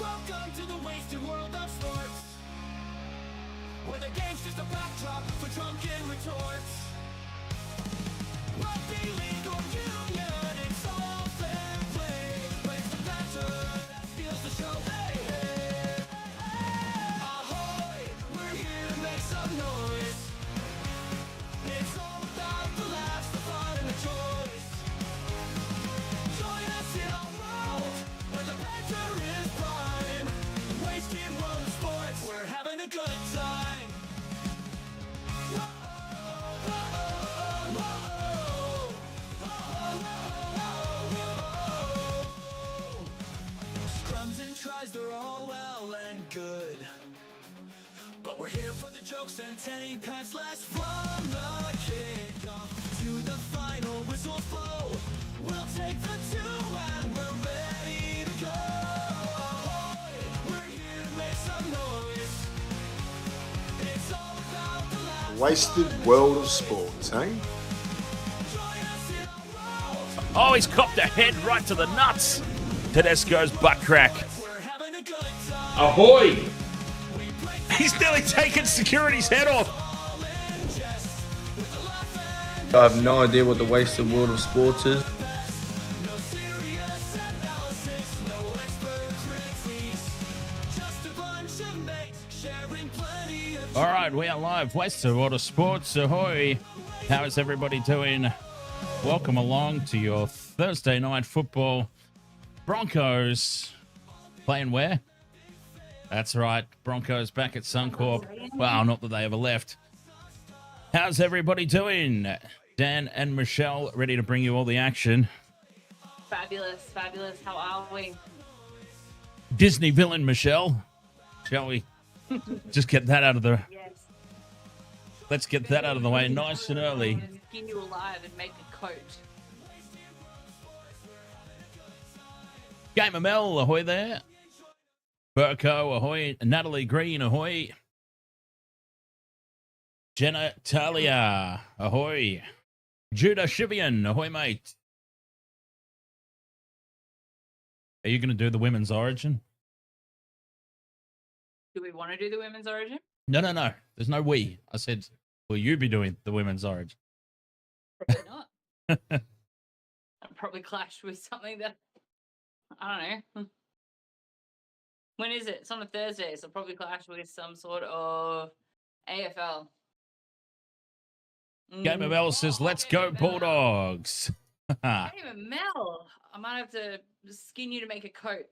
Welcome to the wasted world of sports, where the game's just a backdrop for drunken retorts. Rugby league or union, it's all fair play, but it's the banter that steals the show. Hey, hey, hey, ahoy, we're here to make some noise. It's all about the laughs, the fun, and the joys. Join us in our world, where the banter is prime. Wasted world of sports, we're having a good time. Scrums and tries, they're all well and good, but we're here for the jokes and 10 pants less from the kickoff to the final whistle blow. We'll take the 2 and we're ready to go. We're here to make some noise. It's all about the laugh. Wasted world of sports, eh? Join us in our world. Oh, he's copped a head right to the nuts. Tedesco's butt crack. We're having a good time. Ahoy! He's nearly taken security's head off. All in jest with the laugh and I have no idea what the wasted world of sports is. no serious analysis, no expert critiques, just a bunch of mates sharing plenty of All right, we are live. Wasted World of Sports. Ahoy! How is everybody doing? Welcome along to your Thursday night football. Broncos playing where? That's right, Broncos back at Suncorp. Wow, not that they ever left. How's everybody doing? Dan and Michelle ready to bring you all the action. Fabulous, fabulous. How are we? Disney villain Michelle, shall we just get that out of the... Yes. Let's get that out of the way nice and early. And skin you alive and make a coat. Gamer Mel, ahoy there. Burko, ahoy. Natalie Green, ahoy. Jenna Talia, ahoy. Judah Shivian, ahoy, mate. Are you going to do the women's origin? Do we want to do the women's origin? No. There's no we. I said, will you be doing the women's origin? Probably not. I'll probably clash with something that, I don't know. When is it? It's on a Thursday, so I'll probably clash with some sort of AFL. Gamer Mel says, let's go Bulldogs. Gamer Mel. I might have to skin you to make a coat.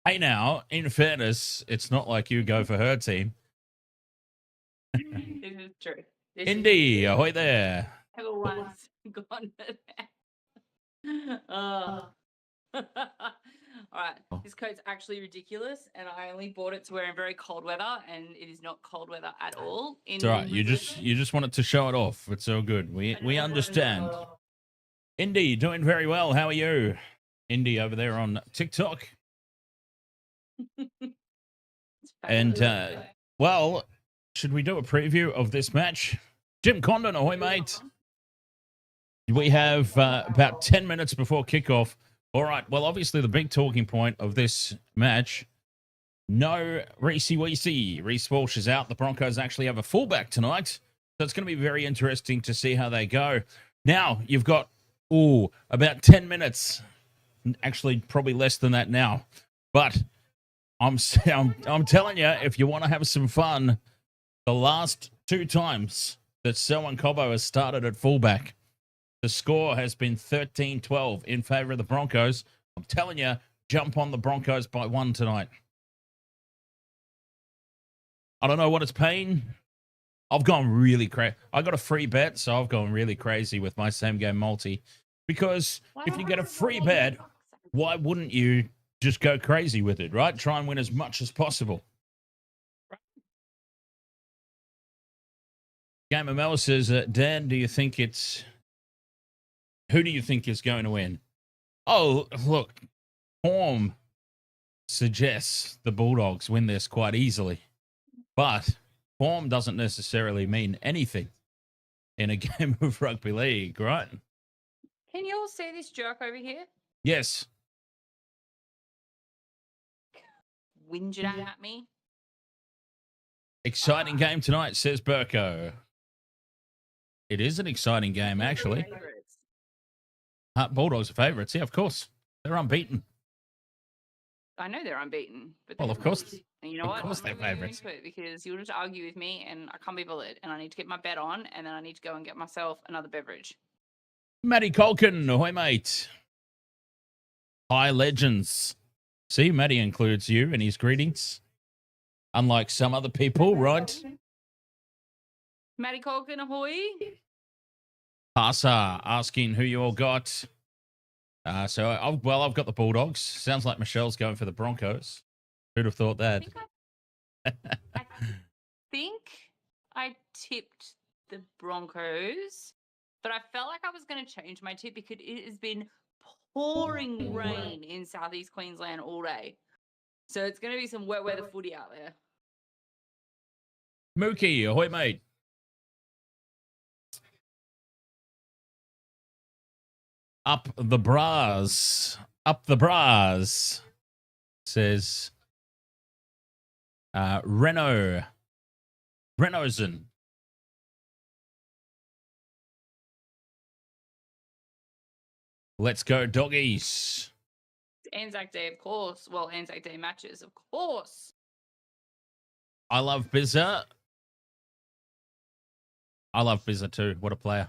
Hey now, in fairness, it's not like you go for her team. This is true. This is Indy, ahoy there. Everyone's gone to that. Oh. All right, this coat's actually ridiculous, and I only bought it to wear in very cold weather, and it is not cold weather at all. It's all right. You just wanted to show it off. It's all good. We understand. Indy, doing very well. How are you? Indy over there on TikTok. And well, should we do a preview of this match? Jim Condon, ahoy, mate. We have about 10 minutes before kickoff. All right, well, obviously the big talking point of this match, no Reese Weesey. Reese Walsh is out. The Broncos actually have a fullback tonight, so it's going to be very interesting to see how they go. Now, you've got, about 10 minutes. Actually, probably less than that now. But I'm telling you, if you want to have some fun, the last 2 times that Selwyn Cobbo has started at fullback, the score has been 13-12 in favor of the Broncos. I'm telling you, jump on the Broncos by 1 tonight. I don't know what it's paying. I've gone really crazy. I got a free bet, so I've gone really crazy with my same game multi. Because if you get a free bet, why wouldn't you just go crazy with it, right? Try and win as much as possible. Gamer Mel says, Dan, do you think it's... Who do you think is going to win? Oh, look, form suggests the Bulldogs win this quite easily. But form doesn't necessarily mean anything in a game of rugby league, right? Can you all see this jerk over here? Yes. whinging at me. Exciting game tonight, says Burko. It is an exciting game, actually. Favourites. Bulldogs are favourites. Yeah, of course. They're unbeaten. I know they're unbeaten, but Well, they're of course. And you know Of what? course I'm they're not gonna go favourites. into it because you'll just argue with me, and I can't be bothered. And I need to get my bet on, and then I need to go and get myself another beverage. Matty Colkin, ahoy, mate. Hi, legends. See, Matty includes you in his greetings. Unlike some other people, right? Matty Colkin, ahoy! Passer asking who you all got. So I've got the Bulldogs. Sounds like Michelle's going for the Broncos. Who'd have thought that? I think I tipped the Broncos, but I felt like I was going to change my tip because it has been pouring rain in southeast Queensland all day. So it's going to be some wet weather footy out there. Mookie, ahoy, mate. Up the bras, says Renaultson. Let's go, doggies. Anzac Day, of course. Well, Anzac Day matches, of course. I love Bizza. I love Bizza too. What a player.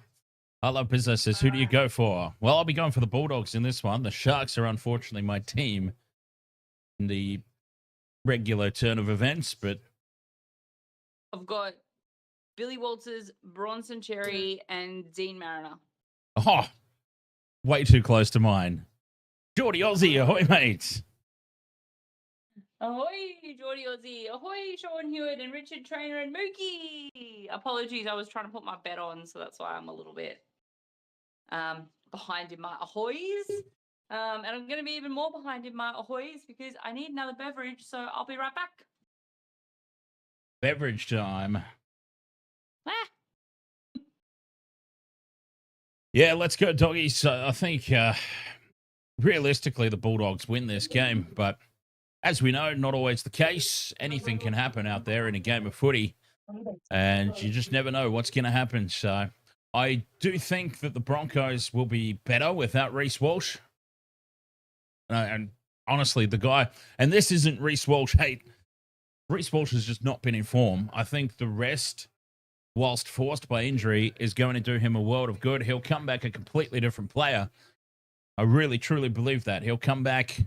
I love Bizza says, who do you go for? Well, I'll be going for the Bulldogs in this one. The Sharks are unfortunately my team in the regular turn of events, but I've got Billy Walters, Bronson Cherry, and Dean Mariner. oh, way too close to mine. Geordie Aussie, ahoy, mate. Ahoy, Geordie Aussie. Ahoy, Sean Hewitt and Richard Trainer and Mookie. Apologies, I was trying to put my bet on, so that's why I'm a little bit behind in my ahoys. And I'm going to be even more behind in my ahoys because I need another beverage, so I'll be right back. Beverage time. Ah. Yeah, let's go, doggies. So I think realistically the Bulldogs win this game, but as we know, not always the case. Anything can happen out there in a game of footy, and you just never know what's going to happen. So I do think that the Broncos will be better without Reece Walsh. And honestly, the guy, and this isn't Reece Walsh hate. Reece Walsh has just not been in form. I think the rest, whilst forced by injury, is going to do him a world of good. He'll come back a completely different player. I really, truly believe that. He'll come back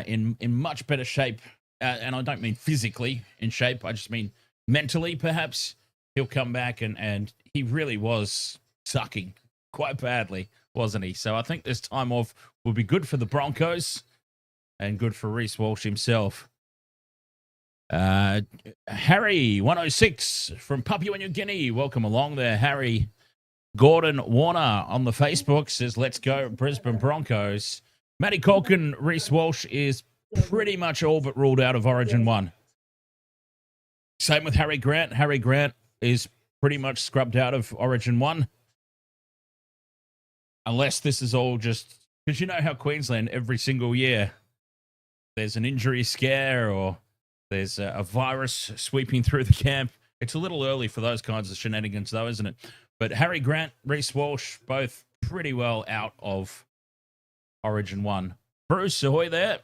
in much better shape. And I don't mean physically in shape. I just mean mentally, perhaps. He'll come back and he really was sucking quite badly, wasn't he? So I think this time off will be good for the Broncos and good for Reece Walsh himself. Harry 106 from Papua New Guinea. Welcome along there, Harry. Gordon Warner on the Facebook says, let's go Brisbane Broncos. Matty Colkin, Reece Walsh is pretty much all but ruled out of Origin 1. Same with Harry Grant. Harry Grant is pretty much scrubbed out of Origin 1. Unless this is all just... Because you know how Queensland, every single year, there's an injury scare or there's a virus sweeping through the camp. It's a little early for those kinds of shenanigans, though, isn't it? But Harry Grant, Reece Walsh, both pretty well out of Origin 1. Bruce, ahoy there.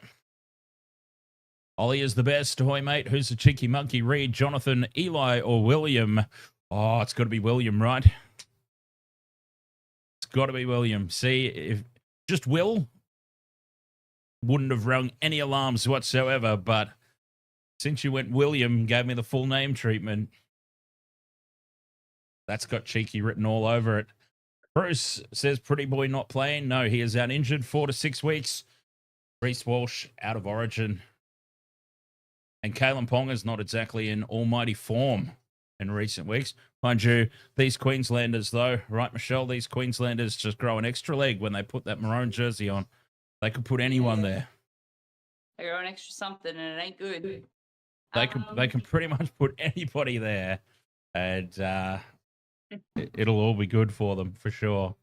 Ollie is the best. Ahoy, mate. Who's the cheeky monkey? Reed, Jonathan, Eli, or William? Oh, it's got to be William, right? It's got to be William. See, if just Will wouldn't have rung any alarms whatsoever, but since you went William, gave me the full name treatment, that's got cheeky written all over it. Bruce says, pretty boy not playing. No, he is out injured 4 to 6 weeks. Reece Walsh out of Origin. And Kalen Ponga's not exactly in almighty form in recent weeks. Mind you, these Queenslanders, though, right, Michelle? These Queenslanders just grow an extra leg when they put that maroon jersey on. They could put anyone there. They grow an extra something and it ain't good. They can pretty much put anybody there, and it'll all be good for them for sure.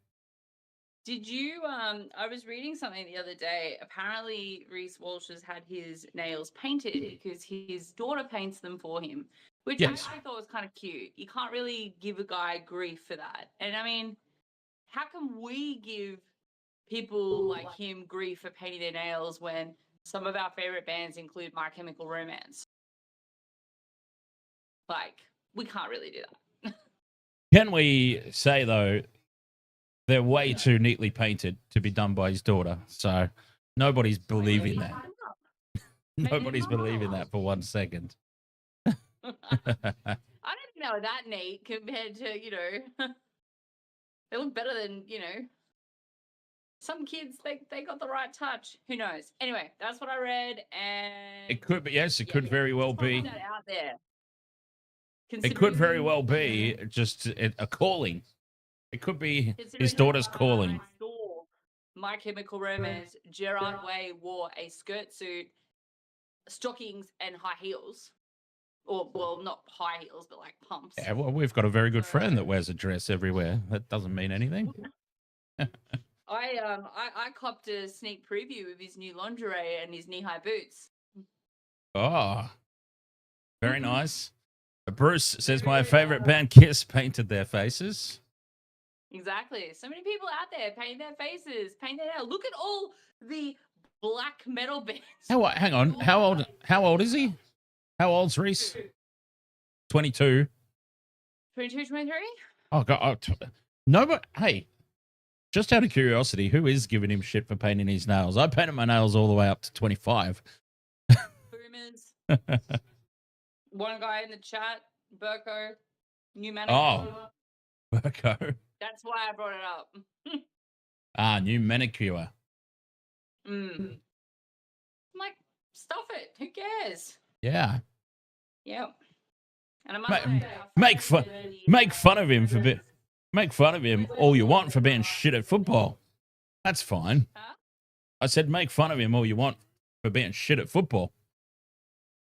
Did you I was reading something the other day. Apparently Reece Walsh has had his nails painted because his daughter paints them for him, which Yes. I thought was kind of cute. You can't really give a guy grief for that. And I mean, how can we give people like him grief for painting their nails when some of our favorite bands include My Chemical Romance? Like, we can't really do that. Can we say, though, they're way too neatly painted to be done by his daughter. So nobody's believing that. Nobody's believing that for 1 second. I don't know that neat compared to, you know, they look better than, you know, some kids, they got the right touch. Who knows? Anyway, that's what I read, and It could be, yes, it could very well just throwing be. that out there. It could very well be just a calling. It could be his daughter's calling. My Chemical Romance, Gerard Way wore a skirt suit, stockings, and high heels. Or, well, not high heels, but like pumps. Yeah, well, we've got a very good friend that wears a dress everywhere. That doesn't mean anything. I copped a sneak preview of his new lingerie and his knee-high boots. Oh, very nice. Bruce says my favorite band, Kiss, painted their faces. Exactly. So many people out there paint their faces, paint their hair. Look at all the black metal bands. Hang on. How old is he? How old's Reese? 22. 22, 23? Oh God. No, but hey, just out of curiosity, who is giving him shit for painting his nails? I painted my nails all the way up to 25. Boomers. One guy in the chat, Burko, new manicure. Oh, Burko. That's why I brought it up. New manicure. I'm like, stuff it. Who cares? Yeah. Yep. And I must say, Make fun of him make fun of him all you want for being shit at football. That's fine. Huh? I said make fun of him all you want for being shit at football.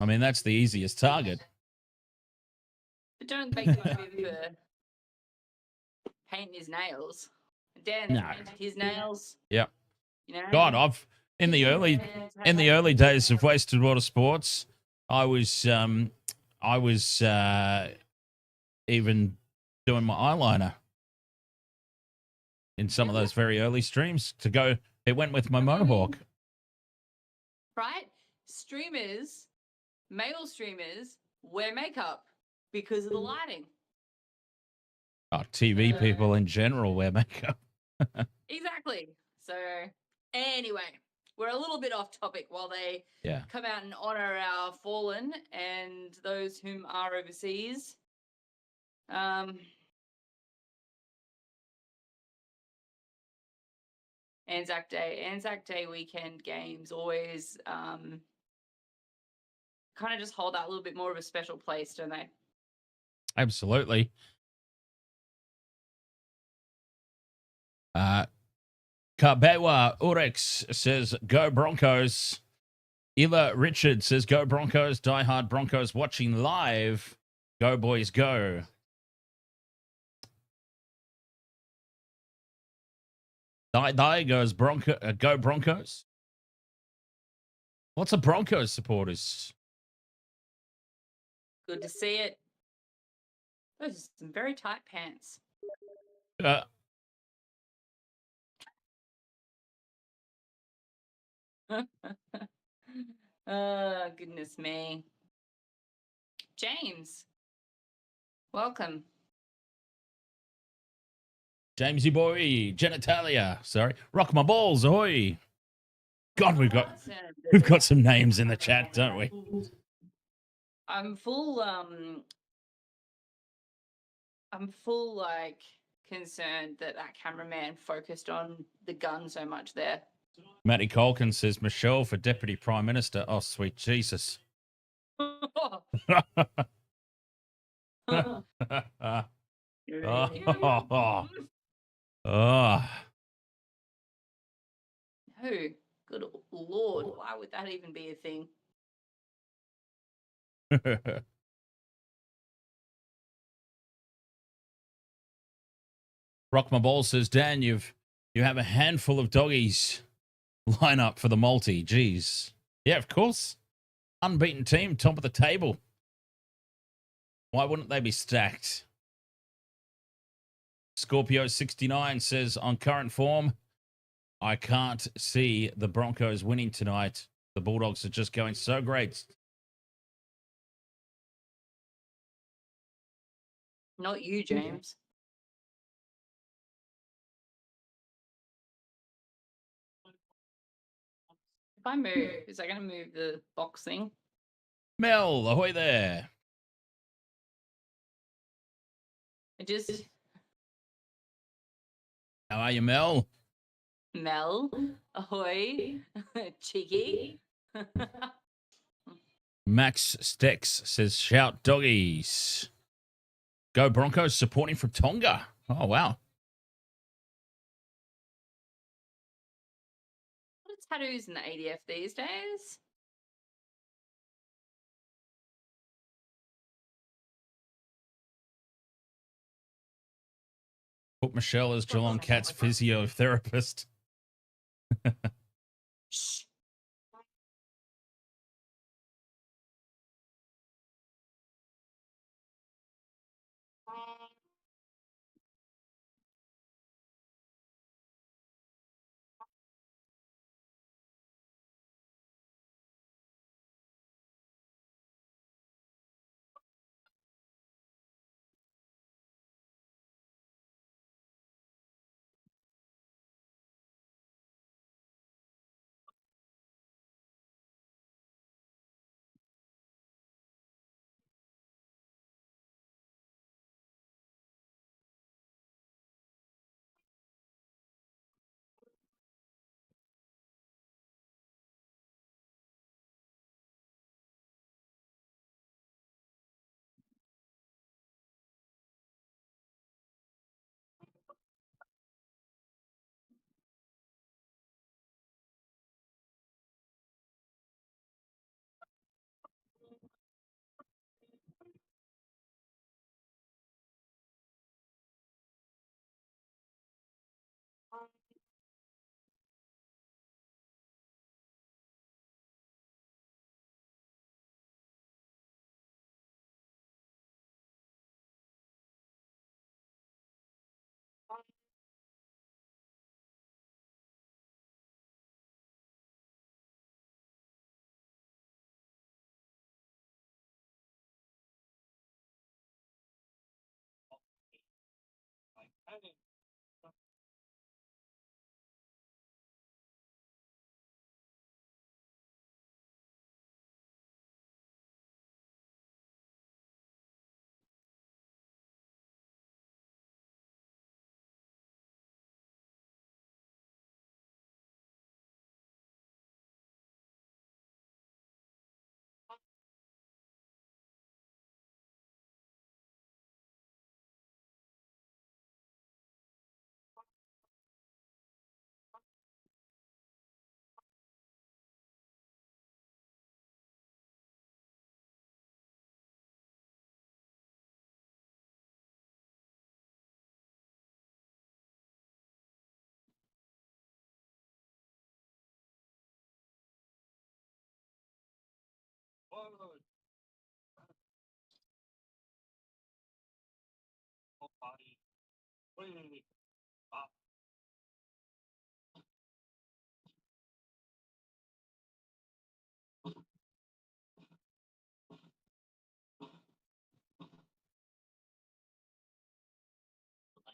I mean, that's the easiest target. But don't make fun of him for painting his nails. Dan painted his nails. Yep. You know? God, in the early days of Wasted Water Sports, I was even doing my eyeliner in some of those very early streams to go. It went with my mohawk. Right? Streamers, male streamers, wear makeup because of the lighting. Oh, TV people in general wear makeup. Exactly. So, anyway, we're a little bit off topic while they come out and honor our fallen and those whom are overseas. Anzac Day weekend games always kind of just hold that little bit more of a special place, don't they? Absolutely. Kabewa Urex says, go Broncos. Ila Richard says, go Broncos. Diehard Broncos watching live. Go, boys, go. Die goes go Broncos. Lots of Broncos supporters. Good to see it. Those are some very tight pants. Oh, goodness me. James, welcome. Jamesy boy, genitalia. Sorry, rock my balls, ahoy! God, we've got some names in the chat, don't we? I'm full like concerned that cameraman focused on the gun so much there. Matty Colkin says Michelle for Deputy Prime Minister. Oh, sweet Jesus. Oh. Who? Good Lord, why would that even be a thing? Rock my balls says, Dan, you've You have a handful of doggies line up for the multi. Jeez. Yeah, of course. Unbeaten team, top of the table. Why wouldn't they be stacked? Scorpio69 says, on current form, I can't see the Broncos winning tonight. The Bulldogs are just going so great. Not you, James. If I move, is that going to move the box thing? Mel, ahoy there. I just How are you, Mel? Mel, ahoy, cheeky. Max Stex says, shout doggies. Go Broncos, supporting from Tonga. Oh, wow. What are tattoos in the ADF these days? Put Michelle as Geelong Cat's physiotherapist. Shh.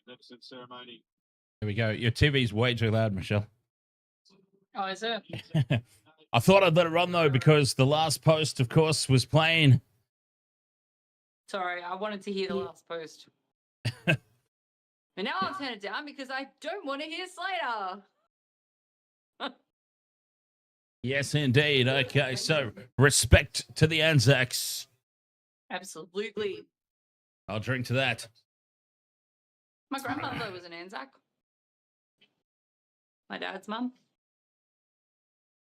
Magnificent ceremony. Here we go. Your TV's way too loud, Michelle. Oh, is it? I thought I'd let it run, though, because the last post, of course, was playing. Sorry, I wanted to hear the last post. And now I'll turn it down because I don't want to hear Slater. Yes, indeed. Okay, so respect to the Anzacs. Absolutely. I'll drink to that. My grandmother was an Anzac. My dad's mum.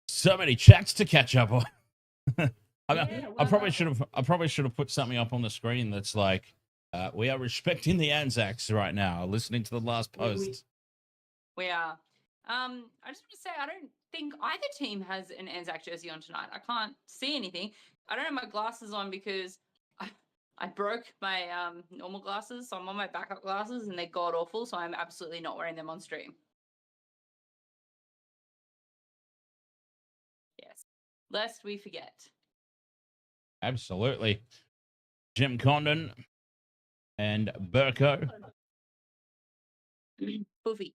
So many chats to catch up on. I well, probably should have put something up on the screen that's like, we are respecting the Anzacs right now, listening to the last post. We are. I just want to say I don't think either team has an Anzac jersey on tonight. I can't see anything. I don't have my glasses on because I broke my normal glasses, so I'm on my backup glasses and they're god awful, so I'm absolutely not wearing them on stream. Yes. Lest we forget. Absolutely. Jim Condon and Burko Boofy.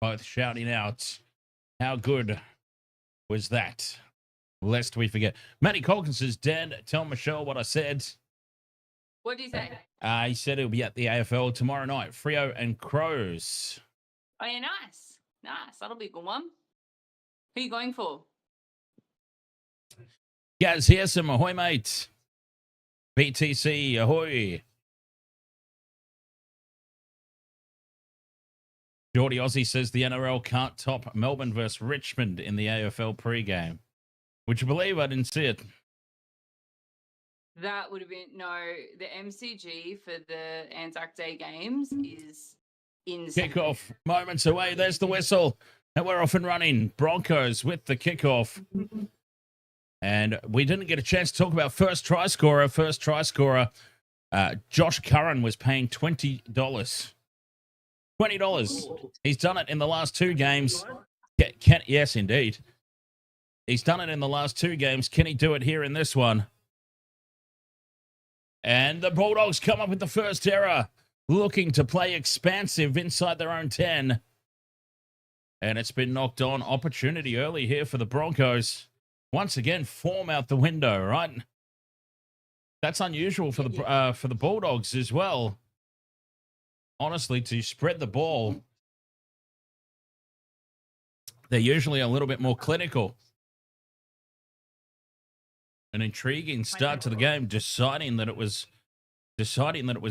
both shouting out, how good was that? Lest we forget. Matty Colkin says, Dan, tell Michelle what I said. What do you say? He said he'll be at the AFL tomorrow night. Freo and Crows. Oh, yeah, nice. Nice. That'll be a good one. Who are you going for? Gaz, here's some ahoy, mate. BTC, ahoy. Geordie Aussie says the NRL can't top Melbourne versus Richmond in the AFL pregame. Would you believe I didn't see it? That would have been the MCG for the Anzac Day games is insane. Kickoff moments away. There's the whistle. And we're off and running. Broncos with the kickoff. And we didn't get a chance to talk about first try scorer. First try scorer, Josh Curran was paying $20. $20. He's done it in the last two games. Yes, indeed. He's done it in the last two games. Can he do it here in this one? And the Bulldogs come up with the first error, looking to play expansive inside their own 10. And it's been knocked on. Opportunity early here for the Broncos. Once again, form out the window, right? That's unusual for the Bulldogs as well. Honestly, to spread the ball, they're usually a little bit more clinical. An intriguing start to the game, deciding that it was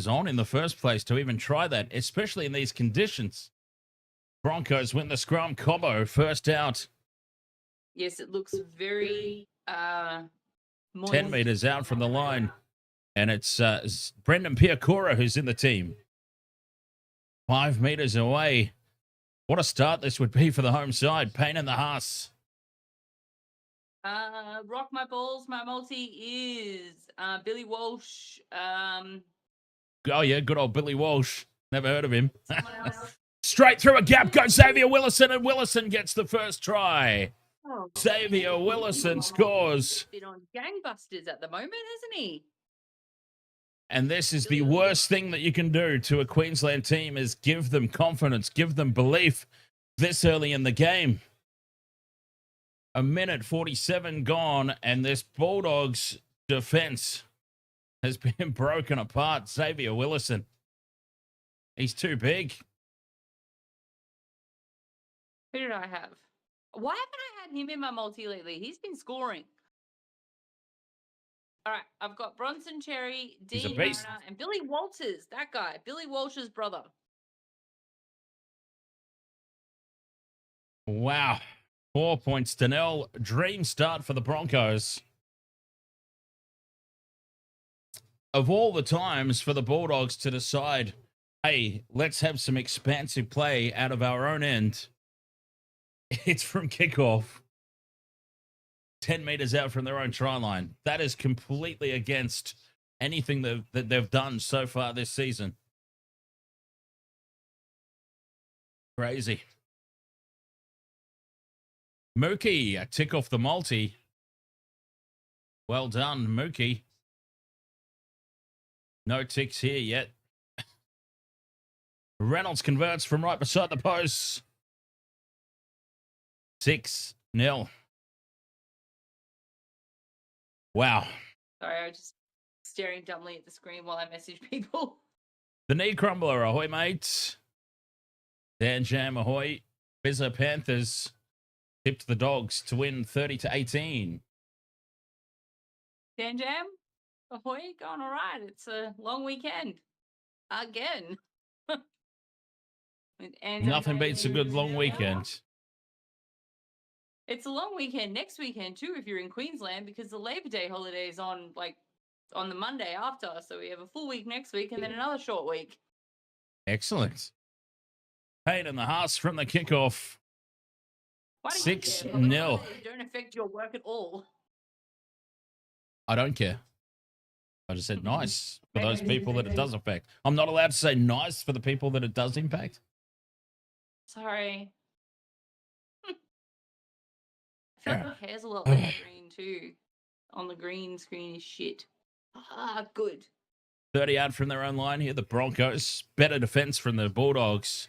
on in the first place to even try that, especially in these conditions. Broncos win the scrum. Cobbo first out. Yes, it looks very 10 meters out from the line. And it's Brendan Piakura who's in the team. 5 meters away. What a start this would be for the home side. Pain in the Haas. Rock my balls. My multi is Billy Walsh. Oh, yeah, good old Billy Walsh. Never heard of him. Someone else. Straight through a gap goes Xavier Willison, and Willison gets the first try. Oh, Xavier Willison scores. bit on gangbusters at the moment, isn't he? And this is the worst thing that you can do to a Queensland team is give them confidence, give them belief this early in the game. 1:47 gone, and this Bulldogs defense has been broken apart. Xavier Willison. He's too big. Who did I have? Why haven't I had him in my multi lately? He's been scoring. All right, I've got Bronson Cherry, He's a Dean beast. Mariner, and Billy Walters. That guy, Billy Walsh's brother. Wow. 4 points to nil. Dream start for the Broncos. Of all the times for the Bulldogs to decide, hey, let's have some expansive play out of our own end, it's from kickoff. 10 meters out from their own try line. That is completely against anything that they've done so far this season. Crazy. Mookie, a tick off the multi. Well done, Mookie. No ticks here yet. Reynolds converts from right beside the post. 6-0. Wow. Sorry, I was just staring dumbly at the screen while I message people. The knee crumbler, ahoy, mates. Dan Jam, ahoy. Bizza Panthers tipped the Dogs to win 30-18. Dan Jam, ahoy, going all right. It's a long weekend. Again. Nothing beats a good long weekend. It's a long weekend next weekend too if you're in Queensland because the Labor Day holiday is on the Monday after. So we have a full week next week and then another short week. Excellent. Pain in the Hearts from the kickoff. Why do you 6-0. care? They don't affect your work at all. I don't care. I just said nice for those people that it does affect. I'm not allowed to say nice for the people that it does impact. Sorry. I feel like my hair's a lot less green too. On the green screen is shit. Ah, good. 30 out from their own line here. The Broncos. Better defense from the Bulldogs.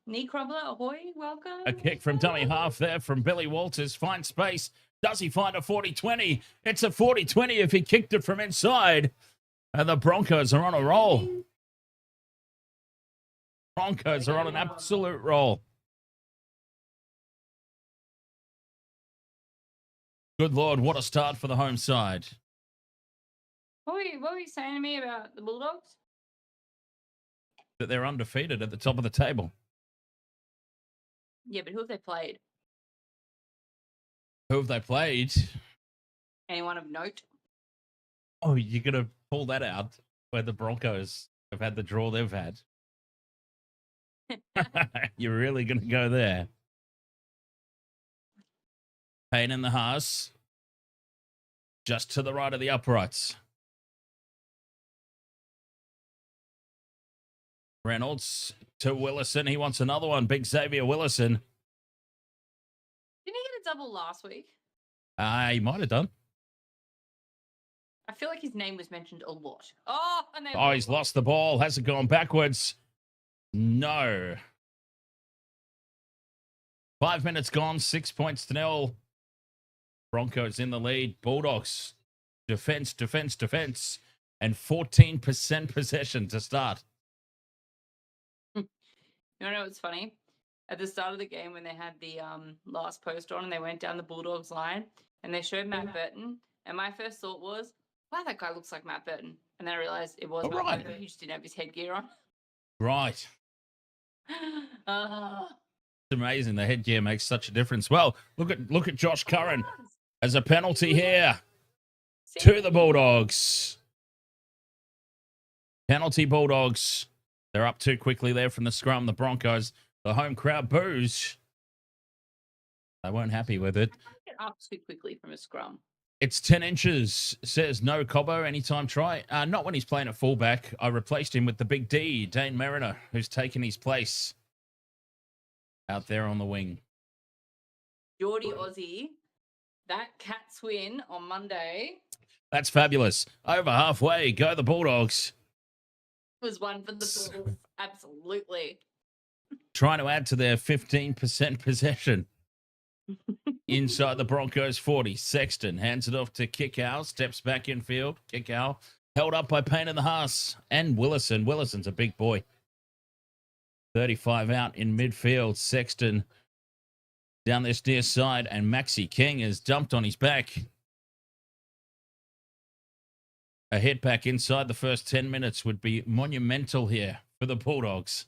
Knee crumbler, ahoy, welcome. A kick from dummy half there from Billy Walters. Finds space. Does he find a 40-20? It's a 40-20 if he kicked it from inside. And the Broncos are on a roll. Broncos are on an absolute roll. Good Lord, what a start for the home side. What were you saying to me about the Bulldogs? That they're undefeated at the top of the table. Yeah, but who have they played? Who have they played? Anyone of note? Oh, you're going to pull that out where the Broncos have had the draw they've had. You're really going to go there. Payne in the Haas. Just to the right of the uprights. Reynolds to Willison. He wants another one. Big Xavier Willison. Didn't he get a double last week? He might have done. I feel like his name was mentioned a lot. Oh, and He's lost the ball. Has it gone backwards? No. 5 minutes gone. 6 points to 0. Broncos in the lead. Bulldogs. Defense. And 14% possession to start. You know what's funny? At the start of the game when they had the last post on and they went down the Bulldogs line and they showed Matt Burton, and my first thought was, wow, that guy looks like Matt Burton. And then I realized it was Matt Burton. He just didn't have his headgear on. Right. It's amazing. The headgear makes such a difference. Well, look at Josh Curran as a penalty here to the Bulldogs. Penalty Bulldogs. They're up too quickly there from the scrum. The Broncos, the home crowd boos. They weren't happy with it. Get up too quickly from a scrum. It's 10 inches, says no Cobbo, anytime try. Not when he's playing at fullback. I replaced him with the big D, Dane Mariner, who's taken his place out there on the wing. Geordie Aussie, that Cats win on Monday. That's fabulous. Over halfway, go the Bulldogs. Was one for the Bulls. Absolutely. Trying to add to their 15% possession. Inside the Broncos 40. Sexton hands it off to Kickoff. Steps back in field. Kickoff held up by Payne in the Haas and Willison. Willison's a big boy. 35 out in midfield. Sexton down this near side. And Maxi King has dumped on his back. A hit back inside the first 10 minutes would be monumental here for the Bulldogs.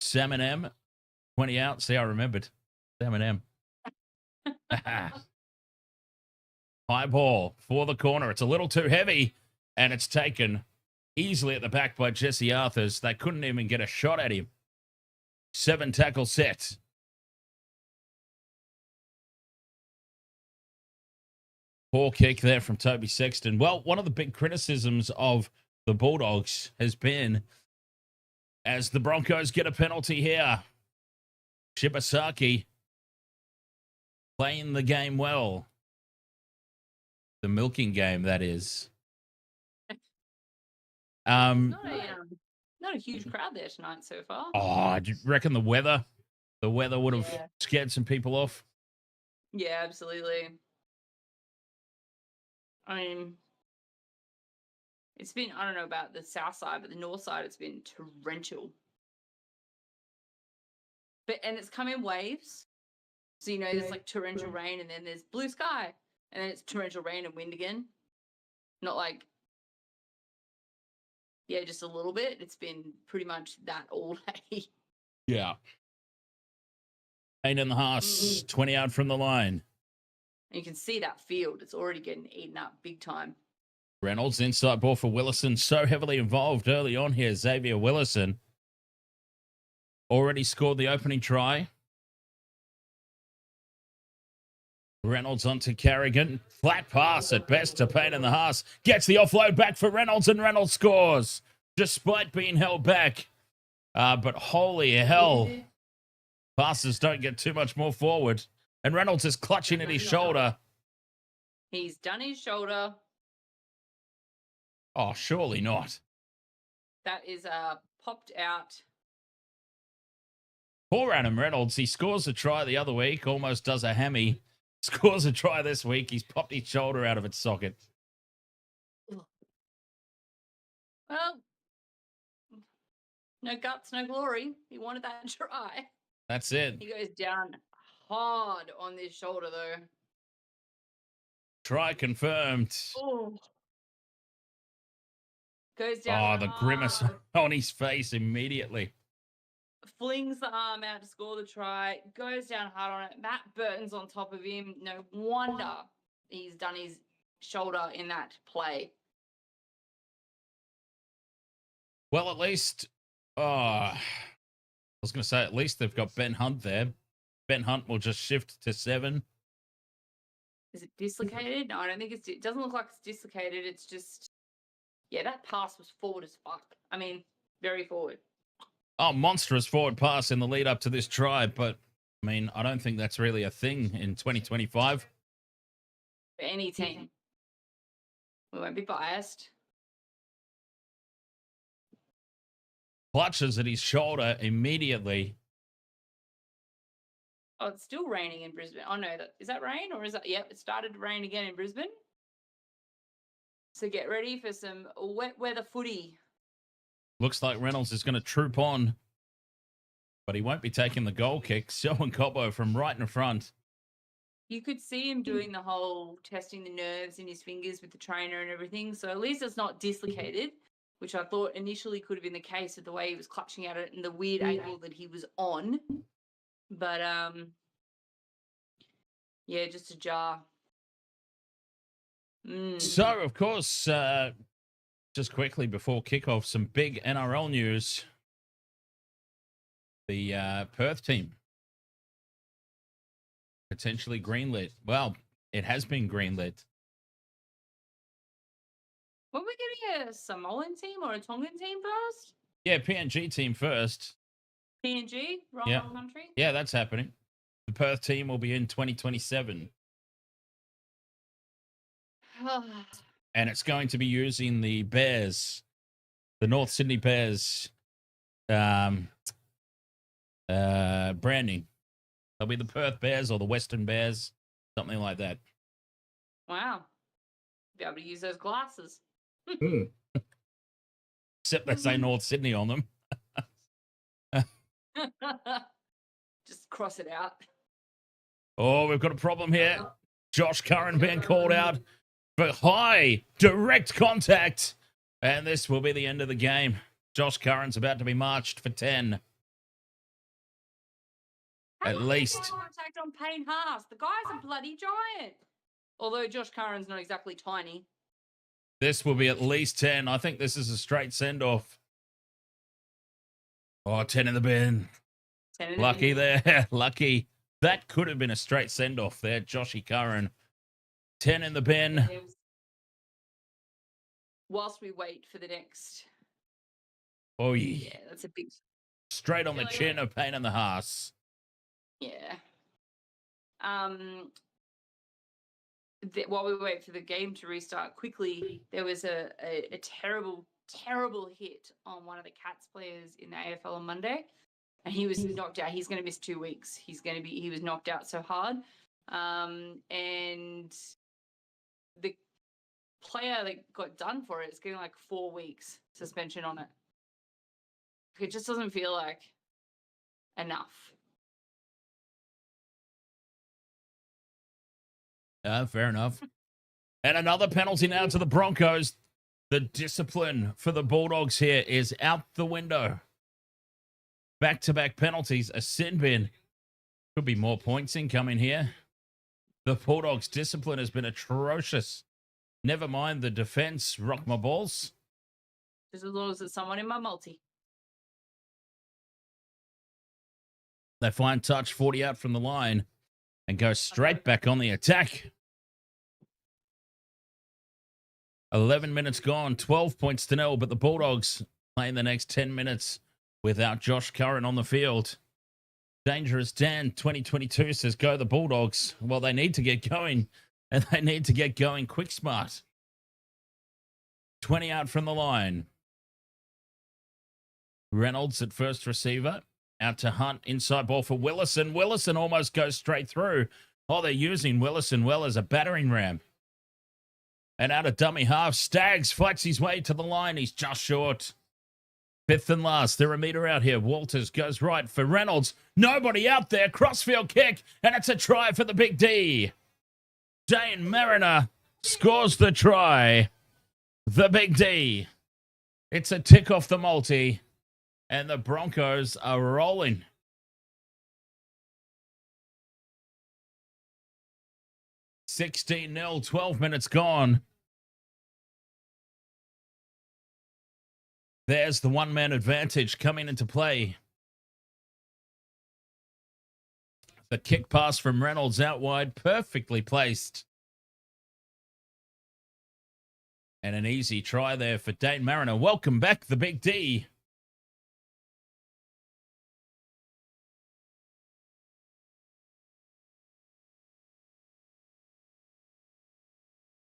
Salmon M, 20 out. See, I remembered. Salmon M. High ball for the corner. It's a little too heavy, and it's taken easily at the back by Jesse Arthurs. They couldn't even get a shot at him. 7 tackle set. Poor kick there from Toby Sexton. Well, one of the big criticisms of the Bulldogs has been as the Broncos get a penalty here. Shibasaki playing the game well. The milking game, that is. Not a huge crowd there tonight so far. Oh, do you reckon the weather would have scared some people off? Yeah, absolutely. I mean, it's been, I don't know about the south side, but the north side, it's been torrential. And it's come in waves. So, you know, there's like torrential rain and then there's blue sky. And then it's torrential rain and wind again. Not like, yeah, just a little bit. It's been pretty much that all day. Yeah. 8 in the Haas, 20 out from the line. And you can see that field. It's already getting eaten up big time. Reynolds, inside ball for Willison. So heavily involved early on here. Xavier Willison already scored the opening try. Reynolds onto Carrigan. Flat pass at best to Payne in the Haas. Gets the offload back for Reynolds, and Reynolds scores despite being held back. But holy hell, passes don't get too much more forward. And Reynolds is clutching at his shoulder. He's done his shoulder. Oh, surely not. That is popped out. Poor Adam Reynolds. He scores a try the other week, almost does a hammy. Scores a try this week. He's popped his shoulder out of its socket. Well, no guts, no glory. He wanted that try. That's it. He goes down hard on this shoulder, though. Try confirmed. Oh. Goes down. Oh, the grimace on his face immediately. Flings the arm out to score the try. Goes down hard on it. Matt Burton's on top of him. No wonder he's done his shoulder in that play. Well, at least, I was going to say, at least they've got Ben Hunt there. Ben Hunt will just shift to 7. Is it dislocated? No, I don't think it doesn't look like it's dislocated. It's just, yeah, that pass was forward as fuck. I mean, very forward. Oh, monstrous forward pass in the lead up to this try, but I mean, I don't think that's really a thing in 2025. For any team. We won't be biased. Clutches at his shoulder immediately. Oh, it's still raining in Brisbane. Oh, no, is that rain or is that, yep, it started to rain again in Brisbane. So get ready for some wet weather footy. Looks like Reynolds is going to troop on, but he won't be taking the goal kick. Selwyn Cobbo from right in front. You could see him doing the whole testing the nerves in his fingers with the trainer and everything. So at least it's not dislocated, which I thought initially could have been the case with the way he was clutching at it and the weird angle that he was on. But, yeah, just a jar. So, of course, just quickly before kickoff, some big NRL news. The Perth team potentially greenlit. Well, it has been greenlit. Were we getting a Samoan team or a Tongan team first? Yeah, PNG team first. PNG? Wrong Yeah. country? Yeah, that's happening. The Perth team will be in 2027. And it's going to be using the Bears, the North Sydney Bears branding. They'll be the Perth Bears or the Western Bears, something like that. Wow. Be able to use those glasses. Except they say North Sydney on them. Just cross it out. Oh, we've got a problem here. Josh Curran being called out for high direct contact. And this will be the end of the game. Josh Curran's about to be marched for 10. At least. Contact on Payne Haas. The guy's a bloody giant. Although Josh Curran's not exactly tiny. This will be at least 10. I think this is a straight send-off. Oh, 10 in the bin. 10 in the Lucky bin. there. Lucky. That could have been a straight send-off there. Joshy Curran. 10 in the bin. Whilst we wait for the next. Oh, yeah. Yeah, that's a big. Straight on the chin of Payne in the Haas. Yeah. While we wait for the game to restart quickly, there was a terrible, terrible hit on one of the Cats players in the AFL on Monday, and he was knocked out. He's going to miss 2 weeks. He was knocked out so hard, and the player that got done for it is getting like 4 weeks suspension on it. It just doesn't feel like enough. Fair enough. And another penalty now to the Broncos. The discipline for the Bulldogs here is out the window. Back-to-back penalties, a sin bin. Could be more points incoming here. The Bulldogs' discipline has been atrocious Never mind the defense. Rock my balls. Just as long as it's someone in my multi. They find touch 40 out from the line and go straight back on the attack. 11 minutes gone, 12 points to 0, but the Bulldogs playing the next 10 minutes without Josh Curran on the field. Dangerous Dan 2022 says, go the Bulldogs. Well, they need to get going, and they need to get going quick smart. 20 out from the line. Reynolds at first receiver. Out to Hunt. Inside ball for Willison. Willison almost goes straight through. Oh, they're using Willison well as a battering ram. And out of dummy half, Staggs fights his way to the line. He's just short. Fifth and last. They're a meter out here. Walters goes right for Reynolds. Nobody out there. Crossfield kick. And it's a try for the Big D. Dane Mariner scores the try. The Big D. It's a tick off the multi. And the Broncos are rolling. $16-0, 12 minutes gone. There's the one-man advantage coming into play. The kick pass from Reynolds out wide, perfectly placed. And an easy try there for Dane Mariner. Welcome back, the Big D.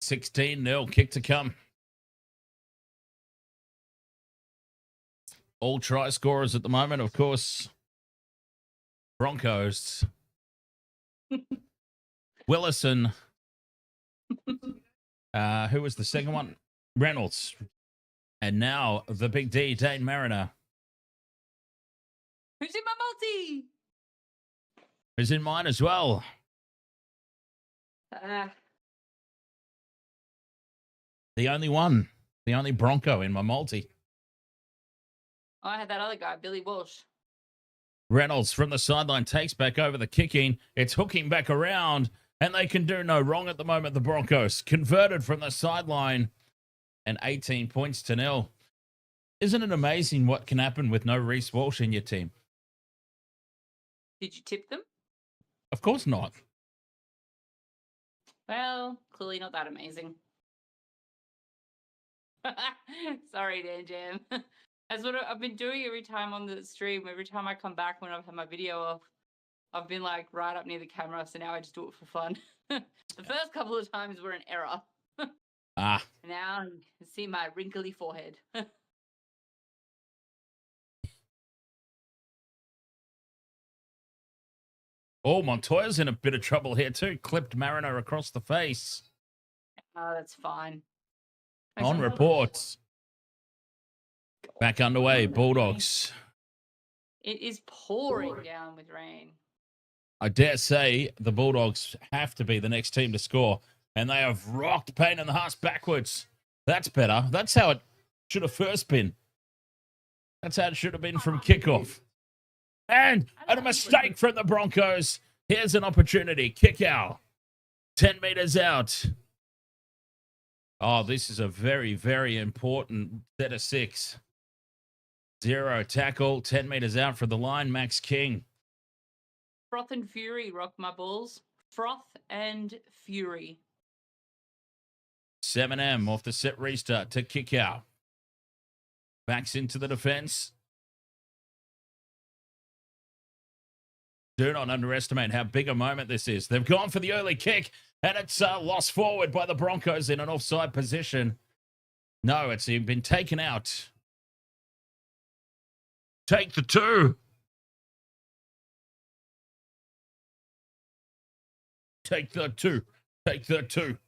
$16-0, kick to come. All try scorers at the moment, of course. Broncos. Willison. Who was the second one? Reynolds. And now the Big D, Dane Mariner. Who's in my multi? Who's in mine as well. The only one. The only Bronco in my multi. Oh, I had that other guy, Billy Walsh. Reynolds from the sideline takes back over the kicking. It's hooking back around, and they can do no wrong at the moment, the Broncos. Converted from the sideline, and 18 points to 0. Isn't it amazing what can happen with no Reece Walsh in your team? Did you tip them? Of course not. Well, clearly not that amazing. Sorry, Dan Jam. That's what I've been doing every time on the stream. Every time I come back when I've had my video off, I've been like right up near the camera, so now I just do it for fun. The first couple of times were an error. Now you can see my wrinkly forehead. Oh, Montoya's in a bit of trouble here too. Clipped Mariner across the face. Oh, that's fine. On reports. Back underway, Bulldogs. It is pouring down with rain. I dare say the Bulldogs have to be the next team to score. And they have rocked Payne in the Hearts backwards. That's better. That's how it should have first been. That's how it should have been from kickoff. And a mistake from the Broncos. Here's an opportunity. Kick out. 10 meters out. Oh, this is a very, very important set of 6. 0 tackle. 10 meters out for the line. Max King. Froth and Fury, rock my balls. Froth and Fury. 7M off the set restart to kick out. Backs into the defense. Do not underestimate how big a moment this is. They've gone for the early kick, and it's lost forward by the Broncos in an offside position. No, it's been taken out. Take the 2. Take the 2. Take the 2.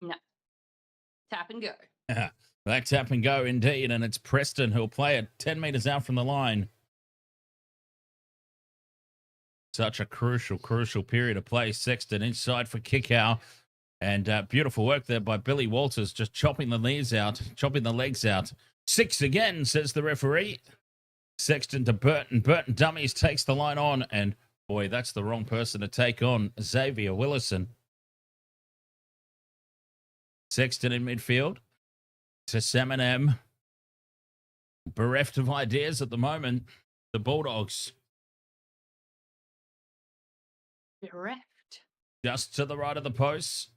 No. Tap and go. That tap and go indeed, and it's Preston who'll play it 10 meters out from the line. Such a crucial period of play. Sexton inside for kick out. And beautiful work there by Billy Walters, just chopping the legs out. 6 again, says the referee. Sexton to Burton. Burton dummies, takes the line on, and Boy, that's the wrong person to take on Xavier Willison. Sexton in midfield. To Sam and M. Bereft of ideas at the moment. The Bulldogs. Bereft. Just to the right of the post.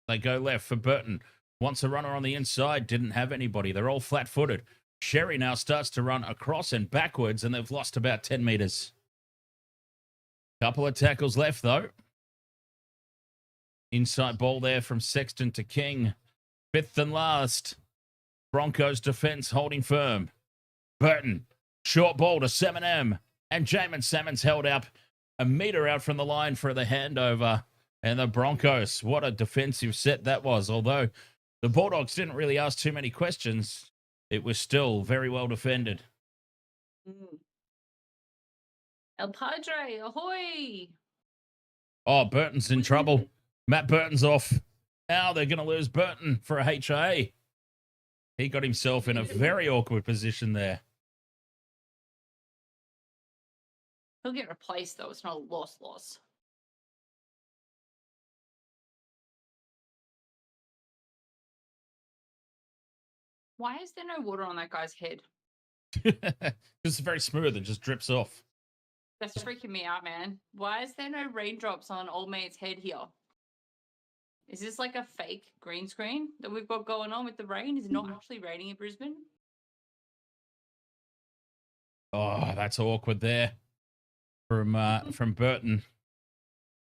They go left for Burton. Wants a runner on the inside. Didn't have anybody. They're all flat-footed. Sherry now starts to run across and backwards, and they've lost about 10 meters. Couple of tackles left, though. Inside ball there from Sexton to King. Fifth and last. Broncos defense holding firm. Burton. Short ball to Sam and M. And Jamin Salmon's held up a meter out from the line for the handover. And the Broncos, what a defensive set that was. Although the Bulldogs didn't really ask too many questions, it was still very well defended. El Padre, ahoy! Oh, Burton's in trouble. Matt Burton's off. Now they're going to lose Burton for a HIA. He got himself in a very awkward position there. He'll get replaced, though. It's not a loss. Why is there no water on that guy's head? It's very smooth. It just drips off. That's freaking me out, man. Why is there no raindrops on old mate's head here? Is this like a fake green screen that we've got going on with the rain? Is it not actually raining in Brisbane? Oh, that's awkward there from Burton.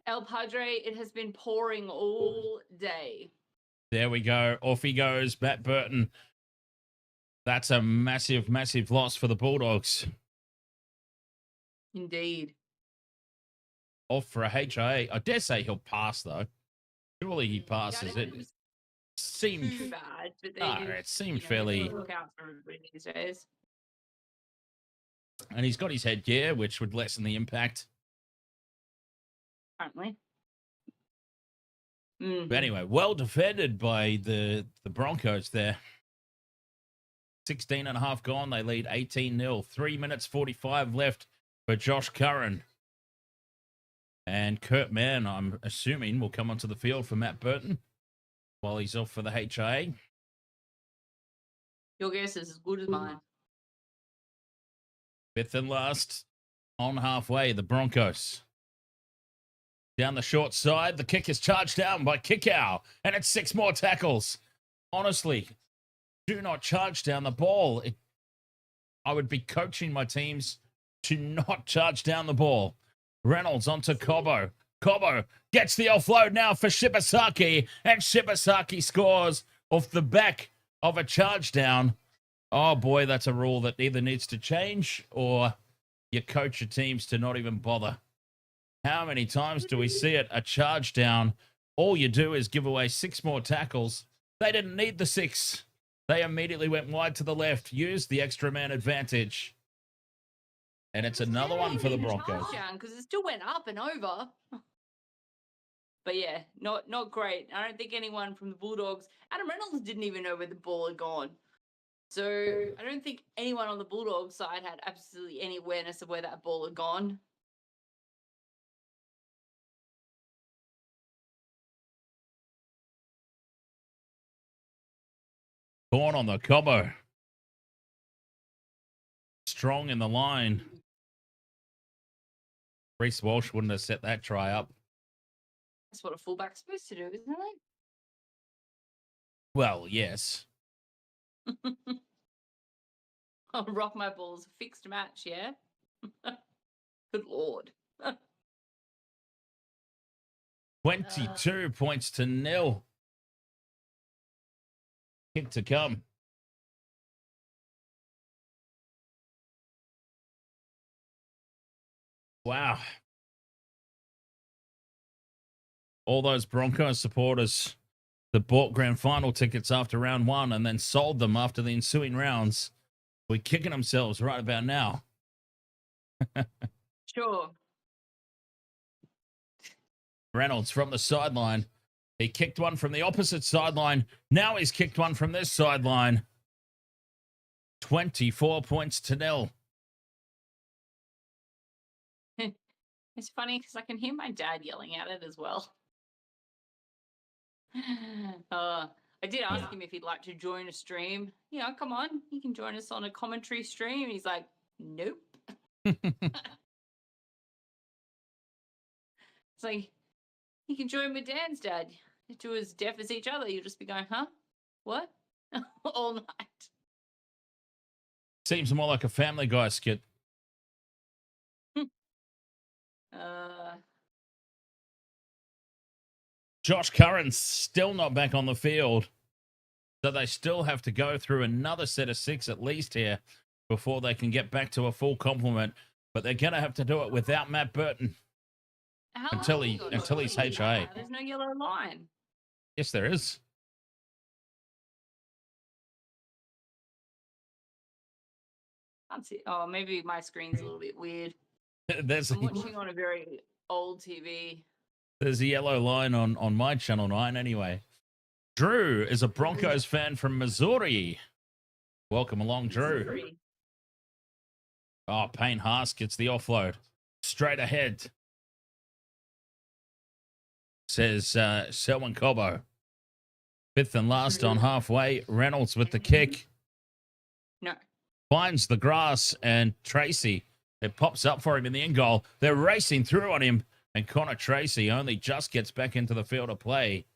El Padre, it has been pouring all day. There we go. Off he goes, Matt Burton. That's a massive, massive loss for the Bulldogs. Indeed. Off for a HIA. I dare say he'll pass, though. Surely he passes. It seemed too bad, but it seemed fairly. Look out for everybody these days. And he's got his headgear, which would lessen the impact. Apparently. But anyway, well defended by the Broncos there. 16 and a half gone. They lead 18-0. 3 minutes 45 left for Josh Curran. And Kurt Mann, I'm assuming, will come onto the field for Matt Burton while he's off for the HIA. Your guess is as good as mine. Fifth and last on halfway, the Broncos. Down the short side, the kick is charged down by Kickoff, and it's 6 more tackles. Honestly, do not charge down the ball. I would be coaching my teams to not charge down the ball. Reynolds onto Cobbo. Cobbo gets the offload now for Shibasaki, and Shibasaki scores off the back of a charge down. Oh boy, that's a rule that either needs to change or you coach your teams to not even bother. How many times do we see it? A charge down. All you do is give away 6 more tackles. They didn't need the 6. They immediately went wide to the left, used the extra man advantage. And it's another one for the Broncos. Because it still went up and over. But yeah, not great. I don't think anyone from the Bulldogs, Adam Reynolds didn't even know where the ball had gone. So I don't think anyone on the Bulldogs side had absolutely any awareness of where that ball had gone. Corn on the Cobbo. Strong in the line. Reece Walsh wouldn't have set that try up. That's what a fullback's supposed to do, isn't it? Well, yes. I'll rock my balls. Fixed match, yeah? Good Lord. 22 points to 0. Kick to come. Wow. All those Broncos supporters that bought grand final tickets after round 1 and then sold them after the ensuing rounds, we're kicking themselves right about now. Sure. Reynolds from the sideline. He kicked one from the opposite sideline. Now he's kicked one from this sideline. 24 points to 0. It's funny because I can hear my dad yelling at it as well. I did ask him if he'd like to join a stream. Come on, you can join us on a commentary stream. He's like, nope. It's like, you can join with Dan's dad. You two as deaf as each other. You'll just be going, huh? What? All night. Seems more like a Family Guy skit. Josh Curran's still not back on the field. So they still have to go through another set of 6 at least here before they can get back to a full complement. But they're going to have to do it without Matt Burton until he's HIA. There's no yellow line. Yes, there is. Can't see. Oh, maybe my screen's a little bit weird. I'm There's watching on a very old TV. a yellow line on my Channel 9 anyway. Drew is a Broncos fan from Missouri. Welcome along, Drew. Oh, Payne Haas gets the offload. Straight ahead. Says Selwyn Cobbo. 5th and last on halfway. Reynolds with the kick. No. Finds the grass, and Tracy, it pops up for him in the end goal. They're racing through on him, and Connor Tracy only just gets back into the field of play.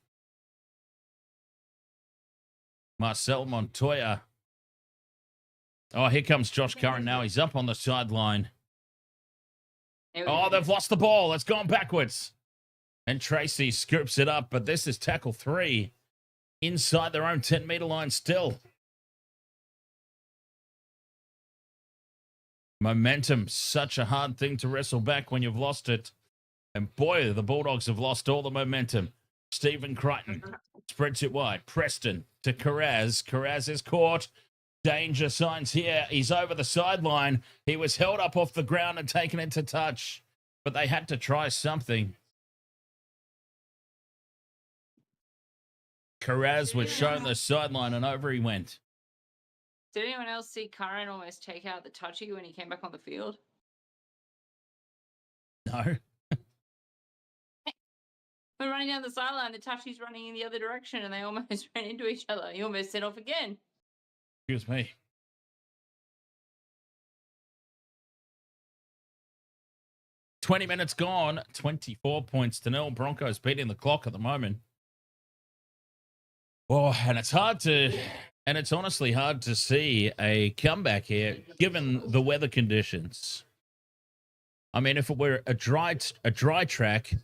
Marcel Montoya. Oh, here comes Josh Curran now. He's up on the sideline. Oh, they've lost the ball. It's gone backwards. And Tracy scoops it up, but this is tackle 3 inside their own 10-meter line still. Momentum, such a hard thing to wrestle back when you've lost it. And boy, the Bulldogs have lost all the momentum. Stephen Crichton spreads it wide. Preston to Carraz. Carraz is caught. Danger signs here. He's over the sideline. He was held up off the ground and taken into touch. But they had to try something. Carraz was shown the sideline and over he went. Did anyone else see Curran almost take out the touchy when he came back on the field? No. When running down the sideline, the touchy's running in the other direction and they almost ran into each other. He almost set off again. Excuse me. "20 minutes gone, 24-0. Broncos beating the clock at the moment. Oh, and it's honestly hard to see a comeback here, given the weather conditions. I mean, if it were a dry track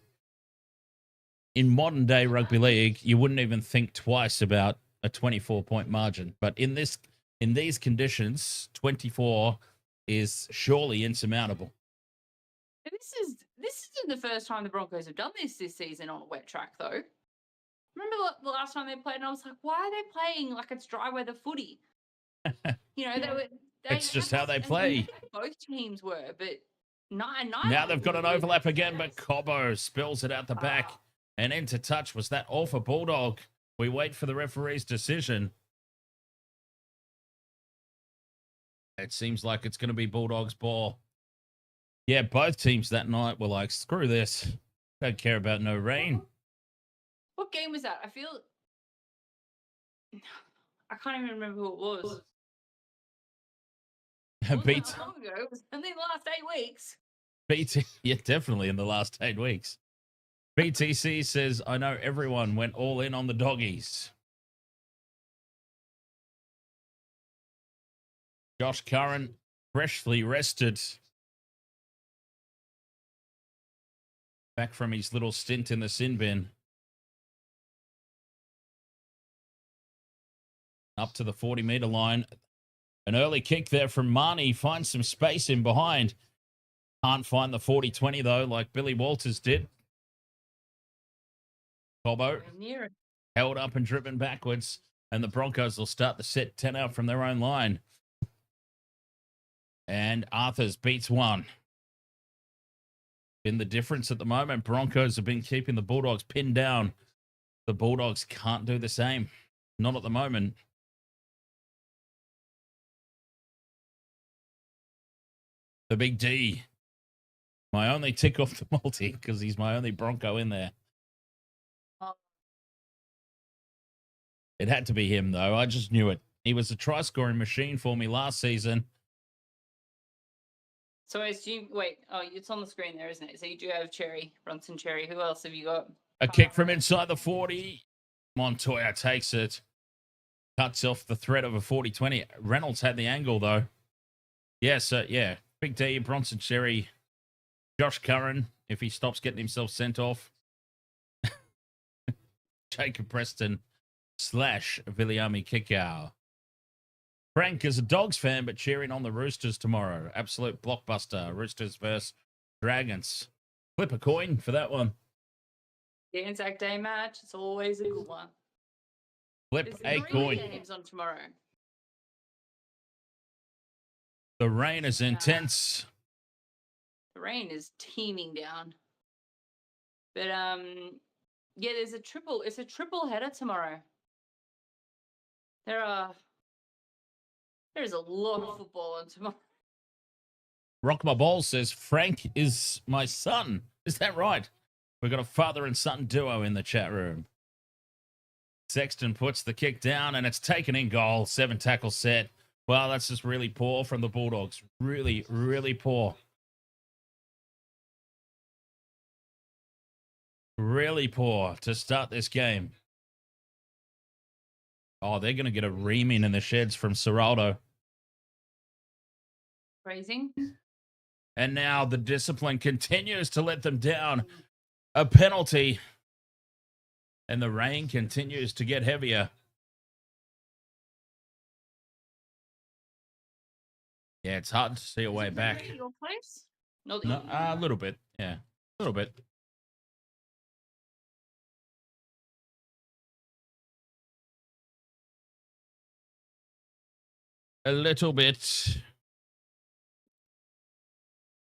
in modern day rugby league, you wouldn't even think twice about a 24-point margin. But in these conditions, 24 is surely insurmountable. This isn't the first time the Broncos have done this season on a wet track, though. Remember the last time they played, and I was like, why are they playing like it's dry weather footy? It's just how they play. Both teams were, but Now they've got an overlap again, but Cobbo spills it out the back and into touch. Was that all for Bulldog? We wait for the referee's decision. It seems like it's going to be Bulldogs' ball. Yeah, both teams that night were like, screw this. Don't care about no rain. What game was that? I can't even remember who it was. It wasn't that long ago. It was only the last 8 weeks. Yeah, definitely in the last 8 weeks. BTC says, I know everyone went all in on the doggies. Josh Curran, freshly rested. Back from his little stint in the sin bin. Up to the 40-meter line. An early kick there from Marnie. Finds some space in behind. Can't find the 40-20, though, like Billy Walters did. Cobbo held up and driven backwards. And the Broncos will start the set 10 out from their own line. And Arthurs beats one. Been the difference at the moment. Broncos have been keeping the Bulldogs pinned down. The Bulldogs can't do the same. Not at the moment. The Big D My only tick off the multi because he's my only Bronco in there. Oh. It had to be him, though. I just knew it. He was a try-scoring machine for me last season. So I assume, wait, oh, it's on the screen there, isn't it? So you do have Cherry, Bronson Cherry. Who else have you got? A kick from inside the 40. Montoya takes it. Cuts off the threat of a 40-20. Reynolds had the angle, though. Yes, yeah. Big D, Bronson Cherry, Josh Curran, if he stops getting himself sent off. Jacob Preston / Viliami Kickoff. Frank is a Dogs fan, but cheering on the Roosters tomorrow. Absolute blockbuster. Roosters versus Dragons. Flip a coin for that one. The Anzac Day match. It's always a good one. Flip There's a 3 coin. games on tomorrow. The rain is intense. The rain is teeming down. But yeah, it's a triple header tomorrow. There's a lot of football on tomorrow. Rock My Ball says, Frank is my son. Is that right? We've got a father and son duo in the chat room. Sexton puts the kick down, and it's taken in goal. 7 tackle set. Well, that's just really poor from the Bulldogs. Really, really poor. Really poor to start this game. Oh, they're going to get a reaming in the sheds from Serraldo. Phrasing. And now the discipline continues to let them down. A penalty. And the rain continues to get heavier. Yeah, it's hard to see a way back. Your place? No, A little bit. Yeah, a little bit. A little bit.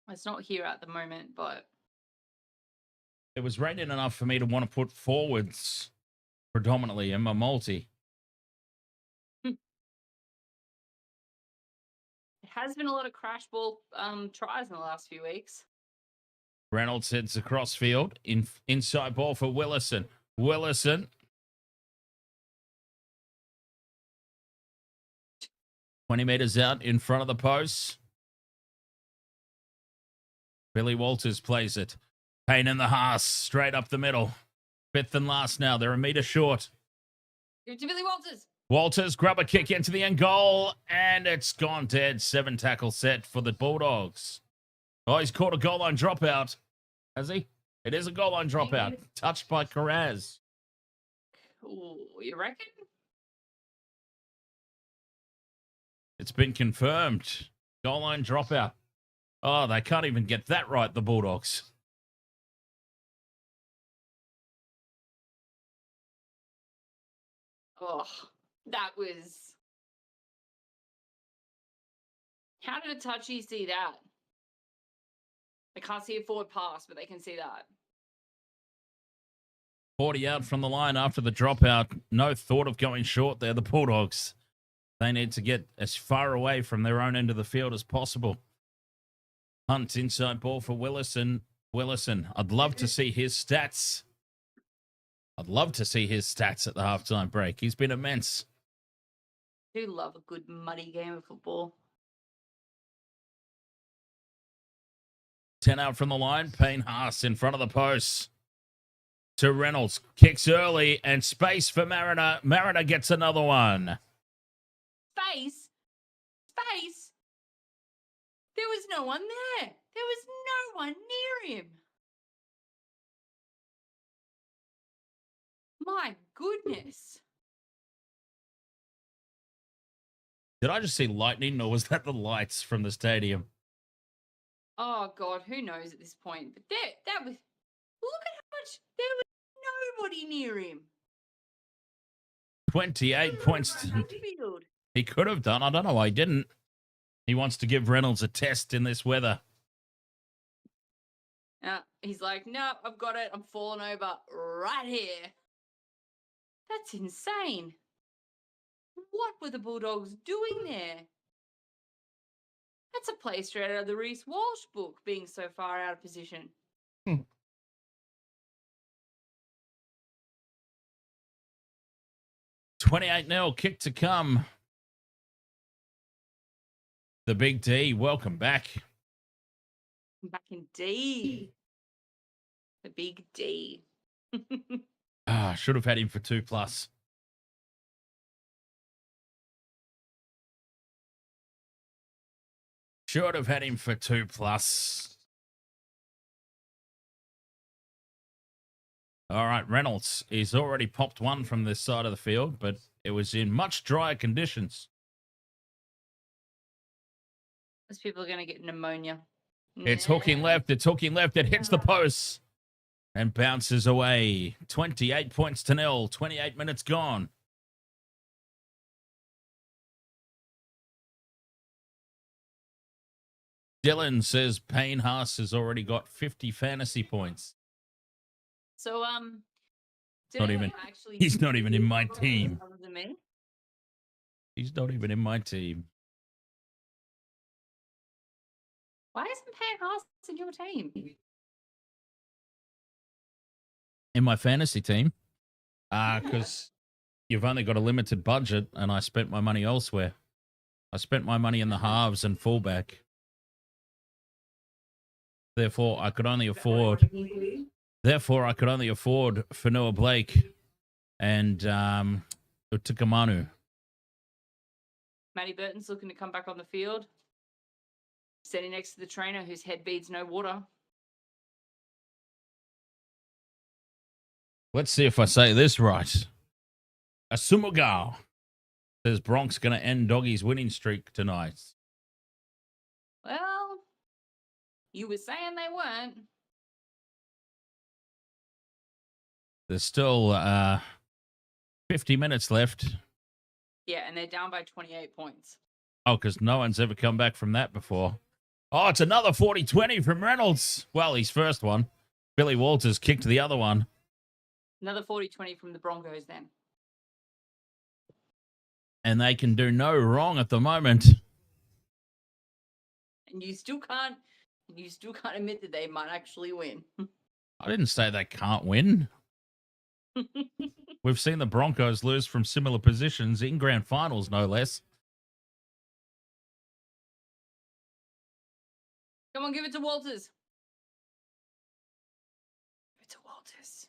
it's not here at the moment, but It was raining enough for me to want to put forwards predominantly in my multi. it has been a lot of crash ball tries in the last few weeks. Reynolds heads across field. Inside ball for Willison. Willison. 20 meters out in front of the post. Billy Walters plays it. Payne in the Haas. Straight up the middle. 5th and last now. They're a meter short. Give it to Billy Walters. Walters grab a kick into the end goal. And it's gone dead. 7 tackle set for the Bulldogs. Oh, he's caught a goal line dropout. Has he? It is a goal line dropout. Touched by Carraz. Ooh, you reckon? It's been confirmed. Goal line dropout. Oh, they can't even get that right, the Bulldogs. Oh, that was... How did a touchy see that? They can't see a forward pass, but they can see that. 40 out from the line after the dropout. No thought of going short there, the Bulldogs. They need to get as far away from their own end of the field as possible. Hunt inside ball for Willison. Willison, I'd love to see his stats. I'd love to see his stats at the halftime break. He's been immense. I do love a good muddy game of football. 10 out from the line. Payne Haas in front of the post. To Reynolds. Kicks early and space for Mariner. Mariner gets another one. Space? There was no one there. There was no one near him. My goodness. Did I just see lightning or was that the lights from the stadium? Oh God, who knows at this point? But that was. Look at how much. There was nobody near him. 28 points. Field. He could have done. I don't know why he didn't. He wants to give Reynolds a test in this weather. He's like, no, I've got it. I'm falling over right here. That's insane. What were the Bulldogs doing there? That's a play straight out of the Reece Walsh book, being so far out of position. 28-0 kick to come. The Big D, welcome back. Back in D. The Big D. Should have had him for 2+. Should have had him for 2+. All right, Reynolds. He's already popped one from this side of the field, but it was in much drier conditions. Those people are going to get pneumonia. It's hooking left. It's hooking left. It hits the post and bounces away. 28 points to 0. 28 minutes gone. Dylan says Payne Haas has already got 50 fantasy points. So, Not even. He's not even in my team. Other than me? He's not even in my team. Why isn't Payne Haas in your team? In my fantasy team? Because you've only got a limited budget and I spent my money elsewhere. I spent my money in the halves and fullback. Therefore, I could only afford Fanua Blake and Utukamanu. Matty Burton's looking to come back on the field. Standing next to the trainer whose head beads no water. Let's see if I say this right. Asumugal says Bronx going to end Doggy's winning streak tonight. Well, you were saying they weren't. There's still 50 minutes left. Yeah, and they're down by 28 points. Oh, because no one's ever come back from that before. Oh, it's another 40-20 from Reynolds. Well, his first one. Billy Walters kicked the other one. Another 40-20 from the Broncos then. And they can do no wrong at the moment. And you still can't admit that they might actually win. I didn't say they can't win. We've seen the Broncos lose from similar positions in grand finals, no less. Come on, give it to Walters. Give it to Walters.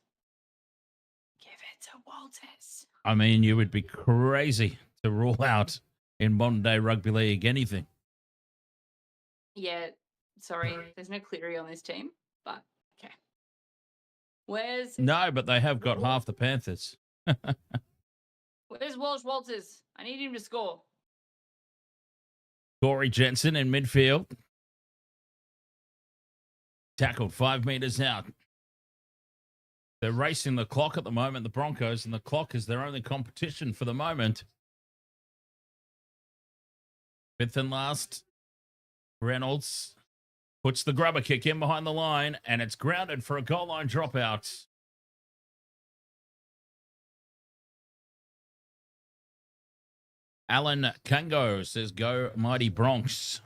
Give it to Walters. I mean, you would be crazy to rule out in modern day rugby league anything. Yeah, sorry. There's no Cleary on this team, but okay. Where's No, but they have got half the Panthers. Where's Walsh Walters? I need him to score. Corey Jensen in midfield. Tackled 5 meters out. They're racing the clock at the moment, the Broncos, and the clock is their only competition for the moment. Fifth and last. Reynolds puts the grubber kick in behind the line, and it's grounded for a goal line dropout. Alan Kango says, go mighty Bronx.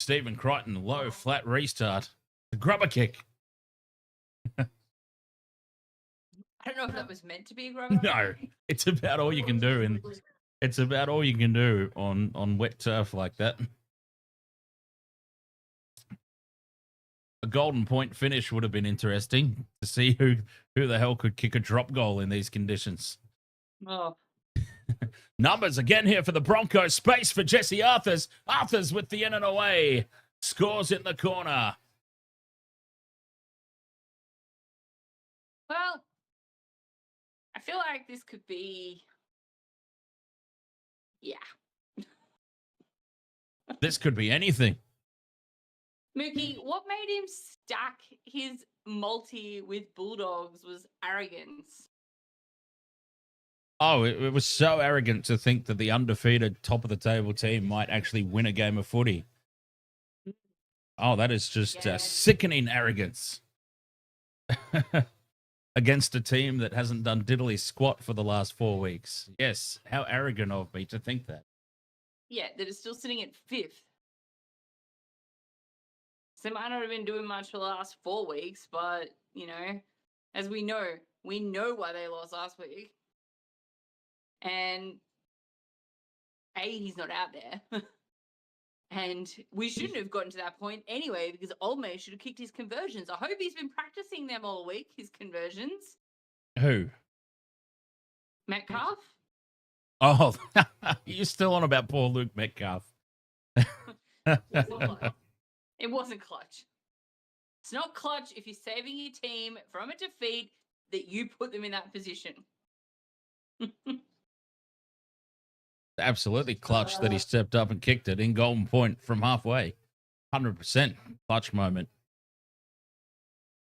Stephen Crichton, low, flat restart. The grubber kick. I don't know if that was meant to be a grubber. No, it's about all you can do, and it's about all you can do on wet turf like that. A golden point finish would have been interesting to see who the hell could kick a drop goal in these conditions. Oh. Numbers again here for the Broncos. Space for Jesse Arthurs. Arthurs with the in and away. Scores in the corner. Well, I feel like this could be... Yeah. This could be anything. Mookie, what made him stack his multi with Bulldogs was arrogance. Oh, it was so arrogant to think that the undefeated top of the table team might actually win a game of footy. Oh, that is just sickening arrogance. against a team that hasn't done diddly squat for the last 4 weeks. Yes, how arrogant of me to think that. Yeah, that is still sitting at 5th. So they might not have been doing much for the last 4 weeks, but, as we know why they lost last week. And he's not out there. And we shouldn't have gotten to that point anyway, because Old Mate should have kicked his conversions. I hope he's been practicing them all week, his conversions. Who? Metcalf? Oh, you're still on about poor Luke Metcalf. It wasn't clutch. It's not clutch if you're saving your team from a defeat that you put them in that position. Absolutely clutch that he stepped up and kicked it in Golden Point from halfway. 100% clutch moment.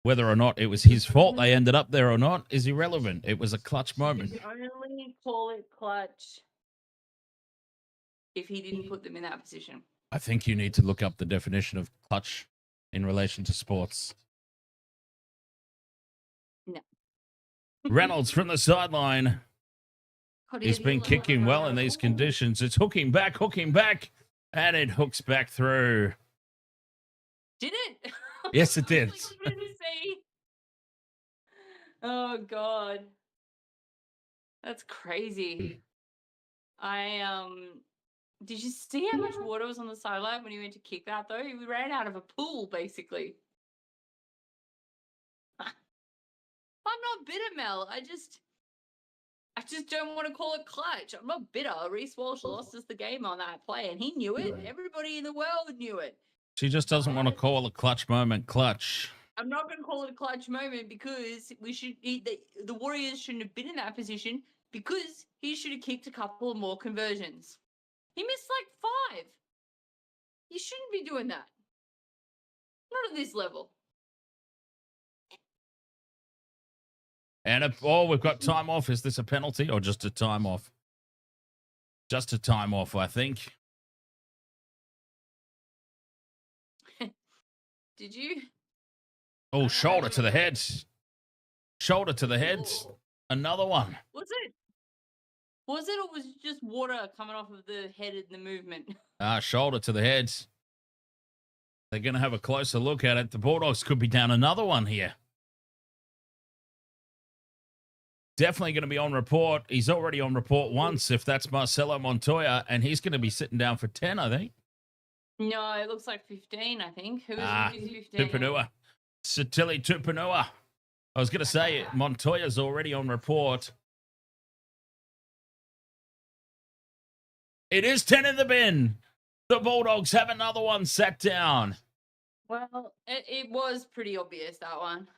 Whether or not it was his fault they ended up there or not is irrelevant. It was a clutch moment. You only call it clutch if he didn't put them in that position. I think you need to look up the definition of clutch in relation to sports. No. Reynolds from the sideline. He's been kicking well in these conditions. It's hooking back, and it hooks back through. Did it? Yes, it did. Oh, God. That's crazy. Did you see how much water was on the sideline when he went to kick that, though? We ran out of a pool, basically. I'm not bitter, Mel. I just don't want to call it clutch. I'm not bitter. Reece Walsh lost us the game on that play, and he knew it. Everybody in the world knew it. She just doesn't want to call a clutch moment clutch. I'm not going to call it a clutch moment because the Warriors shouldn't have been in that position because he should have kicked a couple of more conversions. He missed like 5. You shouldn't be doing that. Not at this level. And we've got time off. Is this a penalty or just a time off? Just a time off, I think. Did you? Oh, shoulder to the head. Shoulder to the head. Another one. Was it or was it just water coming off of the head in the movement? Shoulder to the head. They're going to have a closer look at it. The Bulldogs could be down another one here. Definitely going to be on report. He's already on report once, if that's Marcelo Montoya, and he's going to be sitting down for 10, I think. No, it looks like 15, I think. Who's 15? Tupanua. Satili Tupanua. I was going to say, Montoya's already on report. It is 10 in the bin. The Bulldogs have another one sat down. Well, it was pretty obvious, that one.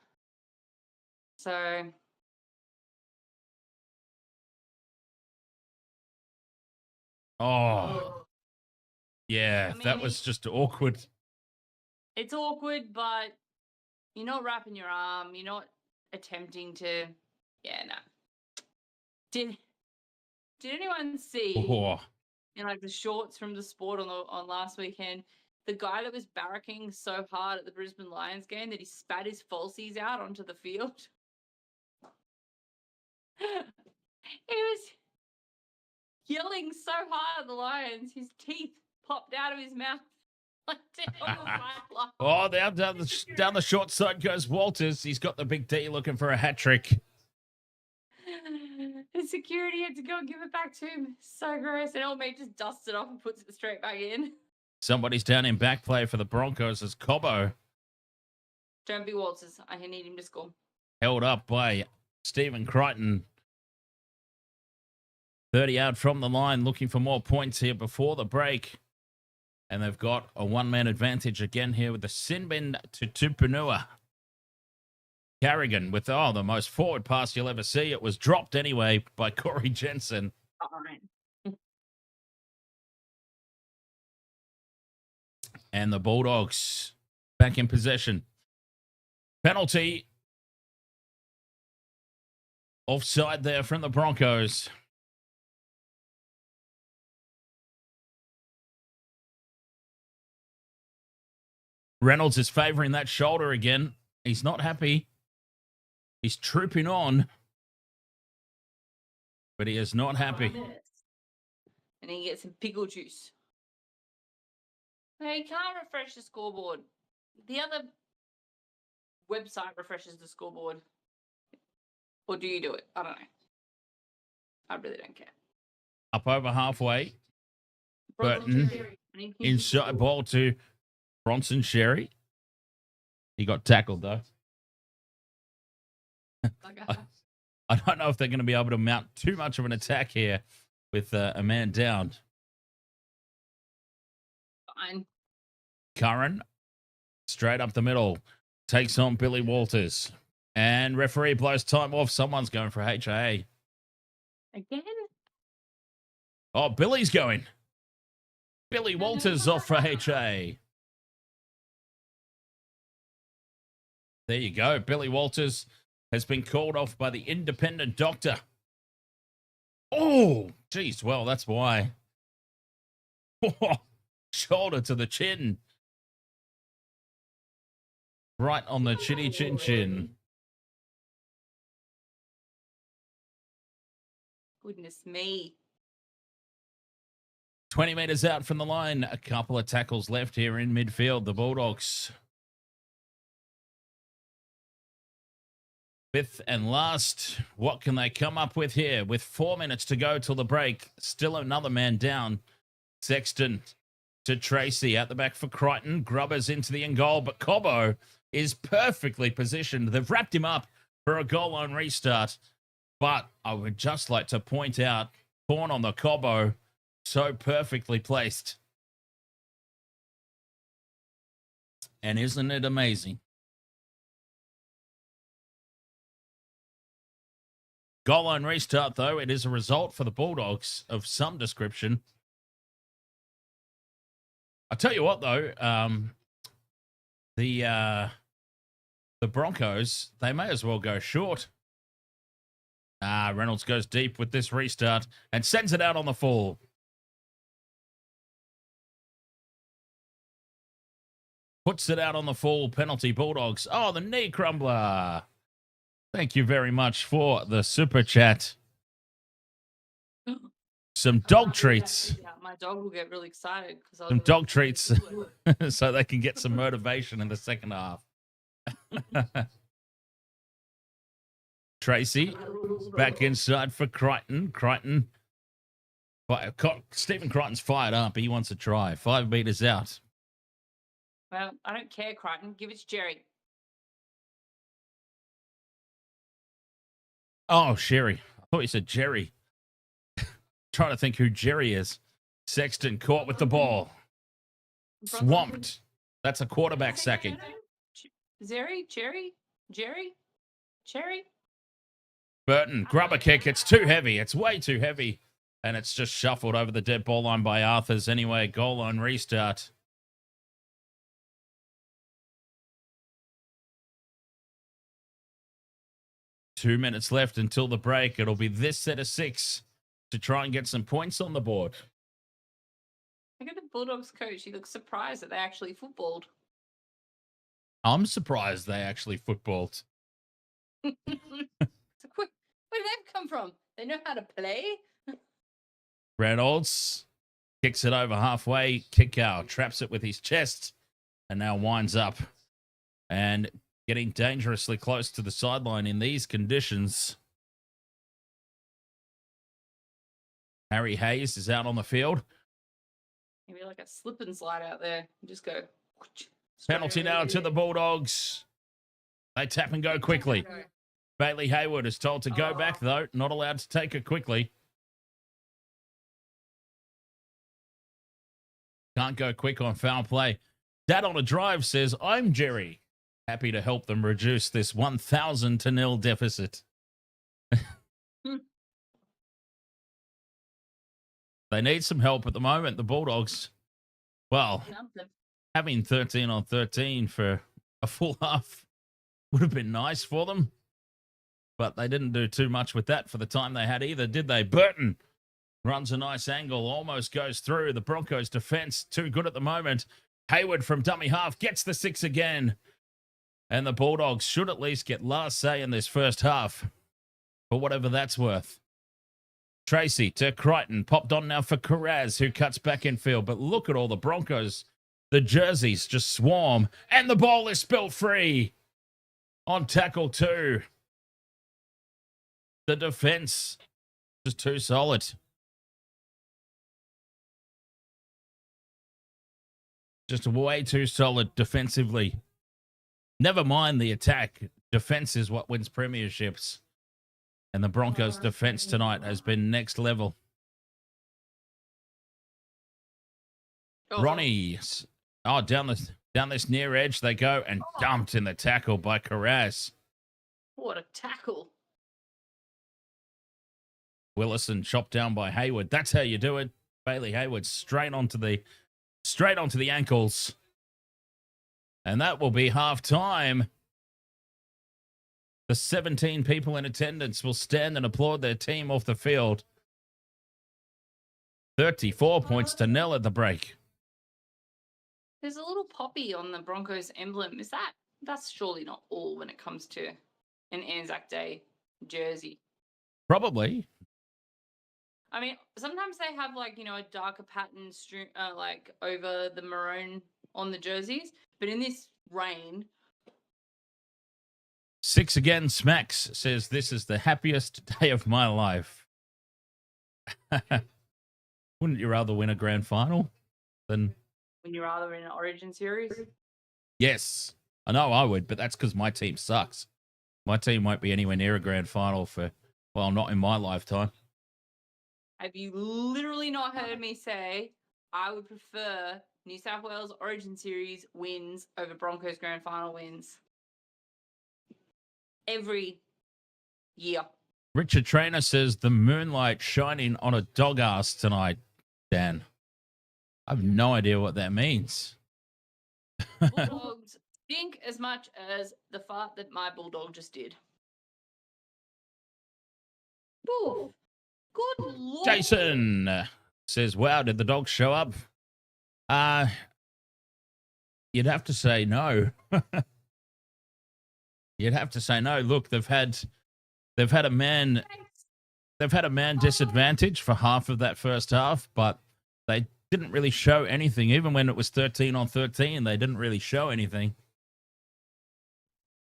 So... Oh, yeah, I mean, that was just awkward. It's awkward, but you're not wrapping your arm. You're not attempting to. Yeah, no. Did anyone see in like the shorts from the sport on last weekend the guy that was barracking so hard at the Brisbane Lions game that he spat his falsies out onto the field? He was yelling so hard at the Lions, his teeth popped out of his mouth. Oh, down the short side goes Walters. He's got the big D looking for a hat trick. The security had to go and give it back to him. So gross. And old mate just dusts it off and puts it straight back in. Somebody's down in back play for the Broncos as Cobbo. Don't be Walters. I need him to score. Held up by Stephen Crichton. 30 out from the line, looking for more points here before the break. And they've got a one-man advantage again here with the sin bin to Tupanua. Carrigan with, the most forward pass you'll ever see. It was dropped anyway by Corey Jensen. All right. And the Bulldogs back in possession. Penalty. Offside there from the Broncos. Reynolds is favouring that shoulder again. He's not happy. He's trooping on, but he is not happy. And he gets some pickle juice. No, you can't refresh the scoreboard. The other website refreshes the scoreboard. Or do you do it? I don't know. I really don't care. Up over halfway. Burton. Inside ball to Bronson Sherry. He got tackled, though. I don't know if they're going to be able to mount too much of an attack here with a man down. Fine. Curran, straight up the middle, takes on Billy Walters. And referee blows time off. Someone's going for HIA. Again? Oh, Billy's going. Billy Walters off for HA. There you go. Billy Walters has been called off by the independent doctor. Oh, geez. Well, that's why. Shoulder to the chin. Right on the chinny chin chin. Goodness me. 20 meters out from the line. A couple of tackles left here in midfield. The Bulldogs. Fifth and last. What can they come up with here? With 4 minutes to go till the break. Still another man down. Sexton to Tracy. At the back for Crichton. Grubbers into the end goal. But Cobbo is perfectly positioned. They've wrapped him up for a goal line restart. But I would just like to point out, corn on the Cobbo. So perfectly placed. And isn't it amazing? Goal line restart, though. It is a result for the Bulldogs of some description. I tell you what, though, the Broncos, they may as well go short. Reynolds goes deep with this restart and sends it out on the full. Puts it out on the full. Penalty Bulldogs. Oh, the knee crumbler. Thank you very much for the super chat. Some dog treats. Yeah, my dog will get really excited. Some dog treats so they can get some motivation in the second half. Tracy back inside for Crichton. Crichton. Stephen Crichton's fired up. He wants a try. 5 meters out. Well, I don't care, Crichton. Give it to Jerry. Oh, Sherry. I thought you said Jerry. Trying to think who Jerry is. Sexton caught with the ball. Swamped. That's a quarterback sacking. Jerry? Burton, grab a kick. It's too heavy. It's way too heavy. And it's just shuffled over the dead ball line by Arthurs. Anyway, goal line restart. Two minutes left until the break. It'll be this set of 6 to try and get some points on the board. Look at the Bulldogs coach. He looks surprised that they actually footballed. I'm surprised they actually footballed. So where did that come from? They know how to play? Reynolds kicks it over halfway. Kick out. Traps it with his chest. And now winds up. And getting dangerously close to the sideline in these conditions. Harry Hayes is out on the field. Maybe like a slip and slide out there. You just go. Penalty now to the Bulldogs. They tap and go quickly. Bailey Hayward is told to go back, though. Not allowed to take it quickly. Can't go quick on foul play. Dad on a drive says, I'm Jerry. Happy to help them reduce this 1,000-0 deficit. They need some help at the moment, the Bulldogs. Well, having 13 on 13 for a full half would have been nice for them. But they didn't do too much with that for the time they had either, did they? Burton runs a nice angle, almost goes through. The Broncos' defense, too good at the moment. Hayward from dummy half gets the 6 again. And the Bulldogs should at least get last say in this first half, for whatever that's worth. Tracy to Crichton, popped on now for Carraz, who cuts back in field. But look at all the Broncos. The jerseys just swarm, and the ball is spilt free on tackle 2. The defense just too solid. Just way too solid defensively. Never mind the attack. Defense is what wins premierships. And the Broncos' defense tonight has been next level. Ronnie, down this near edge they go, and dumped in the tackle by Carraz. What a tackle. Willison chopped down by Hayward. That's how you do it. Bailey Hayward straight onto the ankles. And that will be half time. The 17 people in attendance will stand and applaud their team off the field. 34 points to 0 at the break. There's a little poppy on the Broncos emblem. That's surely not all when it comes to an Anzac Day jersey? Probably. I mean, sometimes they have a darker pattern over the maroon on the jerseys, but in this rain. 6 again, Smacks says, this is the happiest day of my life. Wouldn't you rather win a grand final than... When you're rather in an Origin series? Yes. I know I would, but that's because my team sucks. My team won't be anywhere near a grand final not in my lifetime. Have you literally not heard me say I would prefer New South Wales Origin series wins over Broncos grand final wins? Every year. Richard Trainer says the moonlight shining on a dog ass tonight, Dan. I have no idea what that means. Bulldogs stink as much as the fart that my bulldog just did. Ooh, good lord. Jason says, wow, did the dogs show up? You'd have to say no. You'd have to say no. Look, they've had a man disadvantage for half of that first half, but they didn't really show anything. Even when it was 13-on-13, they didn't really show anything.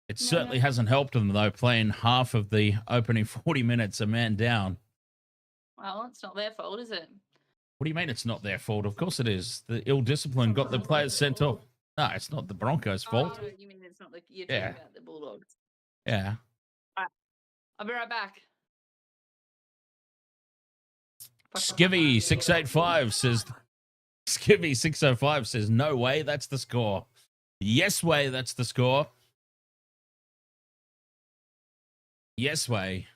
It certainly hasn't helped them, though, playing half of the opening 40 minutes a man down. Well, it's not their fault, is it? What do you mean it's not their fault? Of course it is. The ill discipline got the players sent off. No, it's not the Broncos' fault. Oh, you mean it's not you're talking about the Bulldogs? Yeah. All right. I'll be right back. Skivvy685 says... Skivvy605 says, no way, that's the score. Yes way, that's the score. Yes way.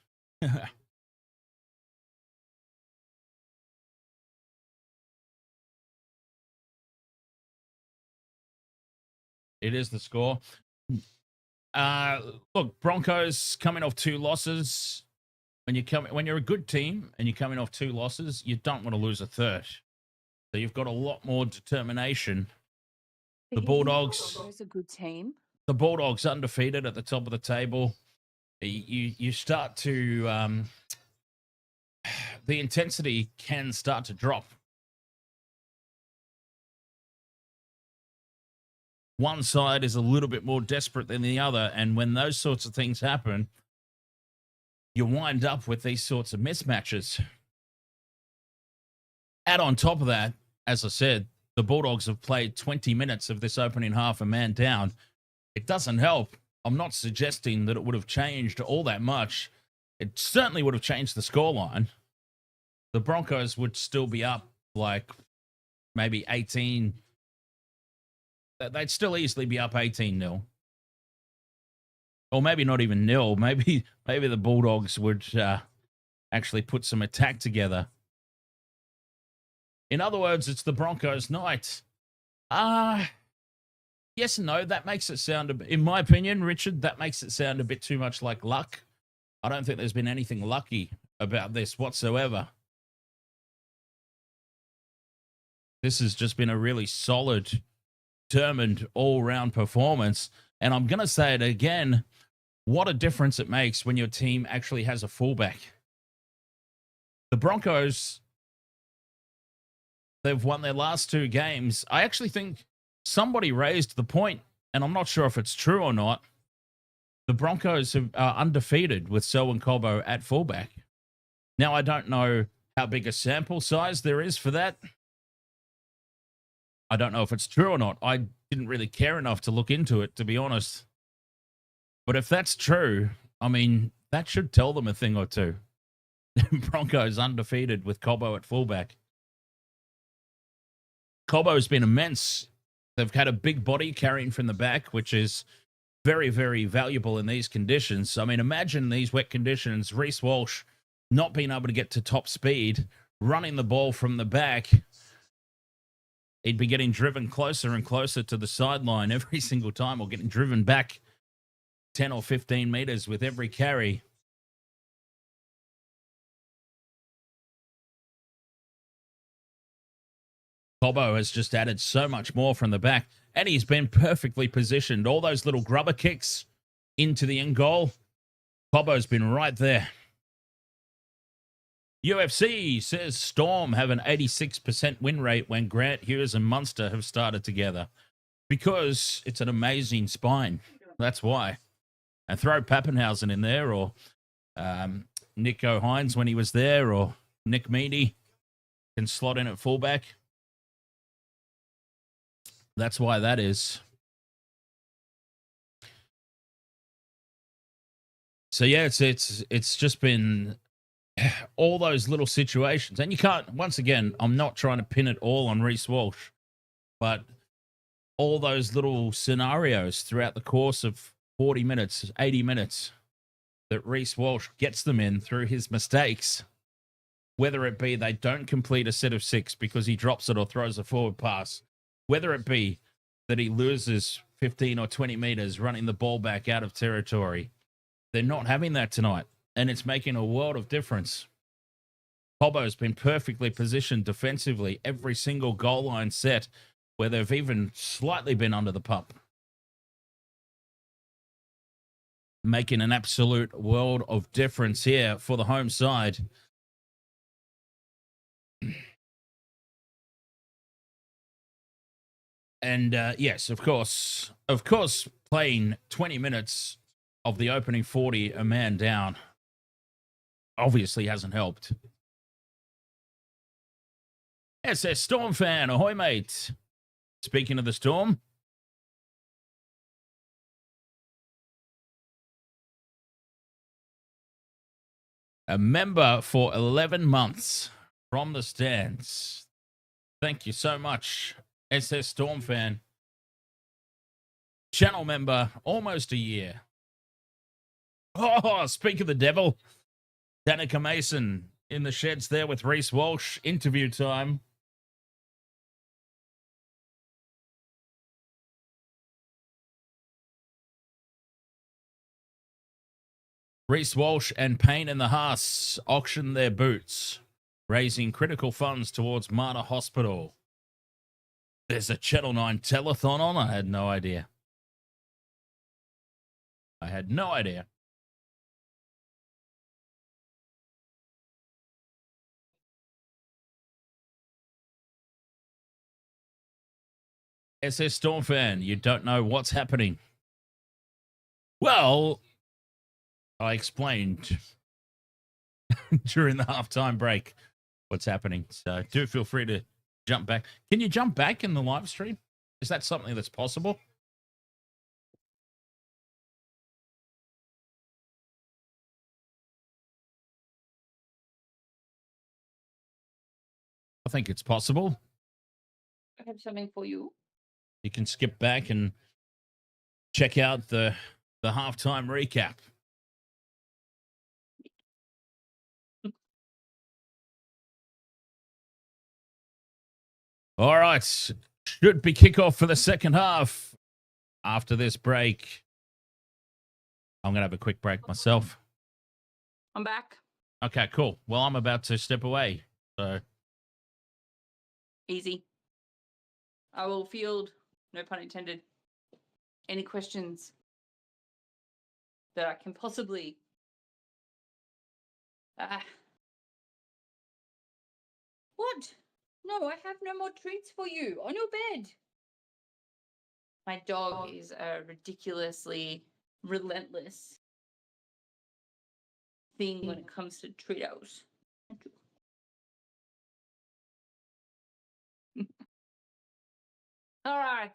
It is the score. Look, Broncos coming off 2 losses. When you're a good team and you're coming off 2 losses, you don't want to lose a third. So you've got a lot more determination. The Bulldogs is a good team. The Bulldogs undefeated at the top of the table. You start to the intensity can start to drop. One side is a little bit more desperate than the other, and when those sorts of things happen, you wind up with these sorts of mismatches. Add on top of that, as I said, the Bulldogs have played 20 minutes of this opening half a man down. It doesn't help. I'm not suggesting that it would have changed all that much. It certainly would have changed the scoreline. The Broncos would still be up like maybe 18. They'd still easily be up 18-0. Or maybe not even nil. Maybe the Bulldogs would actually put some attack together. In other words, it's the Broncos' night. Yes and no. That makes it sound, in my opinion, Richard, that makes it sound a bit too much like luck. I don't think there's been anything lucky about this whatsoever. This has just been a really solid, determined, all-round performance. And I'm going to say it again. What a difference it makes when your team actually has a fullback. The Broncos, they've won their last 2 games. I actually think somebody raised the point, and I'm not sure if it's true or not. The Broncos are undefeated with Selwyn Cobbo at fullback. Now, I don't know how big a sample size there is for that. I don't know if it's true or not. I didn't really care enough to look into it, to be honest. But if that's true, I mean, that should tell them a thing or two. Broncos undefeated with Cobbo at fullback. Cobbo's been immense. They've had a big body carrying from the back, which is very, very valuable in these conditions. I mean, imagine these wet conditions, Reece Walsh not being able to get to top speed, running the ball from the back. He'd be getting driven closer and closer to the sideline every single time, or getting driven back 10 or 15 meters with every carry. Cobbo has just added so much more from the back, and he's been perfectly positioned. All those little grubber kicks into the end goal, Cobbo's been right there. UFC says Storm have an 86% win rate when Grant, Hughes, and Munster have started together. Because it's an amazing spine. That's why. And throw Pappenhausen in there, or Nico Hines when he was there, or Nick Meaney can slot in at fullback. That's why that is. So yeah, it's just been all those little situations. And you can't, once again, I'm not trying to pin it all on Reece Walsh, but all those little scenarios throughout the course of 40 minutes, 80 minutes that Reece Walsh gets them in through his mistakes, whether it be they don't complete a set of 6 because he drops it or throws a forward pass, whether it be that he loses 15 or 20 meters running the ball back out of territory. They're not having that tonight, and it's making a world of difference. Cobbo's been perfectly positioned defensively every single goal line set where they've even slightly been under the pump. Making an absolute world of difference here for the home side. And yes, of course, playing 20 minutes of the opening 40, a man down, obviously hasn't helped. SS Storm fan, ahoy, mate. Speaking of the Storm, a member for 11 months from the stands. Thank you so much, SS Storm fan. Channel member, almost a year. Oh, speak of the devil. Danica Mason in the sheds there with Reece Walsh. Interview time. Reece Walsh and Payne in the Haas auction their boots, raising critical funds towards Mater Hospital. There's a Channel 9 telethon on? I had no idea. SS Storm fan, you don't know what's happening. Well, I explained during the halftime break what's happening. So do feel free to jump back. Can you jump back in the live stream? Is that something that's possible? I think it's possible. I have something for you. You can skip back and check out the halftime recap. All right. Should be kickoff for the second half. After this break, I'm going to have a quick break myself. I'm back. Okay, cool. Well, I'm about to step away. So Easy. I will field, no pun intended, any questions that I can possibly what? No, I have no more treats for you. On your bed. My dog is a ridiculously relentless thing when it comes to Treatos. All right.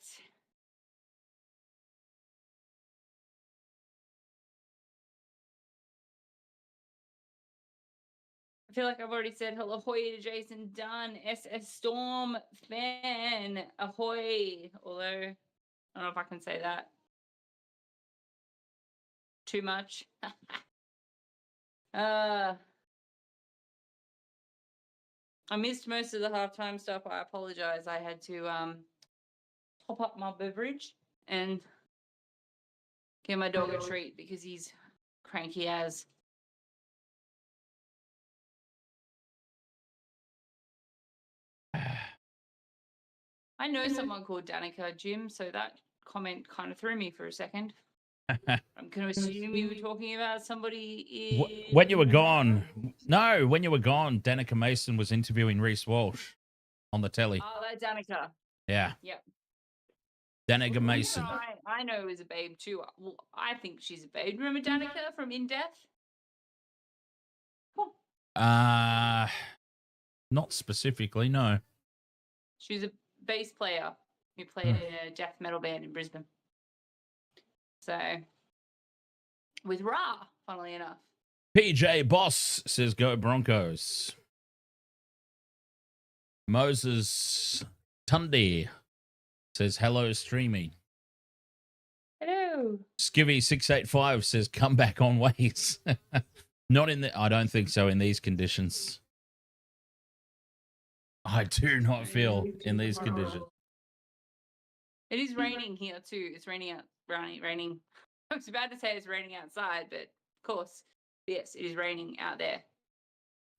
I feel like I've already said hello, ahoy to Jason Dunn, SS Storm fan, ahoy. Although, I don't know if I can say that too much. I missed most of the halftime stuff. I apologize. I had to top up my beverage and give my dog a treat because he's cranky as. I know someone called Danica, Jim, so that comment kind of threw me for a second. I'm going to assume you were talking about somebody When you were gone, no, when you were gone, Danica Mason was interviewing Reece Walsh on the telly. Oh, that's Danica. Yeah. Yep. Danica Mason. I know is a babe too. Well, I think she's a babe. Remember Danica from In Death? Not specifically, no. She's a bass player who played in a death metal band in Brisbane. So, with Ra, funnily enough. PJ Boss says, go Broncos. Moses Tunde says, hello, streaming. Hello. Skivvy685 says, come back on ways. Not in the, I don't think so in these conditions. I do not feel in these conditions. It is raining here too. It's raining out. Raining. I was about to say it's raining outside, but of course, yes, it is raining out there.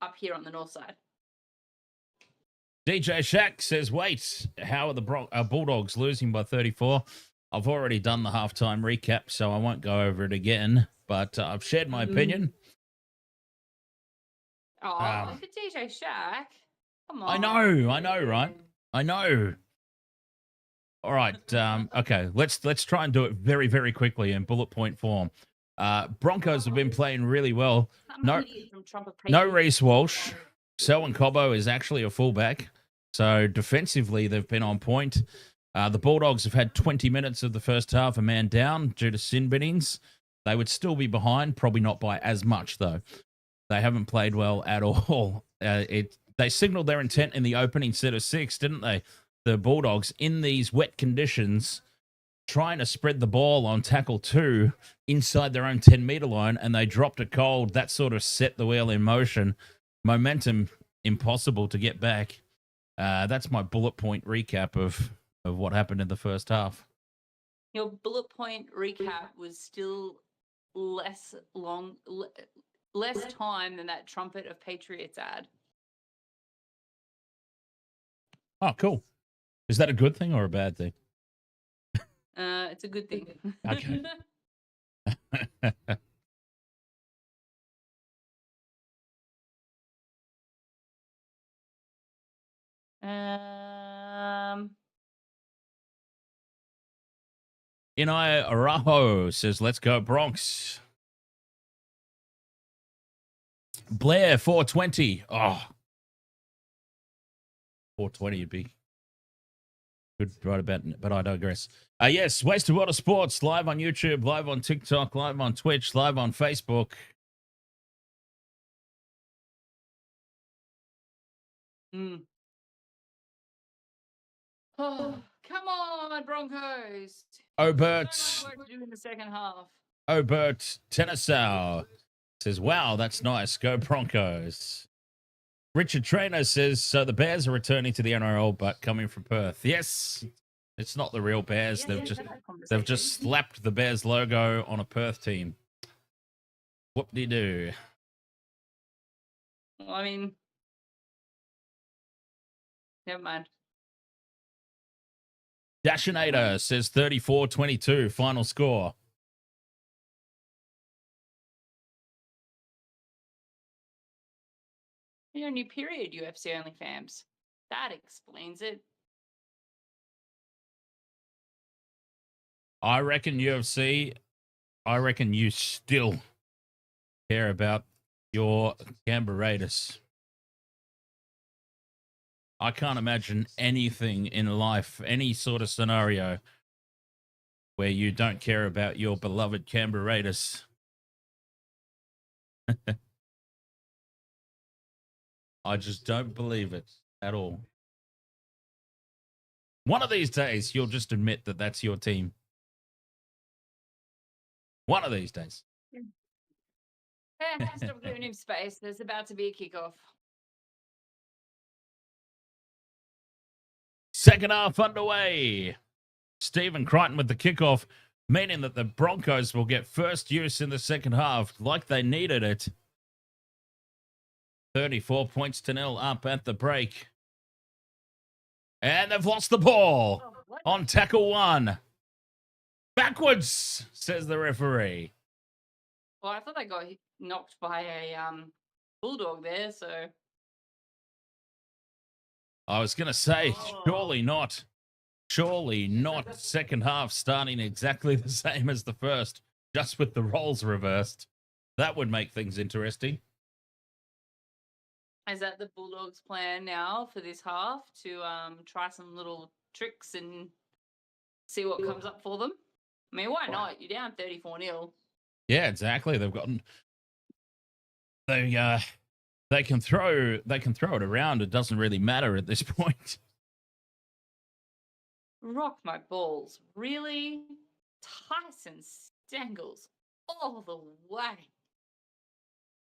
Up here on the north side. DJ Shack says, wait, how are the Bulldogs losing by 34? I've already done the halftime recap, so I won't go over it again, but I've shared my opinion. Oh, look at DJ Shack. Come on. I know, right? I know. All right. Okay, let's try and do it very, very quickly in bullet point form. Broncos have been playing really well. No Reece Walsh. Selwyn Cobbo is actually a fullback. So defensively, they've been on point. The Bulldogs have had 20 minutes of the first half, a man down due to sin binnings. They would still be behind, probably not by as much, though. They haven't played well at all. They signaled their intent in the opening set of 6, didn't they? The Bulldogs, in these wet conditions, trying to spread the ball on tackle 2 inside their own 10-meter line, and they dropped it cold. That sort of set the wheel in motion. Momentum impossible to get back. That's my bullet point recap of what happened in the first half. Your bullet point recap was still less time than that Trumpet of Patriots ad. Oh, cool. Is that a good thing or a bad thing? It's a good thing. Okay. Inai Araho says, let's go Bronx. Blair 420. Oh. 420 would be good right about, but I digress. Yes, Wasted World of Sports, live on YouTube, live on TikTok, live on Twitch, live on Facebook. Oh, come on, Broncos. Obert. So much work to do in the second half. Obert Tennisau says, wow, that's nice. Go Broncos. Richard Trainer says, so the Bears are returning to the NRL, but coming from Perth. Yes, it's not the real Bears. They've just slapped the Bears logo on a Perth team. Whoop-de-doo. Well, I mean, never mind. Dashinator says 34-22 final score. You're a new period, UFC only fams. That explains it. I reckon UFC, I reckon you still care about your Canberra Raiders. I can't imagine anything in life, any sort of scenario where you don't care about your beloved Canberra Raiders. I just don't believe it at all. One of these days, you'll just admit that that's your team. One of these days. Stop giving him space. There's about to be a kickoff. Second half underway. Stephen Crichton with the kickoff, meaning that the Broncos will get first use in the second half like they needed it. 34-0 up at the break. And they've lost the ball on tackle one. Backwards, says the referee. Well, I thought I got knocked by a bulldog there, so. I was going to say, surely not. Surely not. Second half starting exactly the same as the first, just with the roles reversed. That would make things interesting. Is that the Bulldogs' plan now for this half to try some little tricks and see what comes up for them? I mean, why not? You're down 34-0. Yeah, exactly. They've gotten they can throw it around. It doesn't really matter at this point. Rock my balls. Really? Tyson Stangles all the way.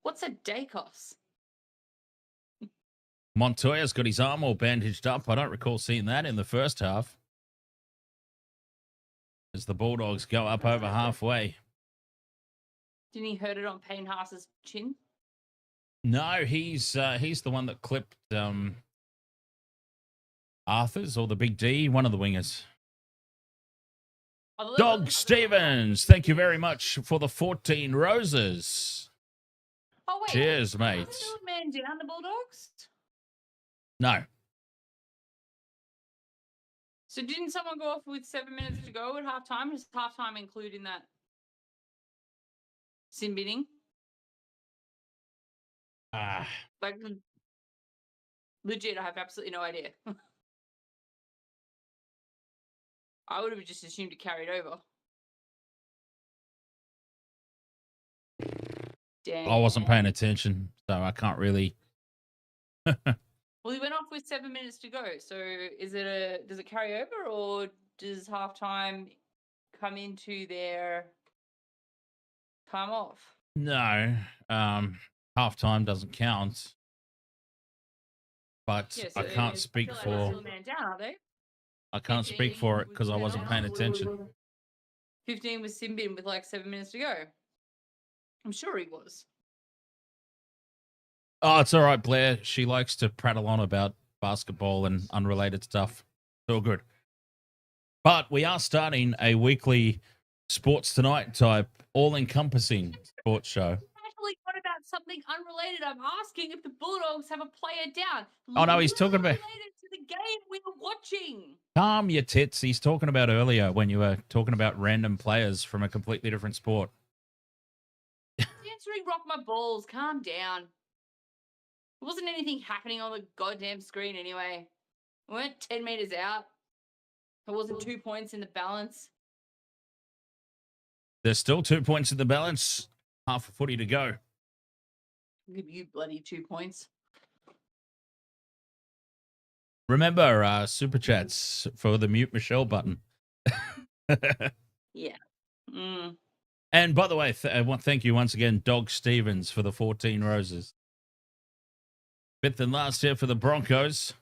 What's a Dacos? Montoya's got his arm all bandaged up. I don't recall seeing that in the first half. As the Bulldogs go up over halfway. Didn't he hurt it on Payne Haas's chin? No, he's the one that clipped Arthur's or the Big D, one of the wingers. Oh, Dog Stevens, thank you very much for the 14 roses. Oh, wait. Cheers, mate. Was the old man down the Bulldogs? No. So didn't someone go off with 7 minutes to go at halftime? Is halftime including that sin binning? Like, legit, I have absolutely no idea. I would have just assumed it carried over. Damn. I wasn't paying attention, so I can't really. Well, he went off with 7 minutes to go. So does it carry over, or does halftime come into their time off? No, halftime doesn't count. But Yeah, so I can't speak I feel like for. they're still a man down, are they? I can't speak for it because I wasn't paying attention. 15 was Simbin with like 7 minutes to go. I'm sure he was. Oh, it's all right, Blair. She likes to prattle on about basketball and unrelated stuff. It's all good. But we are starting a weekly Sports Tonight type, all-encompassing sports show. Actually, what about something unrelated? I'm asking if the Bulldogs have a player down. Oh, no, he's talking about... Related to the game we were watching. Calm your tits. He's talking about earlier when you were talking about random players from a completely different sport. Answering rock my balls. Calm down. There wasn't anything happening on the goddamn screen anyway. We weren't 10 meters out. There wasn't 2 points in the balance. There's still 2 points in the balance. Half a footy to go. I'll give you bloody 2 points. Remember, super chats for the mute Michelle button. Yeah. Mm. And by the way, thank you once again, Dog Stevens, for the 14 roses. Fifth and last here for the Broncos.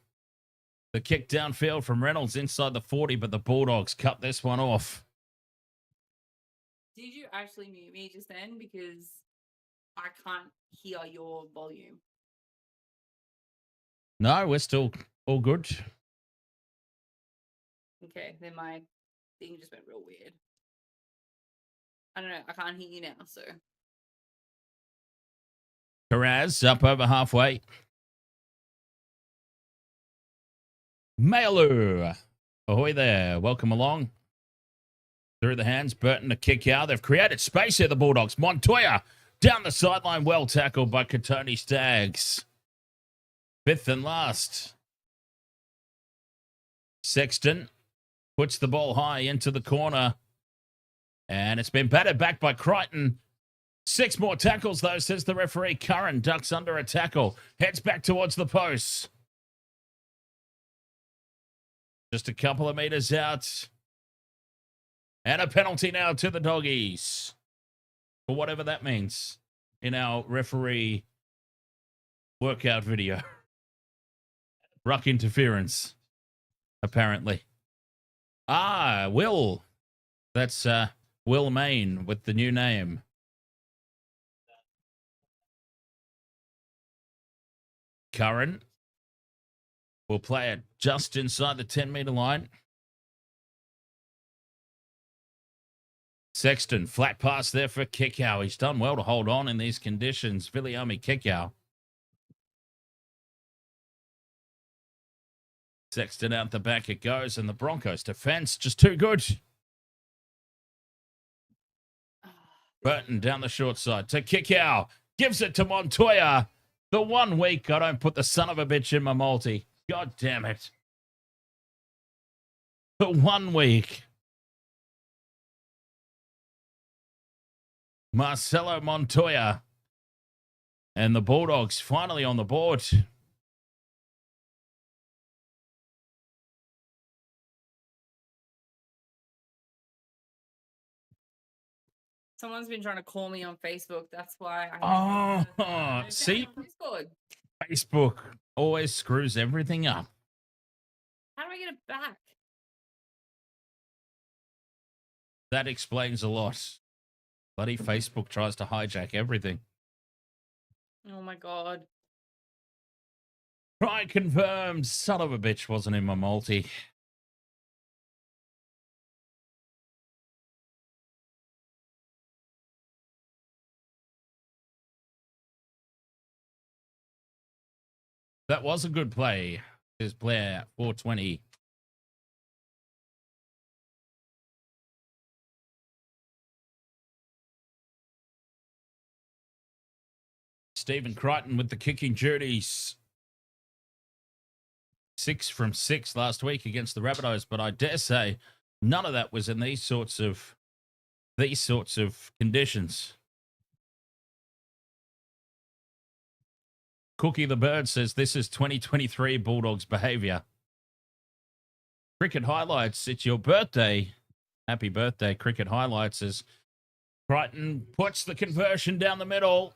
The kick downfield from Reynolds inside the 40, but the Bulldogs cut this one off. Did you actually mute me just then? Because I can't hear your volume. No, we're still all good. Okay, then my thing just went real weird. I don't know. I can't hear you now, so. Karaz up over halfway. Mailu. Ahoy there. Welcome along. Through the hands. Burton to kick out. They've created space here, the Bulldogs. Montoya down the sideline. Well tackled by Katoni Staggs. Fifth and last. Sexton puts the ball high into the corner. And it's been batted back by Crichton. 6 more tackles, though, says the referee. Curran ducks under a tackle. Heads back towards the post. Just a couple of meters out. And a penalty now to the Doggies. For whatever that means in our referee workout video. Ruck interference, apparently. Will. That's Will Main with the new name. Curran will play it just inside the 10-meter line. Sexton, flat pass there for Kickow. He's done well to hold on in these conditions. Viliami Kickow. Sexton out the back it goes, and the Broncos defense just too good. Burton down the short side to Kickow. Gives it to Montoya. The 1 week I don't put the son of a bitch in my multi. God damn it. The 1 week. Marcelo Montoya. And the Bulldogs finally on the board. Someone's been trying to call me on Facebook. That's why Oh, see? Discord. Facebook always screws everything up. How do I get it back? That explains a lot. Bloody Facebook tries to hijack everything. Oh my god. Try confirmed. Son of a bitch wasn't in my multi. That was a good play. There's Blair, 420. Stephen Crichton with the kicking duties. 6 from 6 last week against the Rabbitohs, but I dare say none of that was in these sorts of conditions. Cookie the Bird says this is 2023 Bulldogs behavior. Cricket Highlights, it's your birthday. Happy birthday, Cricket Highlights, as Crichton puts the conversion down the middle.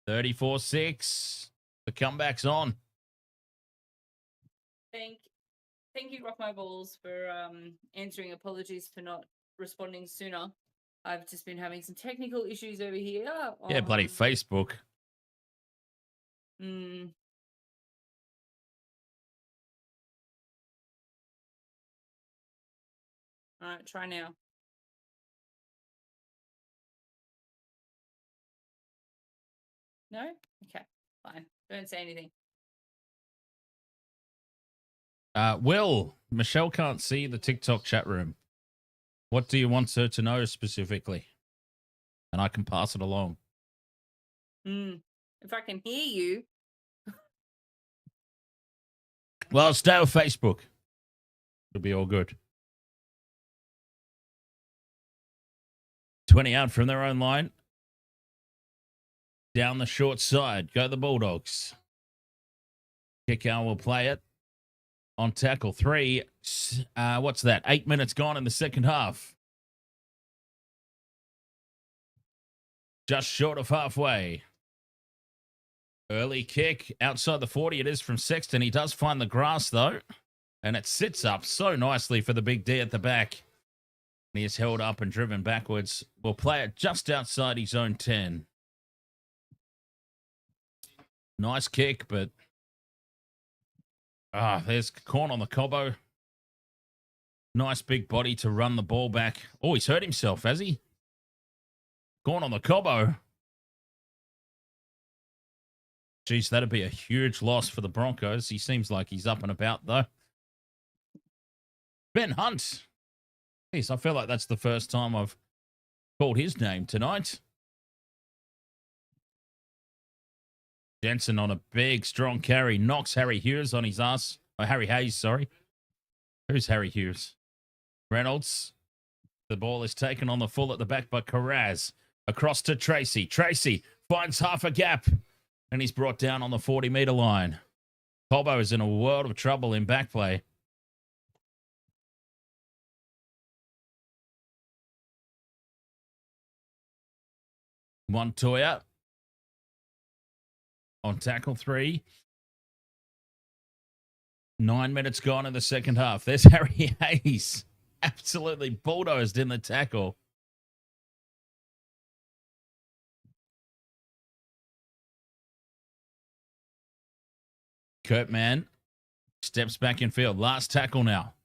34-6. The comeback's on. Thank you, Rock My Balls, for answering. Apologies for not responding sooner. I've just been having some technical issues over here. Yeah, bloody Facebook. All right, try now. No? Okay, fine. Don't say anything. Will, Michelle can't see the TikTok chat room. What do you want her to know specifically? And I can pass it along. If I can hear you. Well, stay on Facebook. It'll be all good. 20 out from their own line. Down the short side. Go the Bulldogs. Kickout will play it. On tackle 3. What's that? 8 minutes gone in the second half. Just short of halfway. Early kick outside the 40. It is from Sexton. He does find the grass, though. And it sits up so nicely for the big D at the back. He is held up and driven backwards. We'll play it just outside his own 10. Nice kick, but... there's corn on the Cobbo. Nice big body to run the ball back. Oh, he's hurt himself, has he? Gone on the Cobbo. Geez, that'd be a huge loss for the Broncos. He seems like he's up and about, though. Ben Hunt. Jeez, I feel like that's the first time I've called his name tonight. Jensen on a big, strong carry. Knocks Harry Hughes on his ass. Oh, Harry Hayes, sorry. Who's Harry Hughes? Reynolds. The ball is taken on the full at the back by Carraz. Across to Tracy. Tracy finds half a gap. And he's brought down on the 40-meter line. Cobbo is in a world of trouble in back play. Montoya on tackle 3. 9 minutes gone in the second half. There's Harry Hayes. Absolutely bulldozed in the tackle. Kurtman steps back in field. Last tackle now.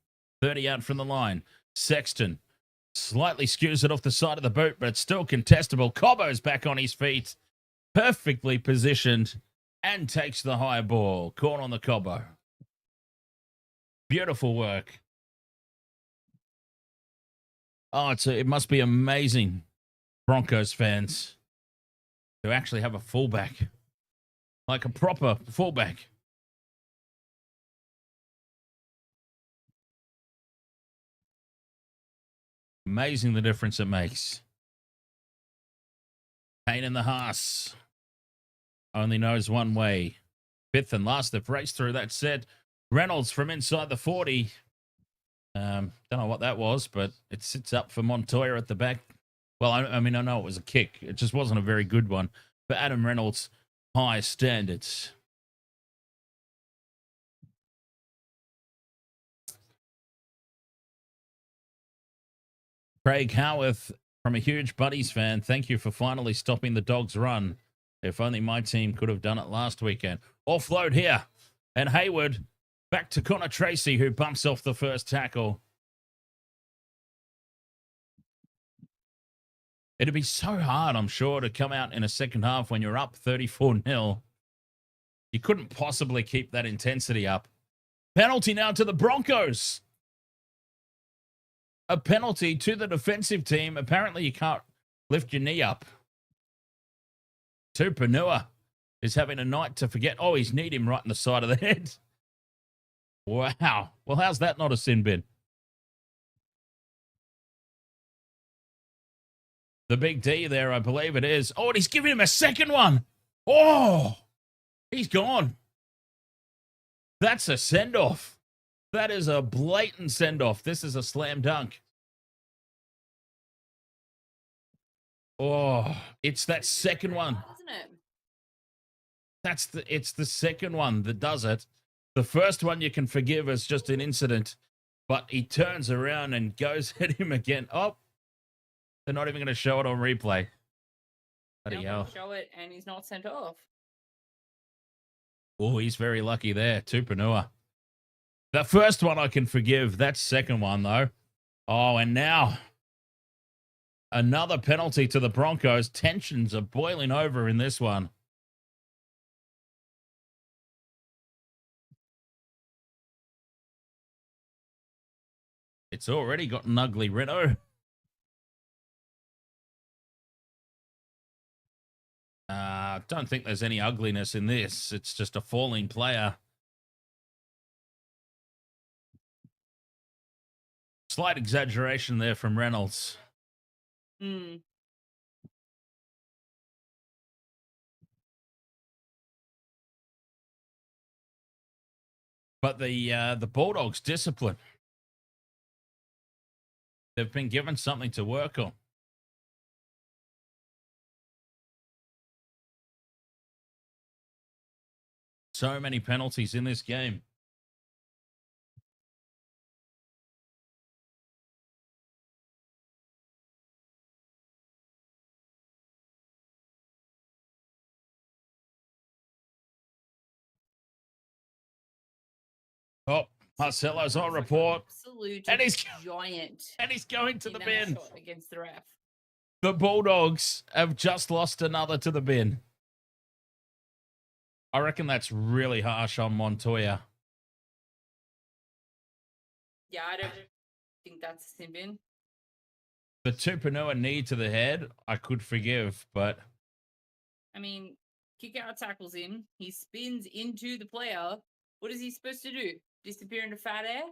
30 out from the line. Sexton slightly skews it off the side of the boot, but it's still contestable. Cobbo's back on his feet. Perfectly positioned and takes the high ball. Caught on the Cobbo. Beautiful work. Oh, it must be amazing, Broncos fans, to actually have a fullback. Like a proper fullback. Amazing the difference it makes. Pain in the Haas. Only knows one way. Fifth and last, they've raced through that set. Reynolds from inside the 40. Don't know what that was, but it sits up for Montoya at the back. Well, I mean, I know it was a kick. It just wasn't a very good one. For Adam Reynolds, high standards. Craig Howarth from a huge Buddies fan. Thank you for finally stopping the Dogs' run. If only my team could have done it last weekend. Offload here. And Hayward back to Connor Tracy, who bumps off the first tackle. It'd be so hard, I'm sure, to come out in a second half when you're up 34-0. You couldn't possibly keep that intensity up. Penalty now to the Broncos. A penalty to the defensive team. Apparently, you can't lift your knee up. Tupanua is having a night to forget. Oh, he's kneed him right in the side of the head. Wow. Well, how's that not a sin bin? The big D there, I believe it is. Oh, and he's giving him a second one. Oh, he's gone. That's a send-off. That is a blatant send-off. This is a slam dunk. Oh, it's that second one. Isn't it? It's the second one that does it. The first one you can forgive as just an incident, but he turns around and goes at him again. Oh, they're not even going to show it on replay. Bloody hell. Show it, and he's not sent off. Oh, he's very lucky there, Tupanua. The first one I can forgive. That second one, though. Oh, and now another penalty to the Broncos. Tensions are boiling over in this one. It's already gotten ugly, Reno. Don't think there's any ugliness in this. It's just a falling player. Slight exaggeration there from Reynolds. Hmm. But the Bulldogs discipline. They've been given something to work on. So many penalties in this game. Oh, Marcelo's on That's like an report. absolute And he's giant. And he's going to in the that bin. shot against the ref. The Bulldogs have just lost another to the bin. I reckon that's really harsh on Montoya. Yeah, I don't think that's a sin bin. The Tupanua knee to the head, I could forgive, but I mean, kick out tackles him. He spins into the player. What is he supposed to do? Disappear into fat air?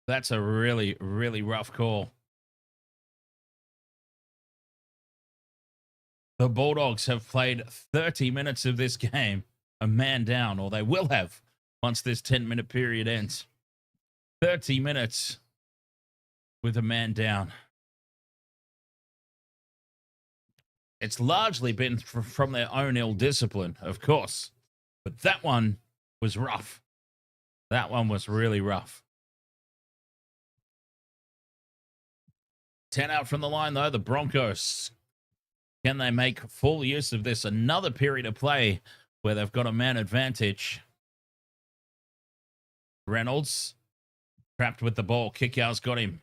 that's a really, really rough call. The Bulldogs have played 30 minutes of this game, a man down, or they will have once this 10-minute period ends. 30 minutes with a man down. It's largely been from their own ill discipline, of course, but that one was rough. That one was really rough. 10 out from the line, though, the Broncos. Can they make full use of this? Another period of play where they've got a man advantage. Reynolds trapped with the ball. Kickout's got him.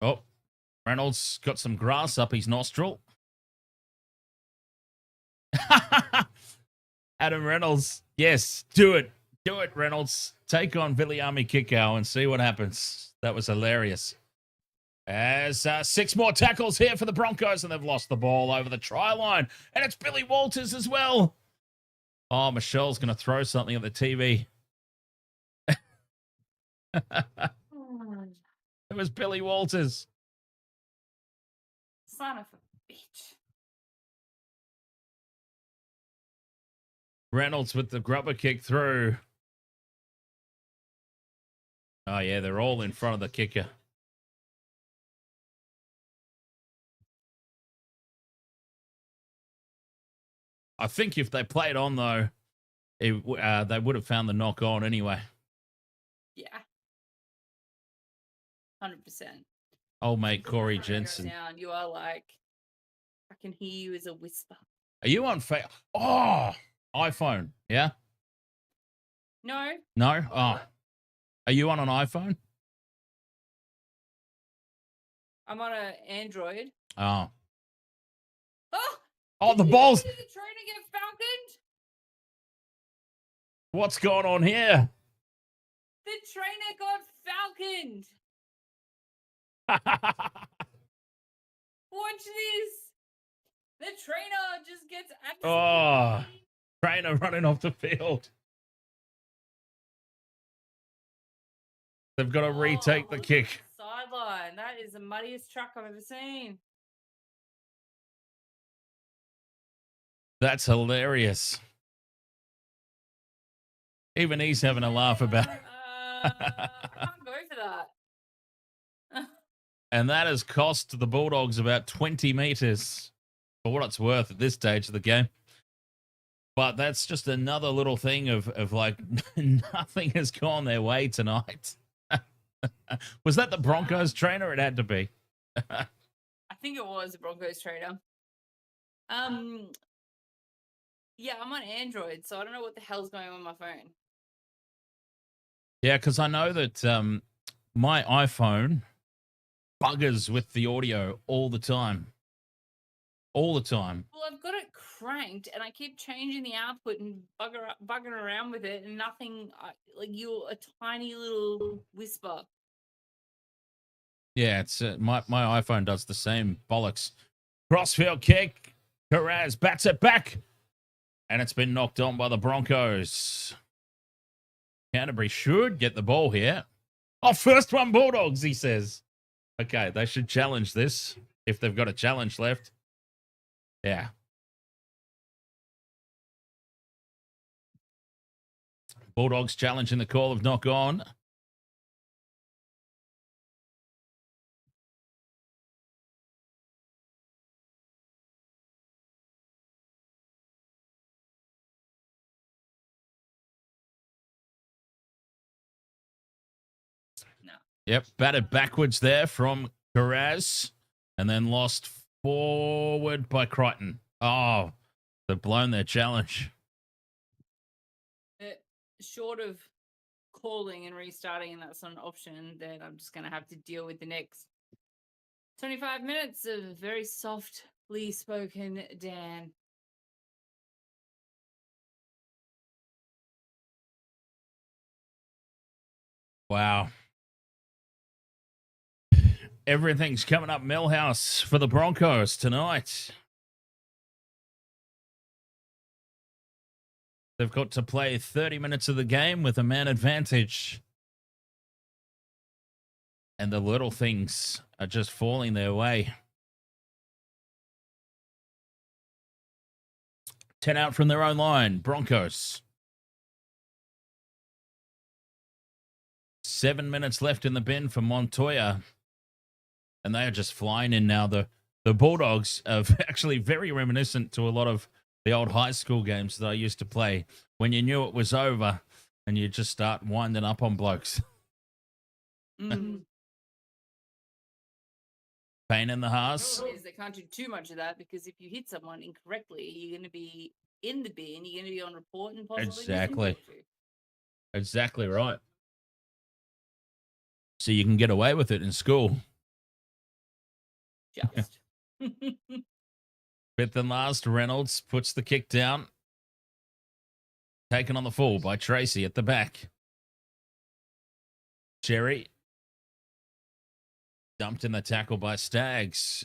Oh, Reynolds got some grass up his nostril. Adam Reynolds. Yes, do it. Do it, Reynolds. Take on Viliami Kickow and see what happens. That was hilarious. As 6 more tackles here for the Broncos, and they've lost the ball over the try line. And it's Billy Walters as well. Oh, Michelle's going to throw something at the TV. It was Billy Walters. Son of a bitch. Reynolds with the grubber kick through. Oh, yeah, they're all in front of the kicker. I think if they played on, though, they would have found the knock on anyway. Yeah. 100%. Old mate Corey Jensen. Sound, you are like, I can hear you as a whisper. Are you on Oh, iPhone, yeah? No. No? Oh. Are you on an iPhone? I'm on an Android. Oh. Oh! Oh, the did balls. you see the trainer get falconed? What's going on here? The trainer got falconed. Watch this. The trainer just gets absolutely... Oh, trainer running off the field. They've got to retake the look at kick. the sideline. That is the muddiest truck I've ever seen. That's hilarious. Even he's having a laugh about it. I can't go for that. And that has cost the Bulldogs about 20 meters for what it's worth at this stage of the game. But that's just another little thing of like nothing has gone their way tonight. Was that the Broncos trainer? It had to be. I think it was the Broncos trainer. Yeah, I'm on Android, so I don't know what the hell's going on my phone. Yeah, because I know that my iPhone buggers with the audio all the time. All the time. Well, I've got it cranked, and I keep changing the output and bugging around with it, and nothing. Like you're a tiny little whisper. Yeah, it's my iPhone does the same bollocks. Crossfield kick. Carraz bats it back. And it's been knocked on by the Broncos. Canterbury should get the ball here. Oh, first one Bulldogs, he says. Okay, they should challenge this if they've got a challenge left. Yeah. Bulldogs challenging the call of knock on. No. Yep, batted backwards there from Carraz and then lost forward by Crichton. Oh, They've blown their challenge. Short of calling and restarting, and that's not an option, then I'm just going to have to deal with the next 25 minutes of very softly spoken Dan. Wow. Everything's coming up Millhouse for the Broncos tonight. They've got to play 30 minutes of the game with a man advantage. And the little things are just falling their way. 10 out from their own line, Broncos. 7 minutes left in the bin for Montoya. And they are just flying in now. The Bulldogs are actually very reminiscent to a lot of the old high school games that I used to play when you knew it was over and you just start winding up on blokes. Mm. Pain in the hearse. The problem is they can't do too much of that, because if you hit someone incorrectly, you're going to be in the bin, you're going to be on report and possibly Exactly. disinfected. Exactly right. So you can get away with it in school. Just. Fifth and last, Reynolds puts the kick down. Taken on the full by Tracy at the back. Cherry. Dumped in the tackle by Staggs.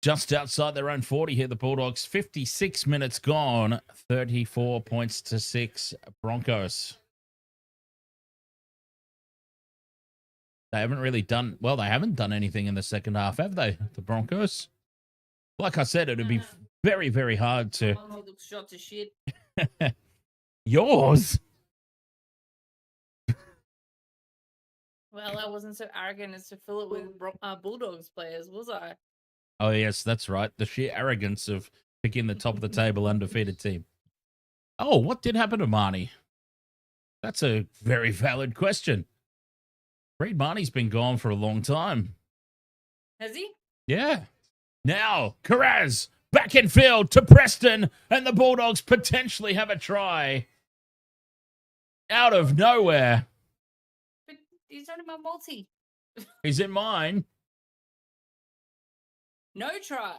Just outside their own 40 here, the Bulldogs. 56 minutes gone. 34 points to 6 Broncos. They haven't really done, well, they haven't done anything in the second half, have they, the Broncos? Like I said, it would be very, very hard to... Monty looks shot to shit. Yours? Well, I wasn't so arrogant as to fill it with Bulldogs players, was I? Oh, yes, that's right. The sheer arrogance of picking the top of the table undefeated team. Oh, what did happen to Marnie? That's a very valid question. Reed Marnie's been gone for a long time. Has he? Yeah. Now, Carraz back in field to Preston, and the Bulldogs potentially have a try. Out of nowhere. But he's only my multi. He's in mine. No try.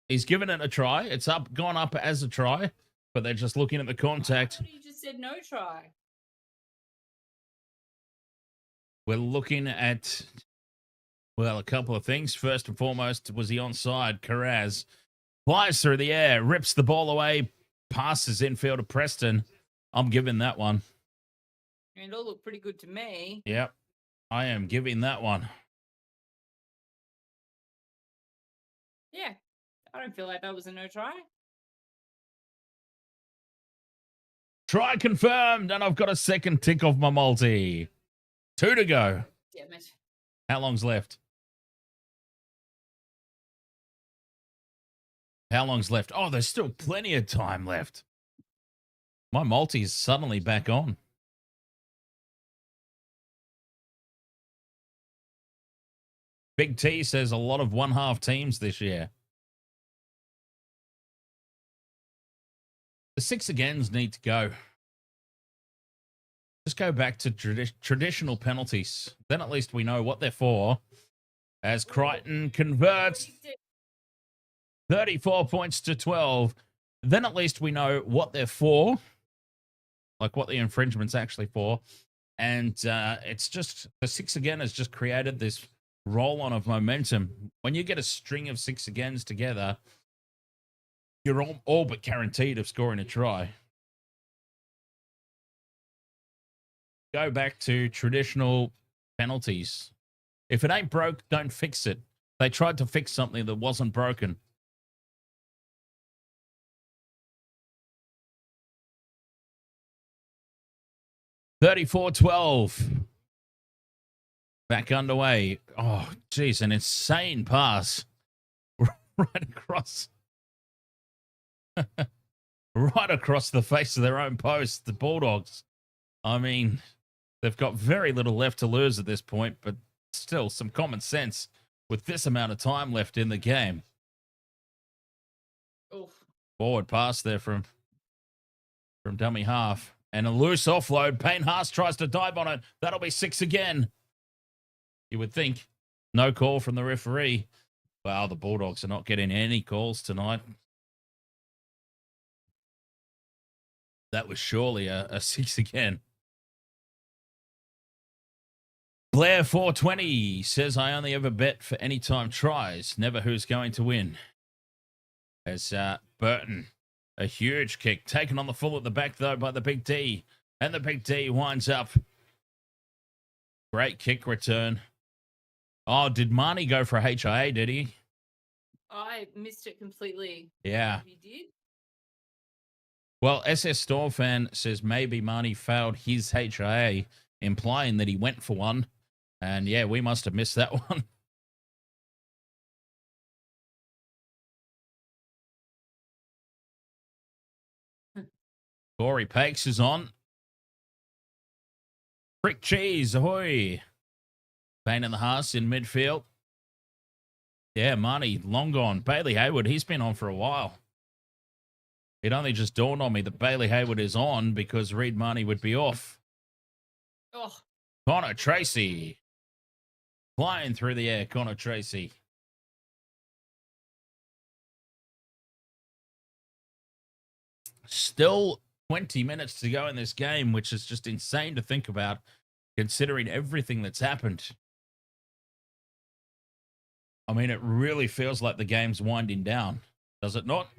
He's given it a try. It's gone up as a try, but they're just looking at the contact. You just said no try. We're looking at, well, a couple of things. First and foremost, was he onside? Carraz flies through the air, rips the ball away, passes infield to Preston. I'm giving that one. I mean, it all looked pretty good to me. Yep, I am giving that one. Yeah, I don't feel like that was a no try. Try confirmed, and I've got a second tick off my multi. 2 to go. Damn it. How long's left? How long's left? Oh, there's still plenty of time left. My multi is suddenly back on. Big T says a lot of one-half teams this year. The 6 agains need to go. Just go back to traditional penalties. Then at least we know what they're for. As Crichton converts 34 points to 12. Then at least we know what they're for. Like what the infringement's actually for. And it's just, the 6 again has just created this roll-on of momentum. When you get a string of 6 agains together, you're all but guaranteed of scoring a try. Go back to traditional penalties. If it ain't broke, don't fix it. They tried to fix something that wasn't broken. $34-12. Back underway. Oh, geez, an insane pass. Right across. Right across the face of their own post, the Bulldogs. I mean, they've got very little left to lose at this point, but still some common sense with this amount of time left in the game. Forward pass there from dummy half. And a loose offload. Payne Haas tries to dive on it. That'll be 6 again. You would think. No call from the referee. Wow, the Bulldogs are not getting any calls tonight. That was surely a 6 again. Blair 420 says, I only ever bet for anytime tries, never who's going to win. As Burton, a huge kick, taken on the full at the back, though, by the Big D. And the Big D winds up. Great kick return. Oh, did Marnie go for a HIA, did he? I missed it completely. Yeah. He did? Well, SS Store fan says maybe Marnie failed his HIA, implying that he went for one. And yeah, we must have missed that one. Corey Pakes is on. Brick Cheese, ahoy. Payne and the Haas in midfield. Yeah, Marnie, long gone. Bailey Hayward, he's been on for a while. It only just dawned on me that Bailey Hayward is on because Reed Marnie would be off. Oh. Connor Tracy. Flying through the air, Connor Tracy. Still 20 minutes to go in this game, which is just insane to think about, considering everything that's happened. I mean, it really feels like the game's winding down. Does it not?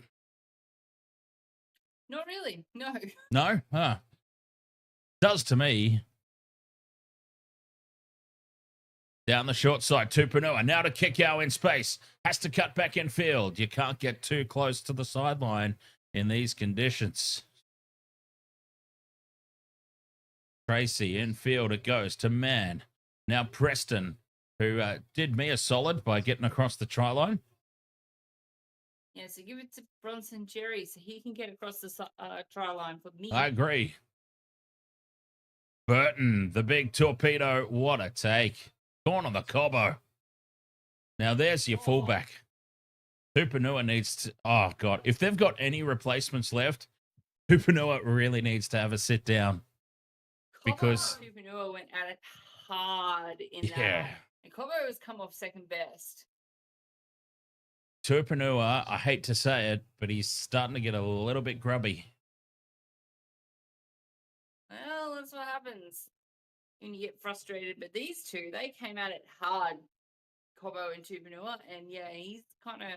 Not really, no. No? Huh. Does to me. Down the short side, Tupanua. Now to Kickoff in space. Has to cut back in field. You can't get too close to the sideline in these conditions. Tracy in field. It goes to Mann. Now Preston, who did me a solid by getting across the try line. Yeah, so give it to Bronson Jerry so he can get across the try line for me. I agree. Burton, the big torpedo. What a take. Gone on the Cobbo. Now there's your fullback. Tupanua needs to... Oh, God. If they've got any replacements left, Tupanua really needs to have a sit down. Because... Tupanua went at it hard in yeah. that. And Cobbo has come off second best. Tupanua, I hate to say it, but he's starting to get a little bit grubby. Well, that's what happens when you get frustrated. But these two, they came at it hard, Cobbo and Tupanua. And yeah, he's kind of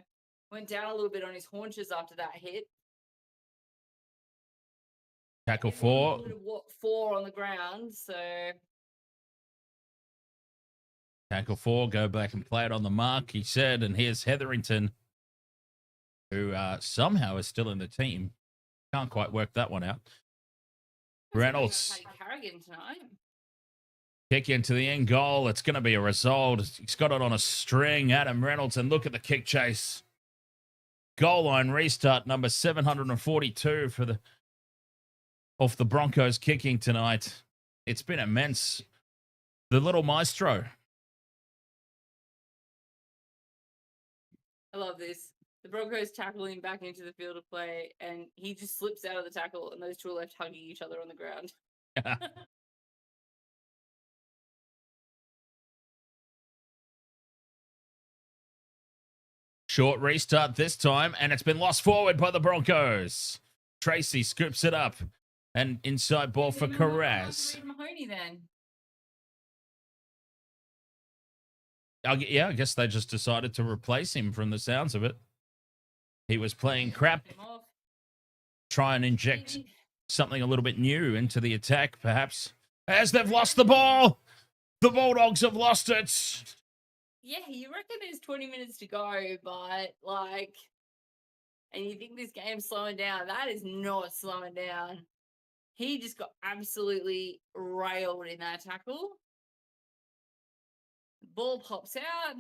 went down a little bit on his haunches after that hit. Tackle 4. What, 4 on the ground, so... Tackle 4, go back and play it on the mark, he said. And here's Hetherington, who somehow is still in the team. Can't quite work that one out. Reynolds. Carrigan tonight. Kick into the end goal. It's going to be a result. He's got it on a string. Adam Reynolds, and look at the kick chase. Goal line restart, number 742 for the off the Broncos kicking tonight. It's been immense. The little maestro. I love this. The Broncos tackle him back into the field of play, and he just slips out of the tackle, and those two are left hugging each other on the ground. Short restart this time, and it's been lost forward by the Broncos. Tracy scoops it up, and inside ball for Carraz. Mahoney then. Yeah, I guess they just decided to replace him from the sounds of it. He was playing crap. Try and inject something a little bit new into the attack, perhaps. As they've lost the ball, the Bulldogs have lost it. Yeah, you reckon there's 20 minutes to go, but like, and you think this game's slowing down. That is not slowing down. He just got absolutely railed in that tackle. Ball pops out.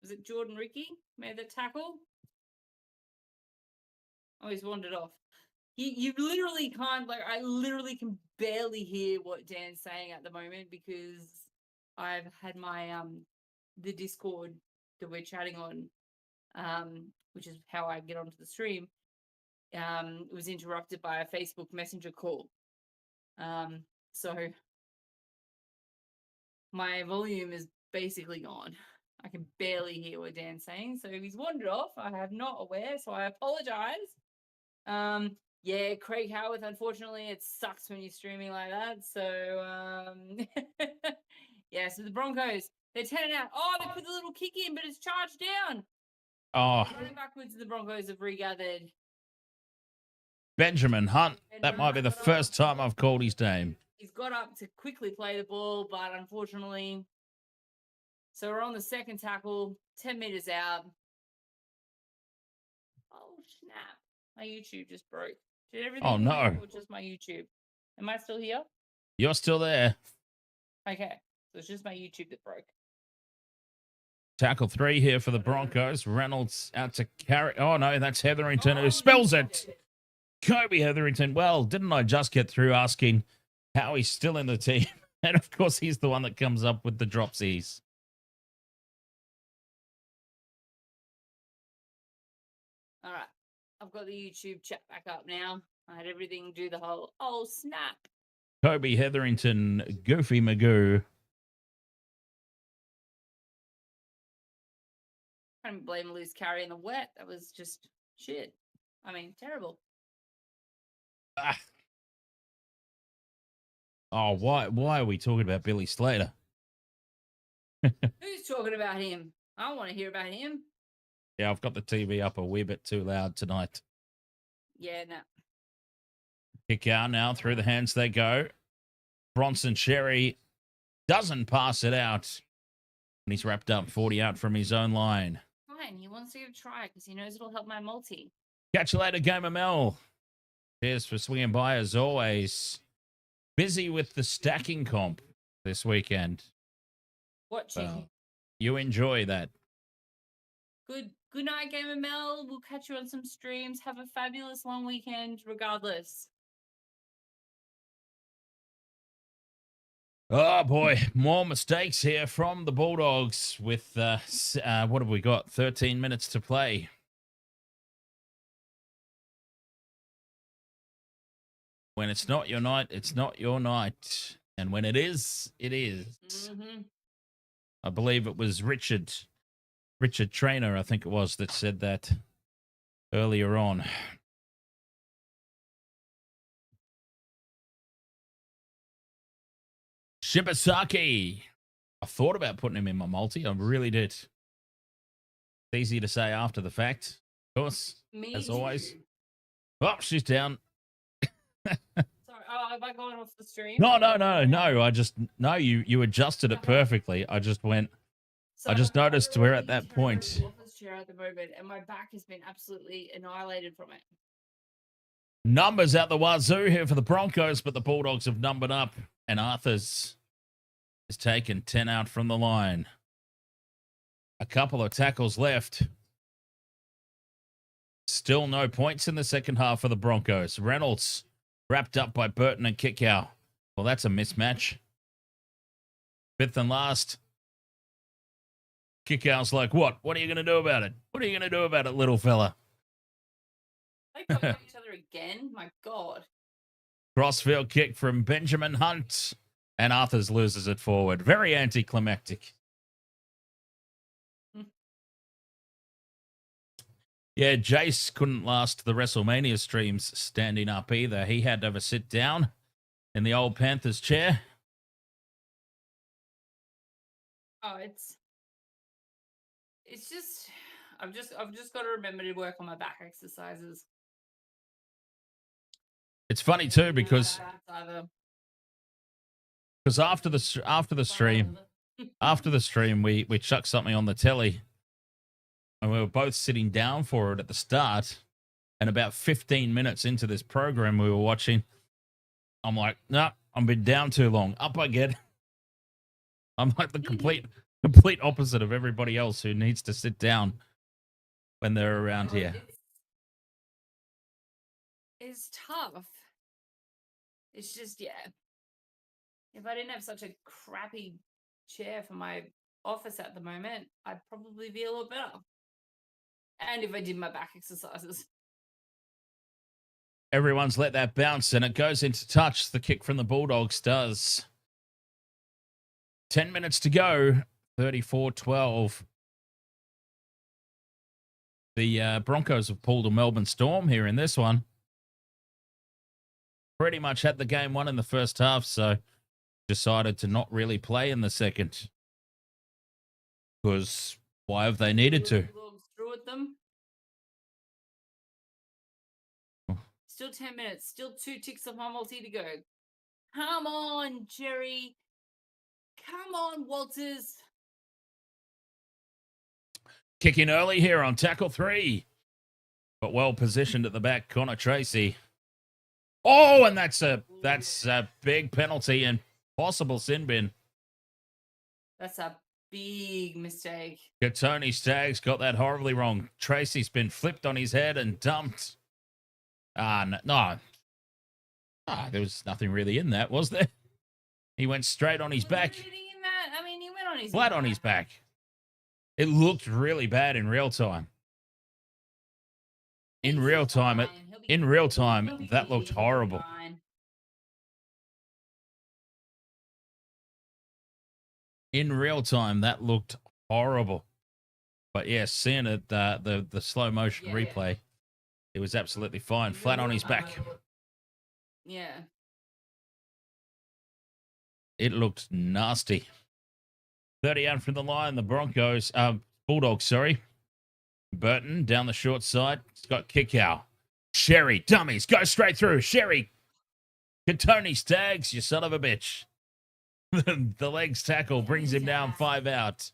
Was it Jordan Ricky made the tackle? Oh, he's wandered off. You literally can't, like, I literally can barely hear what Dan's saying at the moment because I've had my the Discord that we're chatting on, which is how I get onto the stream, was interrupted by a Facebook Messenger call. So my volume is basically gone. I can barely hear what Dan's saying. So if he's wandered off, I am not aware, so I apologize. Yeah, Craig Howarth, unfortunately, it sucks when you're streaming like that. So, yeah, so the Broncos, they're 10 out. Oh, they put the little kick in, but it's charged down. Oh, Running backwards, the Broncos have regathered. Benjamin Hunt. That might be the first time I've called his name. He's got up to quickly play the ball, but unfortunately, so we're on the second tackle, 10 meters out. Oh, snap. My YouTube just broke. Did everything Oh, no. work or just my YouTube? Am I still here? You're still there. Okay. So it's just my YouTube that broke. Tackle 3 here for the Broncos. Reynolds out to carry. Oh, no, that's Hetherington who spells it. Kobe Hetherington. Well, didn't I just get through asking how he's still in the team? And, of course, he's the one that comes up with the dropsies. All right. I've got the YouTube chat back up now. I had everything do the whole, oh, snap. Kobe Hetherington, Goofy Magoo. I can't blame loose carry in the wet. That was just shit. I mean, terrible. Ah. Oh, why are we talking about Billy Slater? Who's talking about him? I don't want to hear about him. Yeah, I've got the TV up a wee bit too loud tonight. Yeah, no. Kick out now, through the hands they go. Bronson Sherry doesn't pass it out. And he's wrapped up 40 out from his own line. Fine, he wants to give a try because he knows it'll help my multi. Catch you later, Gamer Mel. Cheers for swinging by as always. Busy with the stacking comp this weekend. Watching. You enjoy that. Good night, Gamer Mel. We'll catch you on some streams. Have a fabulous long weekend, regardless. Oh boy, more mistakes here from the Bulldogs with, what have we got? 13 minutes to play. When it's not your night, it's not your night. And when it is, it is. Mm-hmm. I believe it was Richard Trainer, I think it was, that said that earlier on. Shibasaki. I thought about putting him in my multi. I really did. It's easy to say after the fact. Of course, as always. Oh, she's down. Sorry, have I gone off the stream? No. I just, no, you adjusted it perfectly. I just went, So I just noticed we're at that literally point. in the office chair at the moment, and my back has been absolutely annihilated from it. Numbers out the wazoo here for the Broncos, but the Bulldogs have numbered up, and Arthurs has taken 10 out from the line. A couple of tackles left. Still no points in the second half for the Broncos. Reynolds wrapped up by Burton and Kickow. Well, that's a mismatch. Fifth and last. Kickow's like, what? What are you going to do about it? What are you going to do about it, little fella? They got each other again? My God. Crossfield kick from Benjamin Hunt. And Arthurs loses it forward. Very anticlimactic. Yeah, Jace couldn't last the WrestleMania streams standing up either. He had to have a sit down in the old Panthers chair. Oh, it's just I've just got to remember to work on my back exercises. It's funny too because after the stream we chucked something on the telly and we were both sitting down for it at the start, and about 15 minutes into this program we were watching, I'm like, no, I've been down too long. Up I get. I'm like the complete opposite of everybody else who needs to sit down when they're around here. is tough. It's just, yeah. If I didn't have such a crappy chair for my office at the moment, I'd probably be a lot better. And if I did my back exercises. Everyone's let that bounce, and it goes into touch. The kick from the Bulldogs does. 10 minutes to go. 34-12. The Broncos have pulled a Melbourne Storm here in this one. Pretty much had the game won in the first half, so decided to not really play in the second. Because why have they needed to? Bulldogs threw at them. Still 10 minutes. Still 2 ticks of my multi to go. Come on, Jerry. Come on, Walters. Kicking early here on tackle 3. But well positioned at the back, Connor Tracy. Oh, and that's a big penalty and possible sin bin. That's a big mistake. Tony Staggs got that horribly wrong. Tracy's been flipped on his head and dumped. No. There was nothing really in that, was there? He went straight on his back. He went on his Flat on his back. It looked really bad in real time. In real time, that looked horrible. In real time, that looked horrible. But yes, seeing it, the slow motion replay, it was absolutely fine. Flat on his back. Yeah. It looked nasty. 30 out from the line, the Broncos, Bulldogs, sorry. Burton down the short side. He's got Kickoff. Sherry, dummies, go straight through. Sherry. Tony Staggs, you son of a bitch. The legs tackle brings him down 5 out.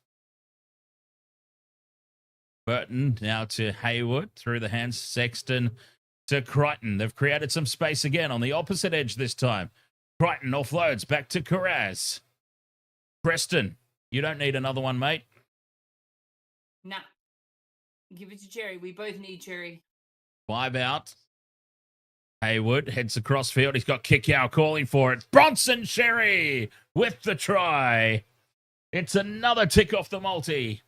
Burton now to Hayward through the hands. Sexton to Crichton. They've created some space again on the opposite edge this time. Crichton offloads back to Carraz. Preston, you don't need another one, mate. Nah. Give it to Jerry. We both need Jerry. 5 out. Hayward heads across field. He's got Kickoff calling for it. Bronson Sherry with the try. It's another tick off the multi.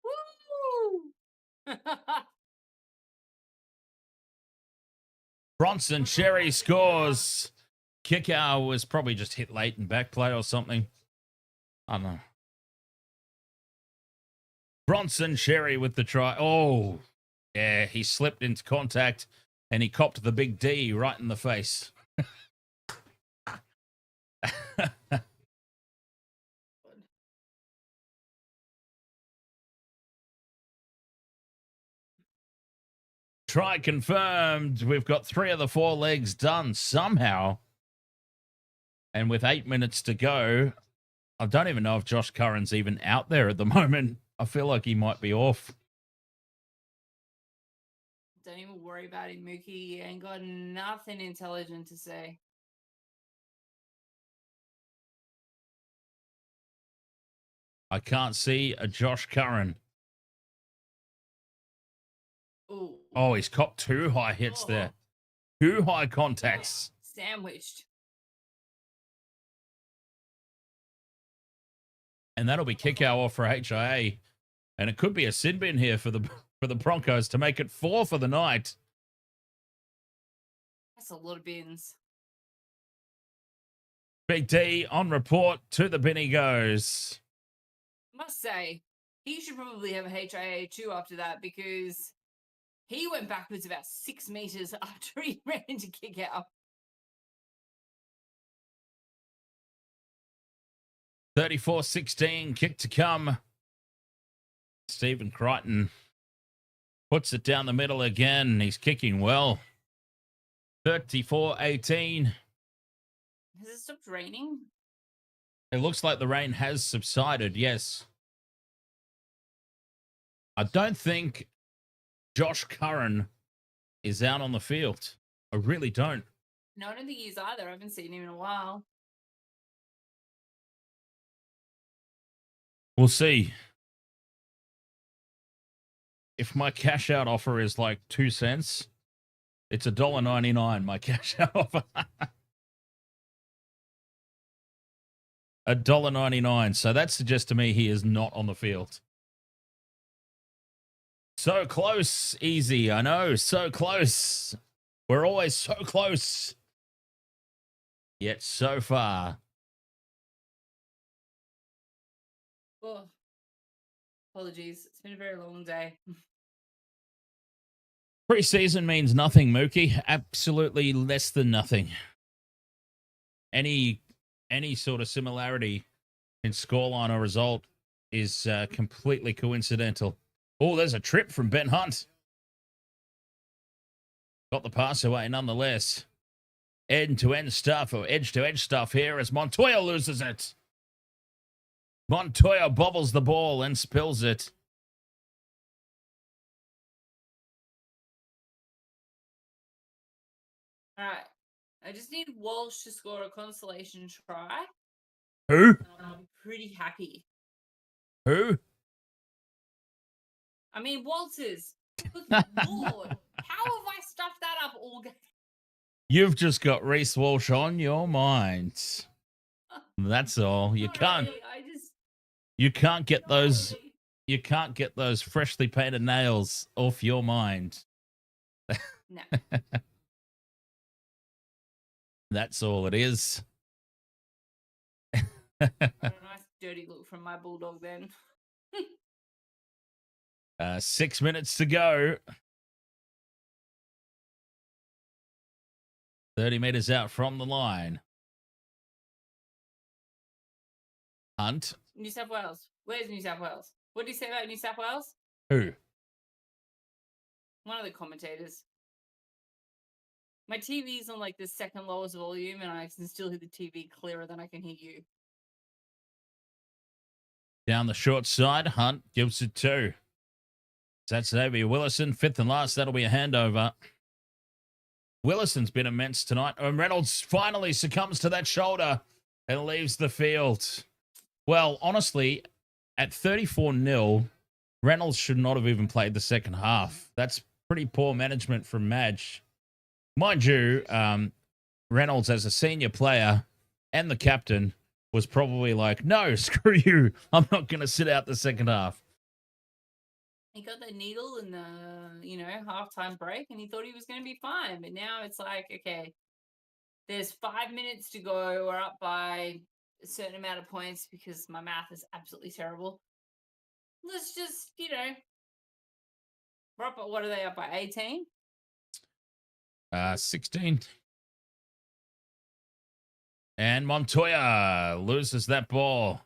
Woo! Bronson Sherry scores. Kickoff was probably just hit late in back play or something. I don't know. Bronson Sherry with the try. Oh, yeah, he slipped into contact and he copped the big D right in the face. Try confirmed. We've got 3 of the 4 legs done somehow. And with 8 minutes to go, I don't even know if Josh Curran's even out there at the moment. I feel like he might be off. Don't even worry about him, Mookie. He ain't got nothing intelligent to say. I can't see a Josh Curran. Ooh. Oh, he's copped 2 high hits there. 2 high contacts. Sandwiched. And that'll be Kickoff off for HIA. And it could be a sin bin here for the Broncos to make it 4 for the night. That's a lot of bins. Big D on report. To the bin he goes. Must say, he should probably have a HIA too after that, because he went backwards about 6 meters after he ran into Kickoff. 34-16, kick to come. Stephen Crichton puts it down the middle again. He's kicking well. 34-18. Has it stopped raining? It looks like the rain has subsided, yes. I don't think Josh Curran is out on the field. I really don't. No, I don't think he is either. I haven't seen him in a while. We'll see. If my cash out offer is like 2 cents, It's $1.99, my cash offer. $1.99. So that suggests to me he is not on the field. So close, easy. I know, so close. We're always so close. Yet so far. Oh, apologies. It's been a very long day. Preseason means nothing, Mookie. Absolutely less than nothing. Any sort of similarity in scoreline or result is completely coincidental. Oh, there's a trip from Ben Hunt. Got the pass away nonetheless. End-to-end stuff or edge-to-edge stuff here as Montoya loses it. Montoya bobbles the ball and spills it. All right. I just need Walsh to score a consolation try. Who? And I'll be pretty happy. Who? I mean, Walters. Good Lord. How have I stuffed that up all game? You've just got Reece Walsh on your mind. That's all. You Not can't. really, I just. You can't get not those. really. You can't get those freshly painted nails off your mind. No. That's all it is. Got a nice dirty look from my Bulldog then. 6 minutes to go. 30 meters out from the line. Hunt. New South Wales. Where's New South Wales? What did he say about New South Wales? Who? One of the commentators. My TV's on like the second lowest volume, and I can still hear the TV clearer than I can hear you. Down the short side. Hunt gives it to. That's Xavier Willison. Fifth and last. That'll be a handover. Willison's been immense tonight. And Reynolds finally succumbs to that shoulder and leaves the field. Well, honestly, at 34-0, Reynolds should not have even played the second half. That's pretty poor management from Madge. Mind you, Reynolds, as a senior player and the captain, was probably like, no, screw you. I'm not going to sit out the second half. He got the needle in the, halftime break, and he thought he was going to be fine. But now it's like, okay, there's 5 minutes to go. We're up by a certain amount of points because my math is absolutely terrible. Let's just, we're up at, what are they up by, 18? 16. And Montoya loses that ball.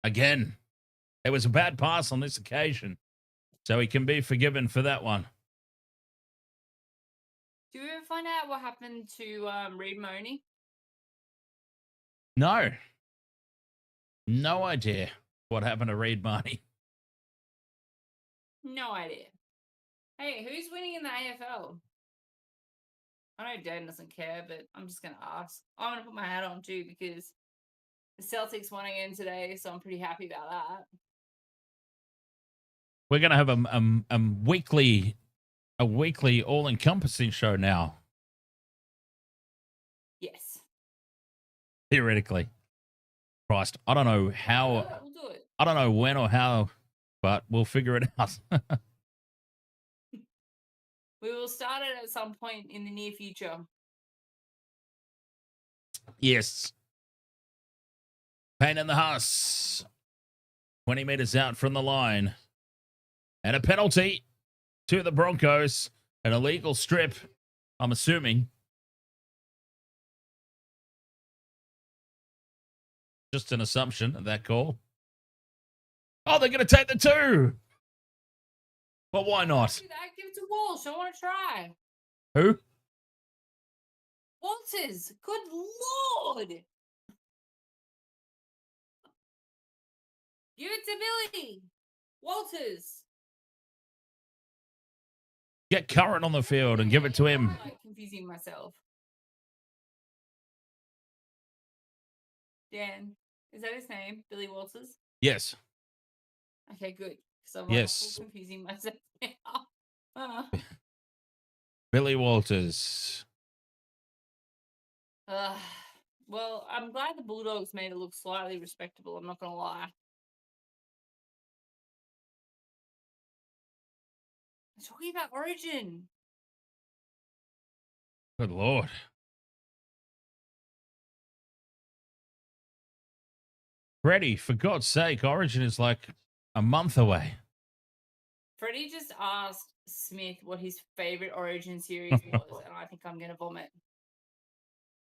Again, it was a bad pass on this occasion, so he can be forgiven for that one. Do you ever find out what happened to Reed Money? No. No idea what happened to Reed Marnie. No idea. Hey, who's winning in the AFL? I know Dan doesn't care, but I'm just going to ask. I'm going to put my hat on too because the Celtics won again today, so I'm pretty happy about that. We're going to have a weekly all-encompassing show now, Yes. theoretically. Christ, I don't know how, We'll do it. I don't know when or how, but we'll figure it out. We will start it at some point in the near future. Yes. Pain in the house. 20 meters out from the line. And a penalty to the Broncos. An illegal strip, I'm assuming. Just an assumption of that call. Oh, they're going to take the two. But why not? Do that. Give it to Walsh. I want to try. Who? Walters. Good Lord. Give it to Billy. Walters. Get Curran on the field and give it to him. I'm like confusing myself. Dan, is that his name? Billy Walters? Yes. Okay, good. So I'm Yes. confusing myself now. Billy Walters. Well, I'm glad the Bulldogs made it look slightly respectable. I'm not going to lie. I'm talking about Origin. Good Lord. Freddie, for God's sake, Origin is like a month away. Freddie just asked Smith what his favorite Origin series was, and I think I'm going to vomit.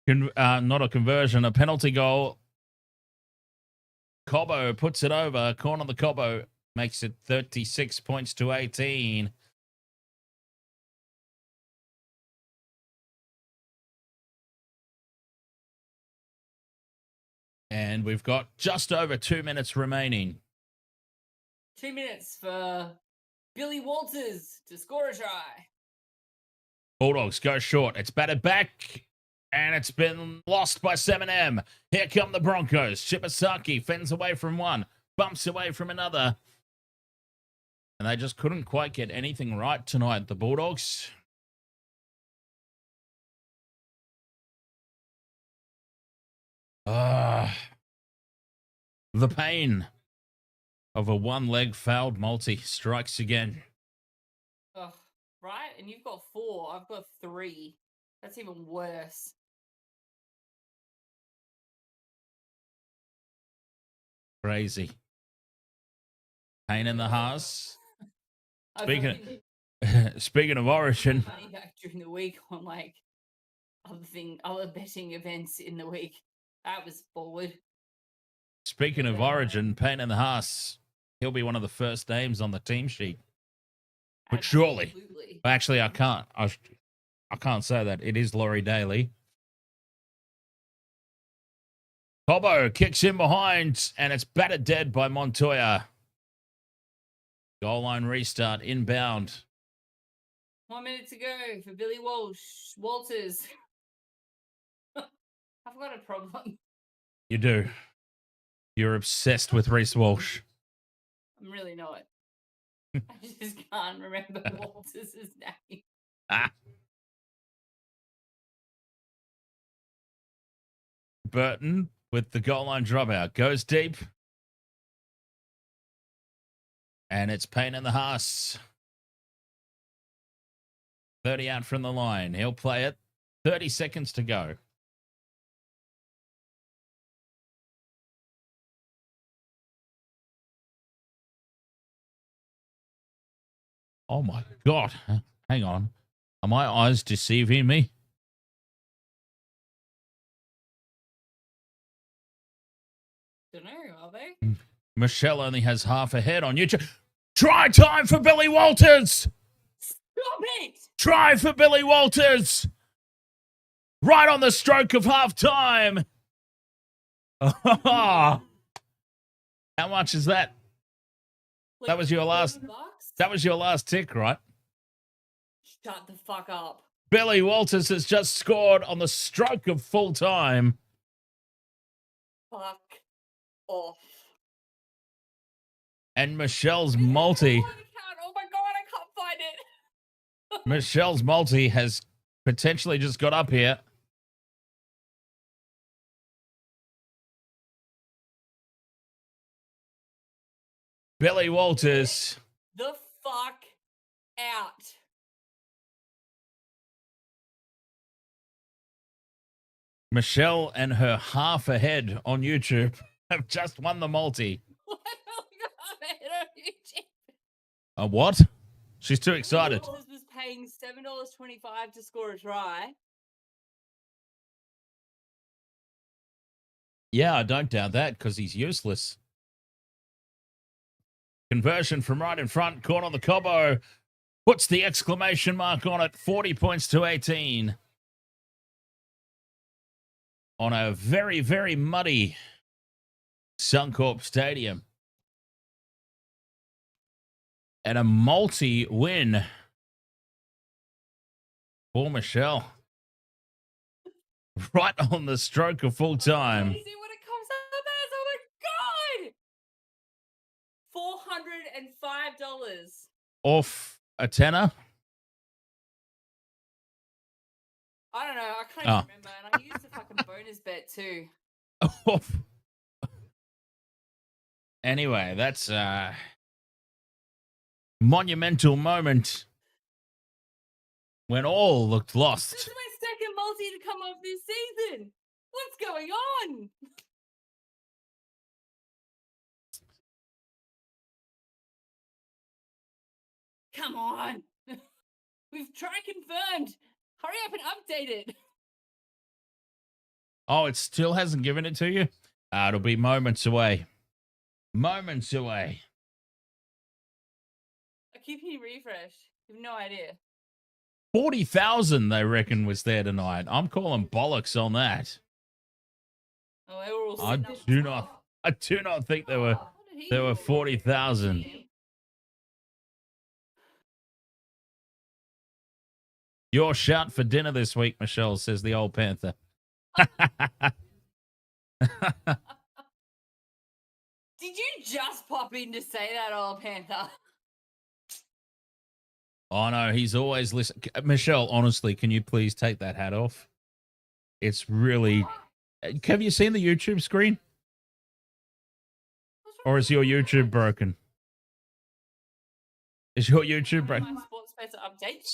Not a conversion, a penalty goal. Cobbo puts it over. Corner the Cobbo makes it 36 points to 18. And we've got just over 2 minutes remaining. 2 minutes for Billy Walters to score a try. Bulldogs go short. It's batted back. And it's been lost by 7M. Here come the Broncos. Shibasaki fends away from one. Bumps away from another. And they just couldn't quite get anything right tonight, the Bulldogs. The pain of a one-leg fouled multi strikes again. Ugh, right? And you've got 4. I've got 3. That's even worse. Crazy. Pain in the house. Speaking of Origin. Money back during the week on like other betting events in the week. That was forward. Speaking of Origin, pain in the house. He'll be one of the first names on the team sheet. But surely. Absolutely. Actually, I can't. I can't say that. It is Laurie Daly. Cobbo kicks in behind, and it's battered dead by Montoya. Goal line restart, inbound. 1 minute to go for Billy Walters. I've got a problem. You do. You're obsessed with Reece Walsh. I'm really not. I just can't remember Walters' name. Burton with the goal line dropout. Goes deep. And it's pain in the house. 30 out from the line. He'll play it. 30 seconds to go. Oh my God. Hang on. Are my eyes deceiving me? Don't know, are they? Michelle only has half a head on YouTube. Try time for Billy Walters. Stop it! Try for Billy Walters. Right on the stroke of half time. How much is that? Like, That was your last. $1,000? That was your last tick, right? Shut the fuck up. Billy Walters has just scored on the stroke of full time. Fuck off. And Michelle's multi. Oh my God, I can't find it. Michelle's multi has potentially just got up here. Billy Walters. The fuck out. Michelle and her half a head on YouTube have just won the multi. A what? She's too excited. Walters was paying $7.25 to score a try. Yeah, I don't doubt that because he's useless. Conversion from right in front. Caught on the Cobbo. Puts the exclamation mark on it. 40 points to 18. On a very, very muddy Suncorp Stadium. And a multi-win for Michelle. Right on the stroke of full time. Let me see what it comes up as. Oh my God. $405. Off a tenner. I don't know. I can't Oh. even remember. And I used a fucking bonus bet too. Anyway, that's a monumental moment when all looked lost. This is my second multi to come off this season. What's going on? Come on. We've tried confirmed. Hurry up and update it. Oh, it still hasn't given it to you? It'll be moments away. Moments away. I keep hitting refresh. You have no idea. 40,000 they reckon was there tonight. I'm calling bollocks on that. Oh, they were all I sitting up. do not think there were What did he there do? were 40,000. Your shout for dinner this week, Michelle, says the old Panther. Did you just pop in to say that, old Panther? Oh no, he's always listening. Michelle, honestly, can you please take that hat off? It's really. Have you seen the YouTube screen? Or is your YouTube broken? Is your YouTube broken? My sports better update.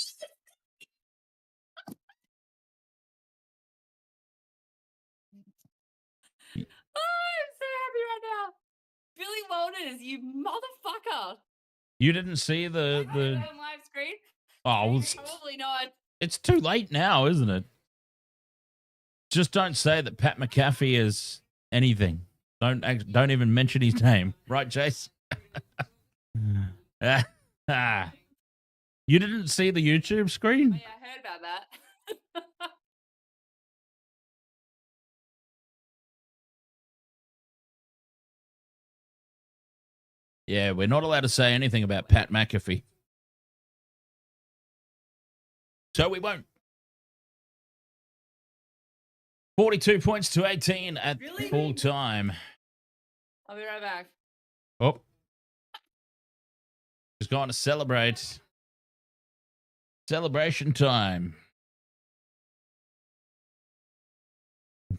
Oh, I'm so happy right now. Billy Walters, you motherfucker. You didn't see the On live screen? Oh, well, Probably not. it's too late now, isn't it? Just don't say that Pat McAfee is anything. Don't even mention his name, right, Chase? You didn't see the YouTube Oh, screen? yeah, I heard about that. Yeah, we're not allowed to say anything about Pat McAfee. So we won't. 42 points to 18 at Really? full time. I'll be right back. Oh. Just going to celebrate. Celebration time.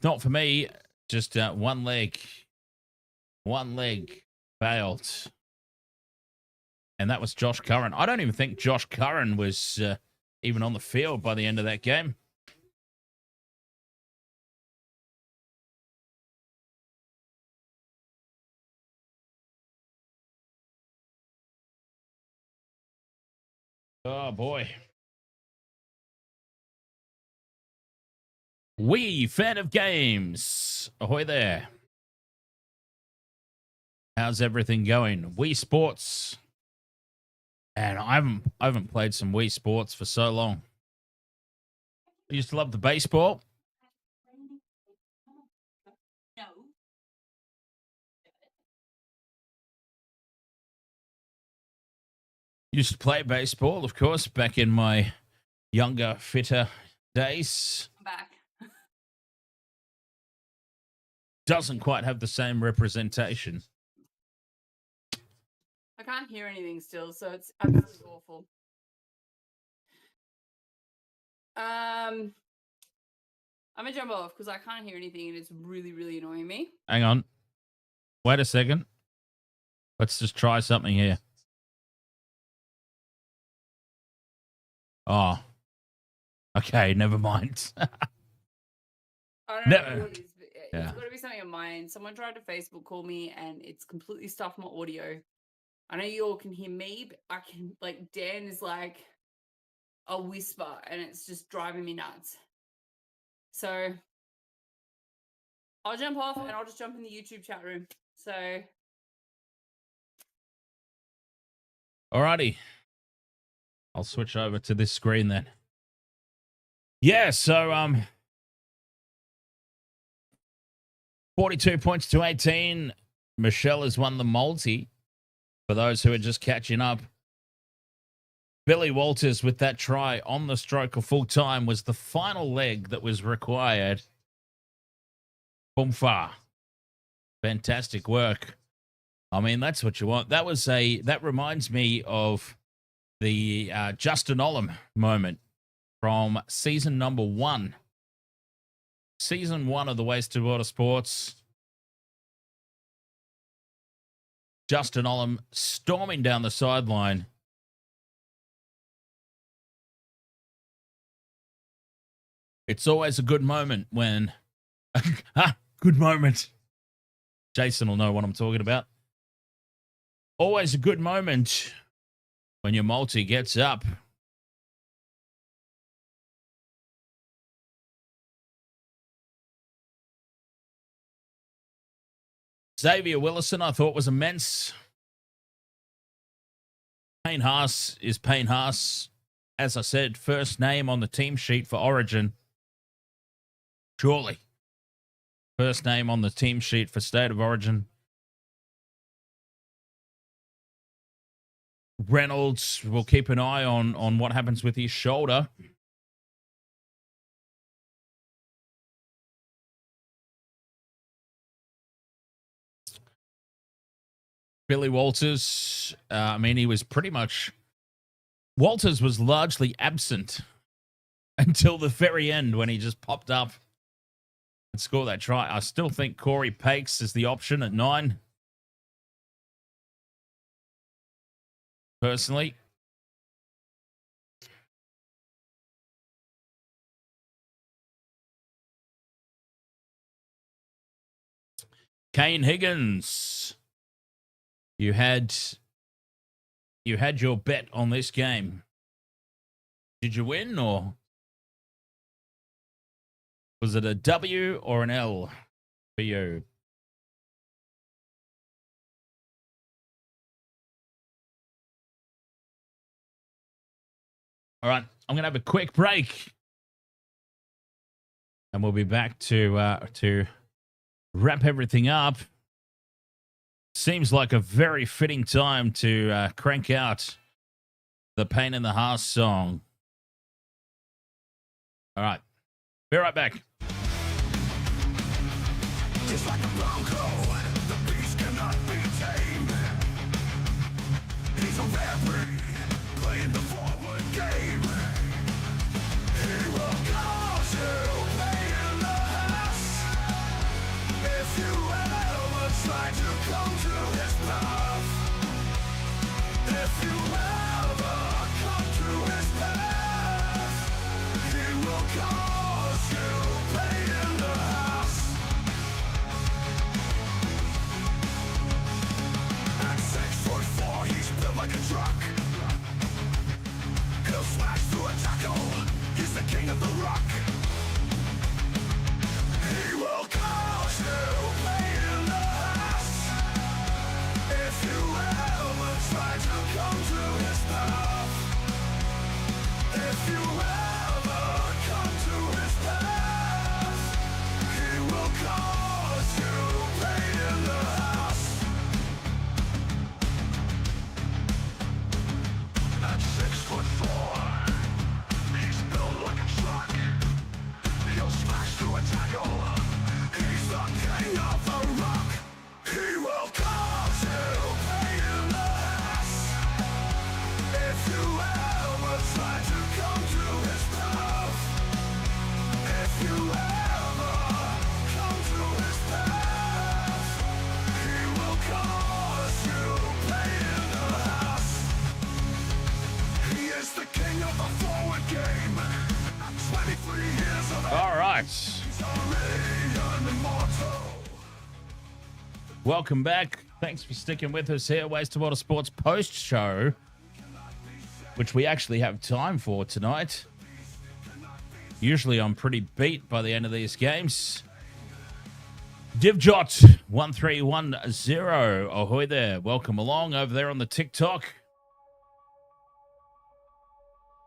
Not for me. Just one leg. One leg failed. And that was Josh Curran. I don't even think Josh Curran was even on the field by the end of that game. Oh, boy. We, fan of games. Ahoy there. How's everything going? Wii Sports. And I haven't played some Wii Sports for so long. I used to love the baseball. No. Used to play baseball, of course, back in my younger, fitter days. I'm back. Doesn't quite have the same representation. I can't hear anything still, so it's absolutely awful. I'm gonna jump off because I can't hear anything and it's really, really annoying me. Hang on. Wait a second. Let's just try something here. Oh. Okay, never mind. I don't know No. what it is, but Yeah. it's got to be something on mine. Someone tried to Facebook call me and it's completely stuffed my audio. I know you all can hear me, but I can, like, Dan is like a whisper and it's just driving me nuts. So I'll jump off and I'll just jump in the YouTube chat room. So Alrighty. I'll switch over to this screen then. Yeah, so 42 points to 18. Michelle has won the multi. For those who are just catching up, Billy Walters with that try on the stroke of full time was the final leg that was required. Boom far. Fantastic work. I mean, that's what you want. That reminds me of the Justin Olam moment from season number 1. Season 1 of the Wasted Water Sports. Justin Olam storming down the sideline. It's always a good moment when... good moment. Jason will know what I'm talking about. Always a good moment when your multi gets up. Xavier Willison, I thought was immense. Payne Haas is Payne Haas. As I said, first name on the team sheet for Origin. Surely. First name on the team sheet for State of Origin. Reynolds, will keep an eye on what happens with his shoulder. Billy Walters, he was pretty much... Walters was largely absent until the very end when he just popped up and scored that try. I still think Corey Pakes is the option at 9. Personally. Kane Higgins. You had your bet on this game. Did you win, or was it a W or an L for you? All right, I'm going to have a quick break, and we'll be back to wrap everything up. Seems like a very fitting time to crank out the Pain in the Heart song. All right, be right back. Just like a Bronco, the beast cannot be tamed. He's a rare breed, playing the forward game. He will cause you pain in the ass if you ever try to come to his path. If you ever come to his path, he will cause you pain in the ass. At 6'4", he's built like a truck. He'll smash through a tackle. He's the king of the rock. He will cause you pain in the ass if you ever try to come to his path. If you ever come to his path, he will cause you pain in the ass. At 6'4", he's built like a truck. He'll smash through a tackle. He's the king of the rock. He will cause you pain in the ass if you ever try to come to his path. If you ever come to his path, he will cause you pain in the ass. He is the king of the forward game. 23 years of All right. He's already an immortal. Welcome back. Thanks for sticking with us here. Wasted Water Sports post show, which we actually have time for tonight. Usually I'm pretty beat by the end of these games. Divjot 1310. Ahoy there. Welcome along over there on the TikTok.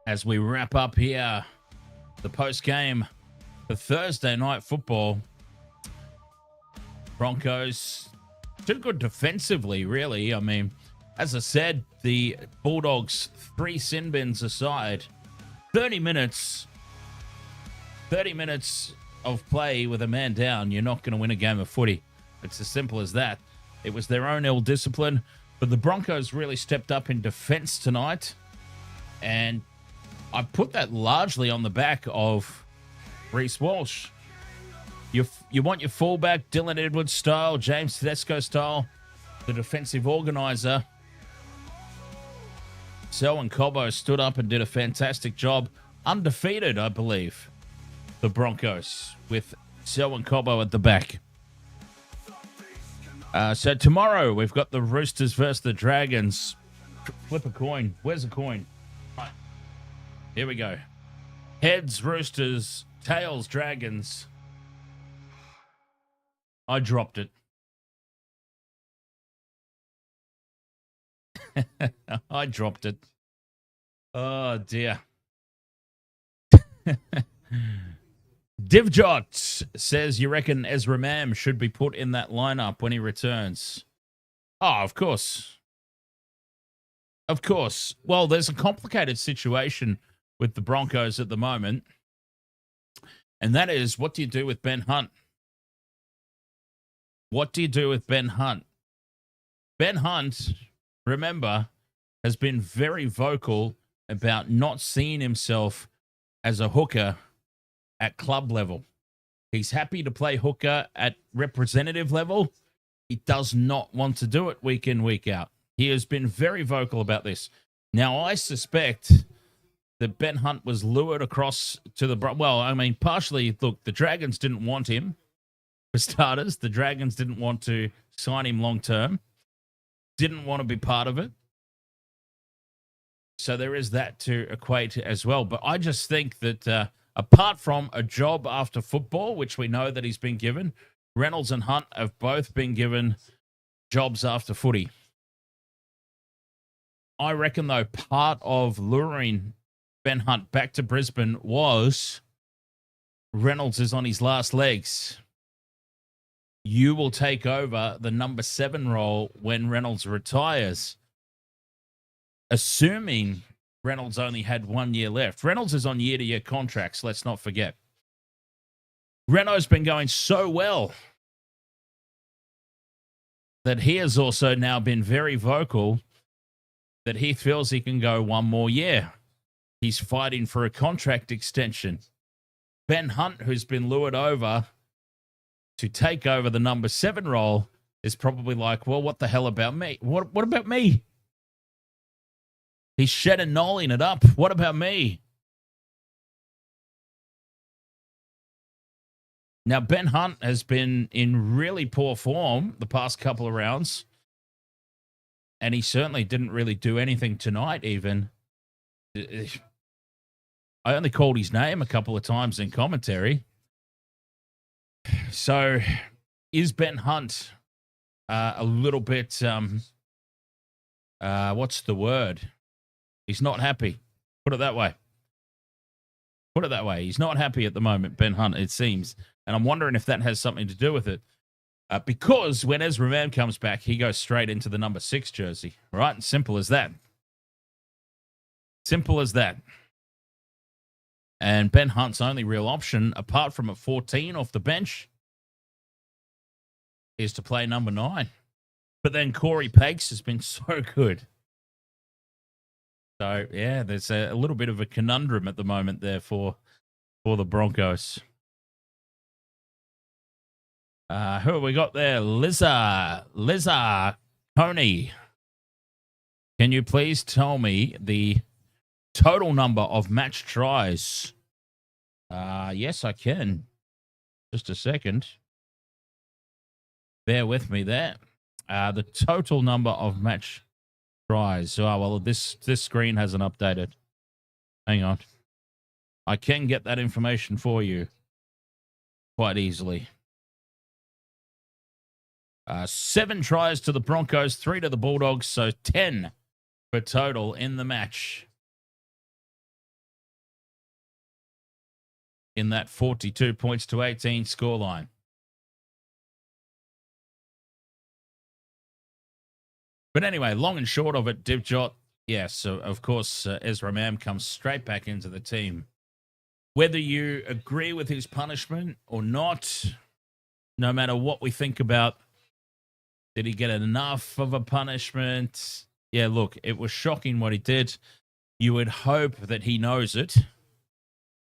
As we wrap up here, the post game for Thursday night football. Broncos did good defensively, really. As I said, the Bulldogs, 3 sin bins aside, 30 minutes of play with a man down, you're not going to win a game of footy. It's as simple as that. It was their own ill discipline, but the Broncos really stepped up in defense tonight, and I put that largely on the back of Reece Walsh. You want your fullback, Dylan Edwards style, James Tedesco style, the defensive organizer. Selwyn Cobbo stood up and did a fantastic job. Undefeated, I believe, the Broncos, with Selwyn Cobbo at the back. So tomorrow, we've got the Roosters versus the Dragons. Flip a coin. Where's the coin? Right. Here we go. Heads, Roosters. Tails, Dragons. I dropped it. I dropped it. Oh, dear. Divjot says, you reckon Ezra Mam should be put in that lineup when he returns? Oh, of course. Of course. Well, there's a complicated situation with the Broncos at the moment. And that is, what do you do with Ben Hunt? What do you do with Ben Hunt? Ben Hunt, remember, has been very vocal about not seeing himself as a hooker at club level. He's happy to play hooker at representative level. He does not want to do it week in, week out. He has been very vocal about this. Now, I suspect that Ben Hunt was lured across to the... Well, I mean, partially, look, the Dragons didn't want him. For starters, the Dragons didn't want to sign him long-term. Didn't want to be part of it. So there is that to equate as well. But I just think that apart from a job after football, which we know that he's been given, Reynolds and Hunt have both been given jobs after footy. I reckon, though, part of luring Ben Hunt back to Brisbane was Reynolds is on his last legs. You will take over the number 7 role when Reynolds retires. Assuming Reynolds only had 1 year left. Reynolds is on year-to-year contracts, let's not forget. Reynolds been going so well that he has also now been very vocal that he feels he can go 1 more year. He's fighting for a contract extension. Ben Hunt, who's been lured over to take over the number 7 role, is probably like, well, what the hell about me? What about me? He's shed and nolling it up. What about me? Now, Ben Hunt has been in really poor form the past couple of rounds. And he certainly didn't really do anything tonight, even. I only called his name a couple of times in commentary. So, is Ben Hunt a little bit, what's the word? He's not happy. Put it that way. Put it that way. He's not happy at the moment, Ben Hunt, it seems. And I'm wondering if that has something to do with it. Because when Ezra Mam comes back, he goes straight into the number 6 jersey. Right? And simple as that. Simple as that. And Ben Hunt's only real option, apart from a 14 off the bench, is to play number 9. But then Corey Pakes has been so good. So, yeah, there's a little bit of a conundrum at the moment there for the Broncos. Who have we got there? Liza Coney. Can you please tell me the total number of match tries? Yes, I can. Just a second. Bear with me there. The total number of match tries. Oh, well, this screen hasn't updated. Hang on. I can get that information for you quite easily. 7 tries to the Broncos, 3 to the Bulldogs, so 10 for total in the match. In that 42 points to 18 scoreline. But anyway, long and short of it, Divjot, yes, so of course, Ezra Mam comes straight back into the team. Whether you agree with his punishment or not, no matter what we think about, did he get enough of a punishment? Yeah, look, it was shocking what he did. You would hope that he knows it.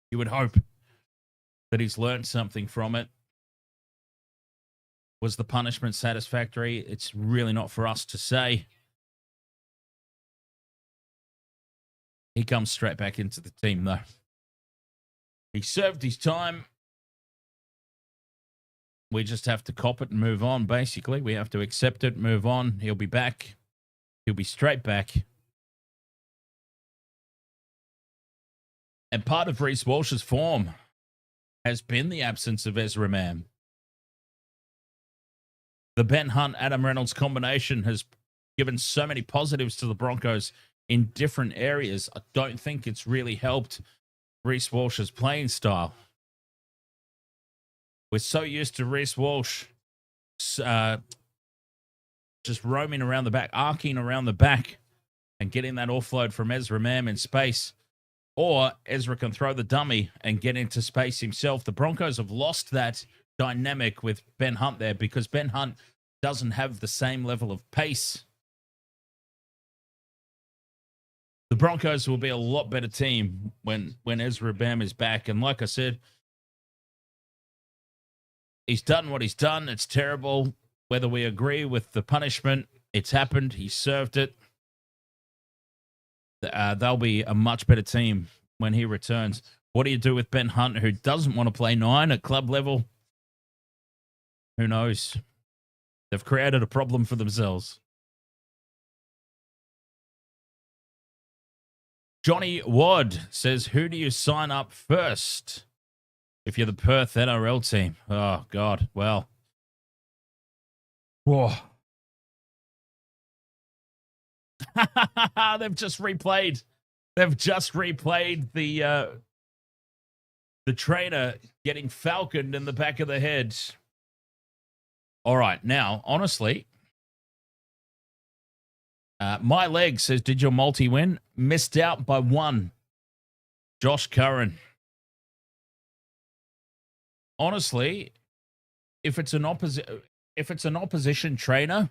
You would hope that he's learned something from it. Was the punishment satisfactory? It's really not for us to say. He comes straight back into the team, though. He served his time. We just have to cop it and move on, basically. We have to accept it, move on. He'll be back. He'll be straight back. And part of Reece Walsh's form has been the absence of Ezra Mam. The Ben Hunt, Adam Reynolds combination has given so many positives to the Broncos in different areas. I don't think it's really helped Reece Walsh's playing style. We're so used to Reece Walsh just roaming around the back, arcing around the back, and getting that offload from Ezra Mam in space. Or Ezra can throw the dummy and get into space himself. The Broncos have lost that dynamic with Ben Hunt there because Ben Hunt doesn't have the same level of pace. The Broncos will be a lot better team when Ezra Mam is back. And like I said, he's done what he's done. It's terrible. Whether we agree with the punishment, it's happened. He served it. They'll be a much better team when he returns. What do you do with Ben Hunt, who doesn't want to play 9 at club level? Who knows? They've created a problem for themselves. Johnny Wad says, who do you sign up first if you're the Perth NRL team? Oh, God. Well. Whoa. They've just replayed the trainer getting falconed in the back of the head. All right, now, honestly, my leg says, did your multi win? Missed out by 1. Josh Curran. Honestly, if it's an opposition trainer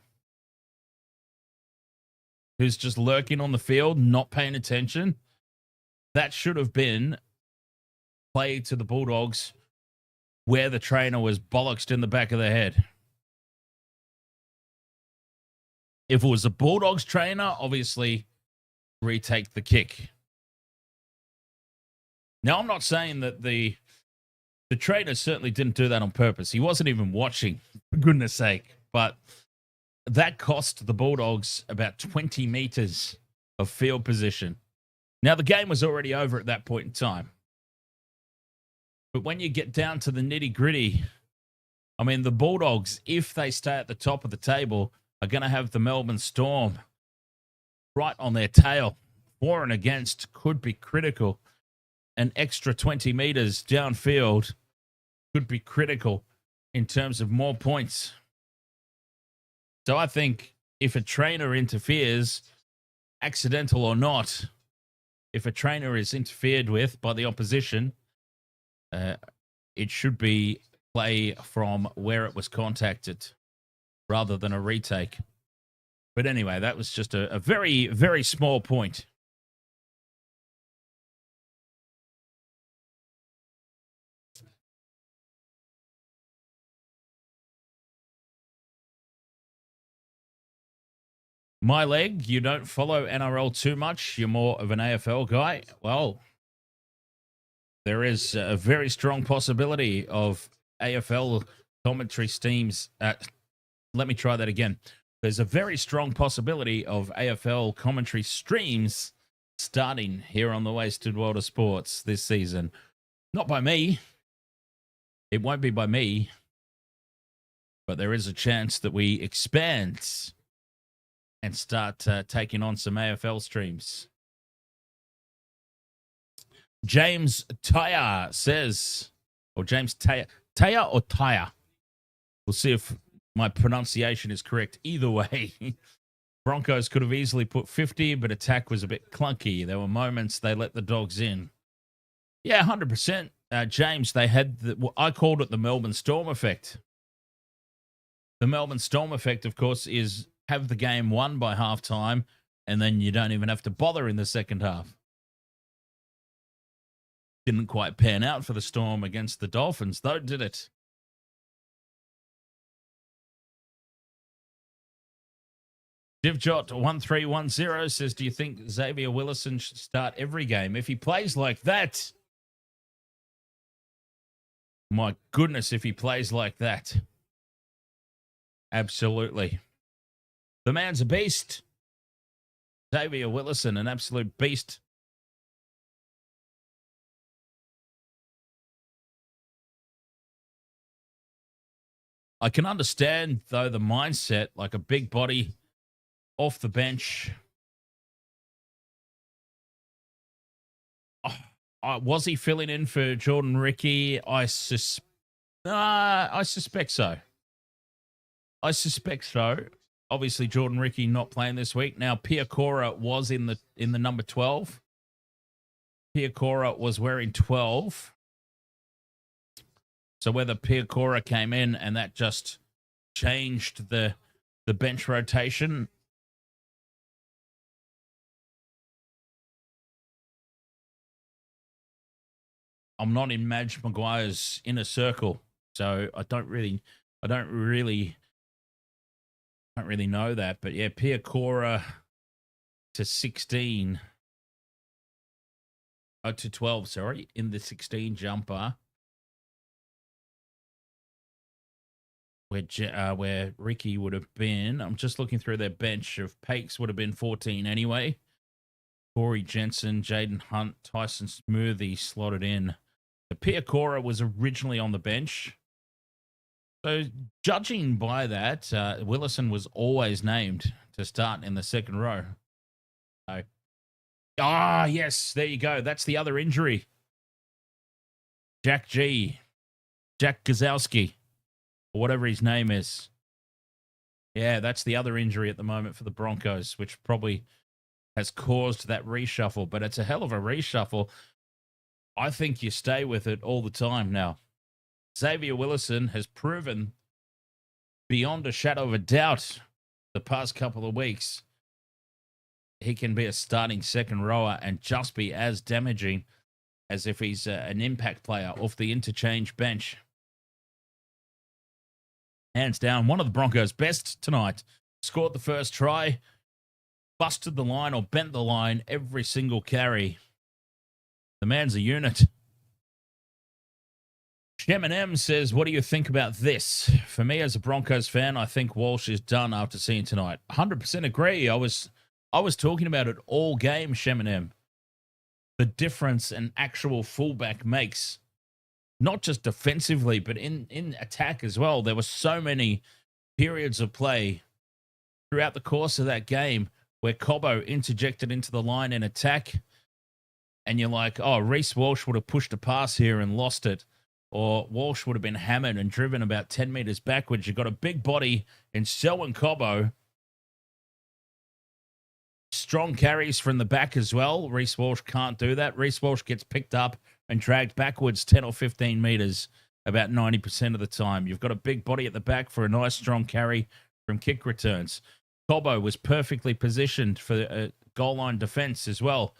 who's just lurking on the field, not paying attention, that should have been played to the Bulldogs where the trainer was bollocksed in the back of the head. If it was a Bulldogs trainer, obviously retake the kick. Now, I'm not saying that the trainer certainly didn't do that on purpose. He wasn't even watching, for goodness sake. But that cost the Bulldogs about 20 meters of field position. Now, the game was already over at that point in time. But when you get down to the nitty-gritty, I mean, the Bulldogs, if they stay at the top of the table, are going to have the Melbourne Storm right on their tail. For and against could be critical. An extra 20 meters downfield could be critical in terms of more points. So I think if a trainer interferes, accidental or not, if a trainer is interfered with by the opposition, it should be play from where it was contacted rather than a retake. But anyway, that was just a very, very small point. My leg, you don't follow NRL too much. You're more of an AFL guy. Well, there is a very strong possibility of AFL commentary streams. Let me try that again. There's a very strong possibility of AFL commentary streams starting here on the Wasted World of Sports this season. Not by me. It won't be by me. But there is a chance that we expand and start taking on some AFL streams. James Taya says, or James Taya or Taya? We'll see if my pronunciation is correct. Either way, Broncos could have easily put 50, but attack was a bit clunky. There were moments they let the Dogs in. Yeah, 100%. James, they had, I called it the Melbourne Storm effect. The Melbourne Storm effect, of course, is have the game won by halftime, and then you don't even have to bother in the second half. Didn't quite pan out for the Storm against the Dolphins, though, did it? DivJot1310 says, do you think Xavier Willison should start every game? If he plays like that, my goodness, if he plays like that. Absolutely. The man's a beast. Xavier Willison, an absolute beast. I can understand, though, the mindset, like a big body off the bench. Was he filling in for Jordan Ricky? I suspect so. I suspect so. Obviously, Jordan Ricky not playing this week. Now, Piakora was in the number 12. Piakora was wearing 12. So whether Piakora came in and that just changed the bench rotation. I'm not in Madge Maguire's inner circle, so I don't really know that. But yeah, Piakora to 16. To 12, sorry, in the 16 jumper. Where Ricky would have been. I'm just looking through their bench of Pakes would have been 14 anyway. Corey Jensen, Jaden Hunt, Tyson Smoothie slotted in. The Piakora was originally on the bench. So judging by that, Willison was always named to start in the second row. So, yes, there you go. That's the other injury. Jack Gazowski, or whatever his name is. Yeah, that's the other injury at the moment for the Broncos, which probably has caused that reshuffle. But it's a hell of a reshuffle. I think you stay with it all the time now. Xavier Willison has proven beyond a shadow of a doubt the past couple of weeks he can be a starting second rower and just be as damaging as if he's an impact player off the interchange bench. Hands down, one of the Broncos' best tonight. Scored the first try, busted the line or bent the line every single carry. The man's a unit. Shem says, what do you think about this? For me, as a Broncos fan, I think Walsh is done after seeing tonight. 100% agree. I was talking about it all game, Shem. The difference an actual fullback makes, not just defensively, but in attack as well. There were so many periods of play throughout the course of that game where Cobbo interjected into the line in attack, and you're like, oh, Reece Walsh would have pushed a pass here and lost it. Or Walsh would have been hammered and driven about 10 meters backwards. You've got a big body in Selwyn Cobbo. Strong carries from the back as well. Reece Walsh can't do that. Reece Walsh gets picked up and dragged backwards 10 or 15 meters about 90% of the time. You've got a big body at the back for a nice strong carry from kick returns. Cobbo was perfectly positioned for a goal line defense as well.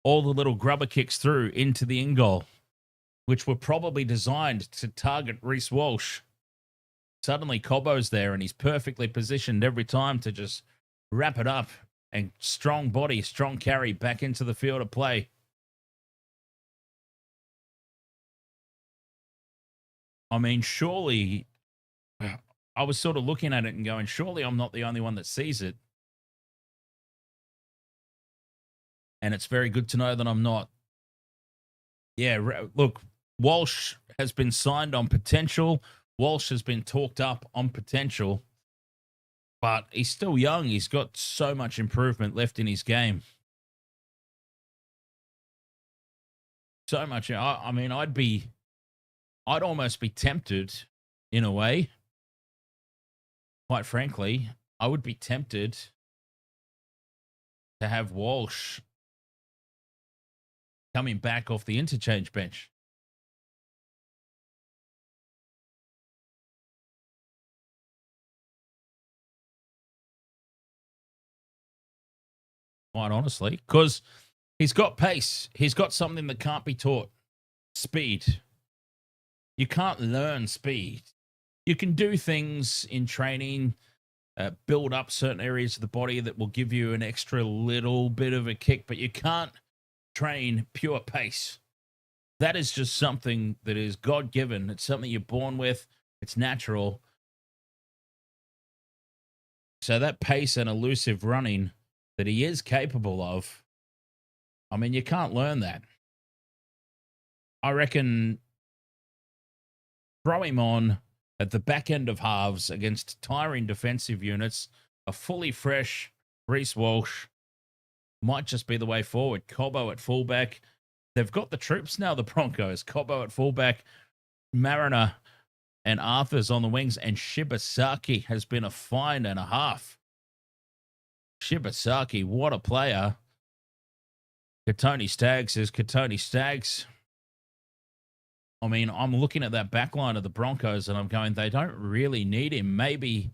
All the little grubber kicks through into the in goal, which were probably designed to target Reece Walsh. Suddenly, Cobbo's there, and he's perfectly positioned every time to just wrap it up and strong body, strong carry back into the field of play. I mean, surely, I was sort of looking at it and going, surely I'm not the only one that sees it. And it's very good to know that I'm not. Yeah, look, Walsh has been signed on potential. Walsh has been talked up on potential. But he's still young. He's got so much improvement left in his game. So much. I mean, I'd almost be tempted, in a way. Quite frankly, I would be tempted to have Walsh coming back off the interchange bench. Quite honestly, because he's got pace. He's got something that can't be taught. speed. You can't learn speed. You can do things in training, build up certain areas of the body that will give you an extra little bit of a kick, but you can't train pure pace. That is just something that is God-given. It's something you're born with. It's natural. So that pace and elusive running that he is capable of, I mean, you can't learn that. I reckon throw him on at the back end of halves against tiring defensive units, a fully fresh Reece Walsh might just be the way forward. Cobbo at fullback. They've got the troops now, the Broncos. Cobbo at fullback, Mariner and Arthur's on the wings, and Shibasaki has been a find and a half. Shibasaki, what a player. Katoni Staggs is Katoni Staggs. I mean, I'm looking at that back line of the Broncos and I'm going, they don't really need him. Maybe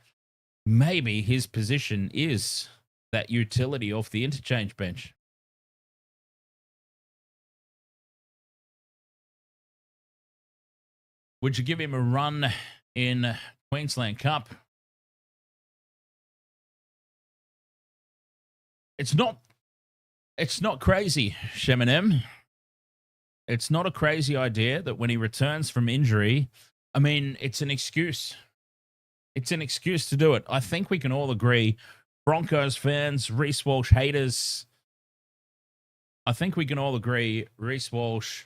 his position is that utility off the interchange bench. Would you give him a run in Queensland Cup? It's not crazy, Sheminem. It's not a crazy idea that when he returns from injury, I mean, it's an excuse. It's an excuse to do it. I think we can all agree, Broncos fans, Reece Walsh haters, I think we can all agree Reece Walsh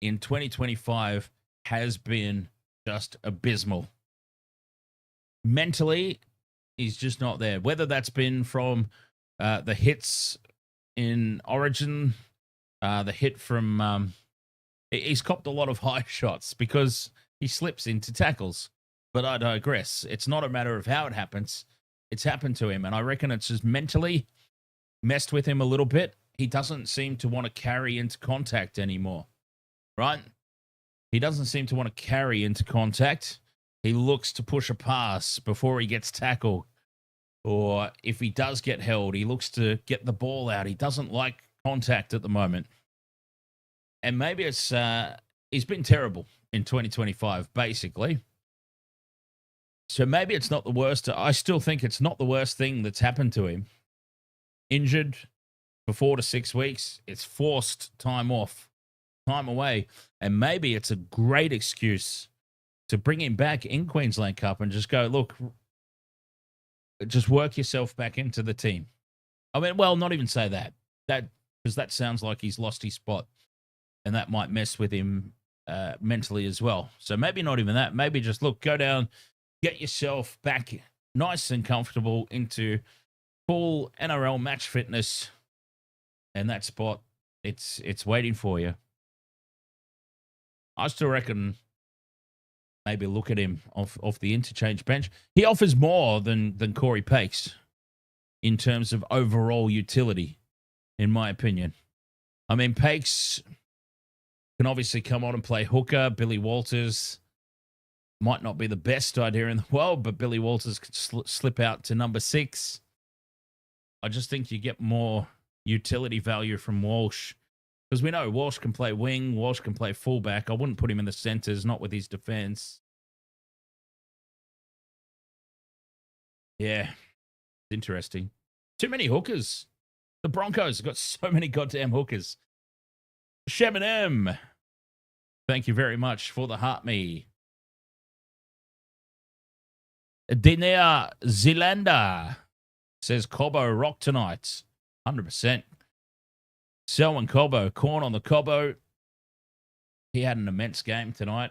in 2025 has been just abysmal. Mentally, he's just not there. Whether that's been from the hits in Origin, the hit from... he's copped a lot of high shots because he slips into tackles. But I digress. It's not a matter of how it happens. It's happened to him. And I reckon it's just mentally messed with him a little bit. He doesn't seem to want to carry into contact anymore. Right? He doesn't seem to want to carry into contact. He looks to push a pass before he gets tackled. Or if he does get held, he looks to get the ball out. He doesn't like contact at the moment. And maybe it's he's been terrible in 2025, basically. So maybe it's not the worst. I still think it's not the worst thing that's happened to him. Injured for 4 to 6 weeks. It's forced time off, time away. And maybe it's a great excuse to bring him back in Queensland Cup and just go, look, just work yourself back into the team. I mean, well, not even say that. Because that sounds like he's lost his spot. And that might mess with him mentally as well. So maybe not even that. Maybe just, look, go down, get yourself back nice and comfortable into full NRL match fitness. And that spot, it's waiting for you. I still reckon maybe look at him off the interchange bench. He offers more than Corey Pakes in terms of overall utility, in my opinion. I mean, Pakes can obviously come on and play hooker. Billy Walters might not be the best idea in the world, but Billy Walters could slip out to number 6. I just think you get more utility value from Walsh. Because we know Walsh can play wing, Walsh can play fullback. I wouldn't put him in the centers, not with his defense. Yeah, interesting. Too many hookers. The Broncos have got so many goddamn hookers. Sheminem, thank you very much for the heart me. Dinea Zilanda says Cobbo rock tonight. 100%. Selwyn Cobbo, corn on the Cobbo. He had an immense game tonight.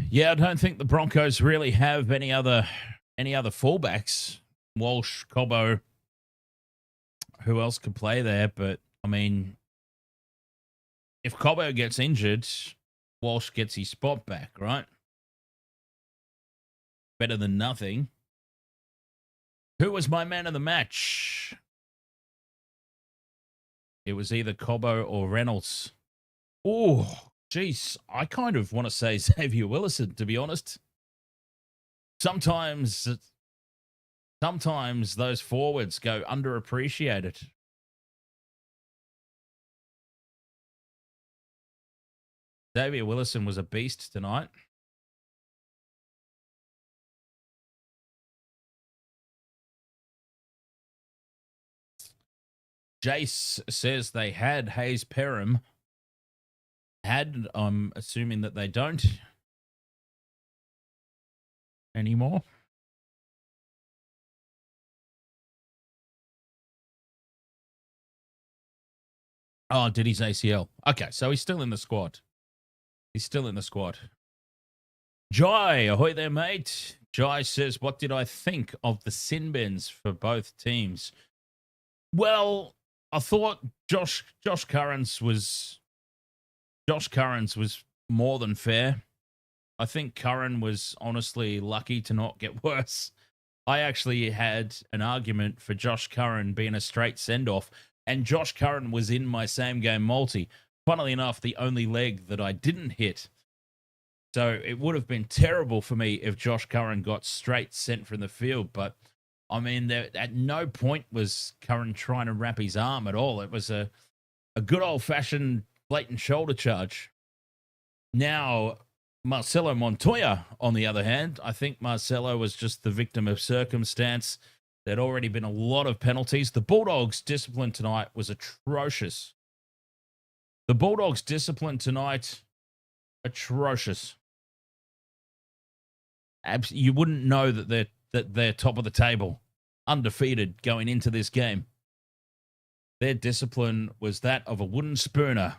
Yeah, I don't think the Broncos really have any other fullbacks. Walsh, Cobbo. Who else could play there? But I mean, if Cobbo gets injured, Walsh gets his spot back, right? Better than nothing. Who was my man of the match? It was either Cobbo or Reynolds. Oh, geez. I kind of want to say Xavier Willison, to be honest. sometimes those forwards go underappreciated. Xavier Willison was a beast tonight. Jace says they had Hayes Perham. I'm assuming that they don't anymore. Oh, did his ACL? Okay, so he's still in the squad. Jai, ahoy there, mate. Jai says, what did I think of the sin bins for both teams? Well, I thought Josh Currans was more than fair. I think Curran was honestly lucky to not get worse. I actually had an argument for Josh Curran being a straight send-off, and Josh Curran was in my same game multi. Funnily enough, the only leg that I didn't hit. So it would have been terrible for me if Josh Curran got straight sent from the field. But, I mean, at no point was Curran trying to wrap his arm at all. It was a good old-fashioned blatant shoulder charge. Now, Marcelo Montoya, on the other hand, I think Marcelo was just the victim of circumstance. There'd already been a lot of penalties. The Bulldogs' discipline tonight was atrocious. Atrocious. You wouldn't know that they're top of the table, undefeated going into this game. Their discipline was that of a wooden spooner.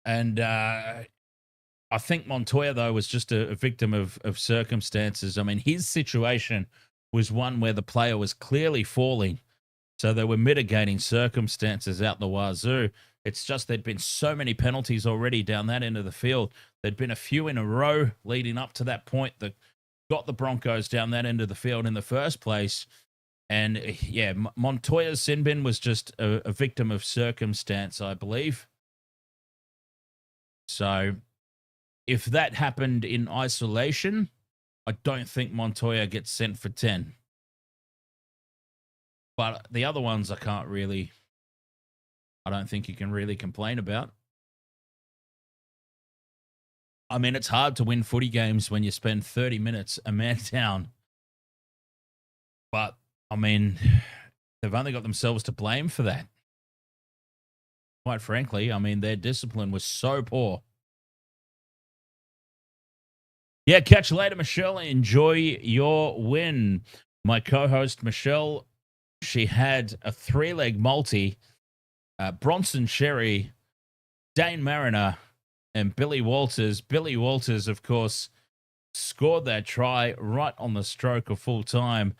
And I think Montoya, though, was just a victim of circumstances. I mean, his situation was one where the player was clearly falling. So there were mitigating circumstances out the wazoo. It's just there'd been so many penalties already down that end of the field. There'd been a few in a row leading up to that point that got the Broncos down that end of the field in the first place. And, yeah, Montoya's sin bin was just a victim of circumstance, I believe. So if that happened in isolation, I don't think Montoya gets sent for 10. But the other ones I don't think you can really complain about. I mean, it's hard to win footy games when you spend 30 minutes a man down. But, I mean, they've only got themselves to blame for that. Quite frankly, I mean, their discipline was so poor. Yeah, catch you later, Michelle. Enjoy your win. My co-host, Michelle, she had a 3-leg multi. Bronson Sherry, Dane Mariner, and Billy Walters. Billy Walters, of course, scored that try right on the stroke of full time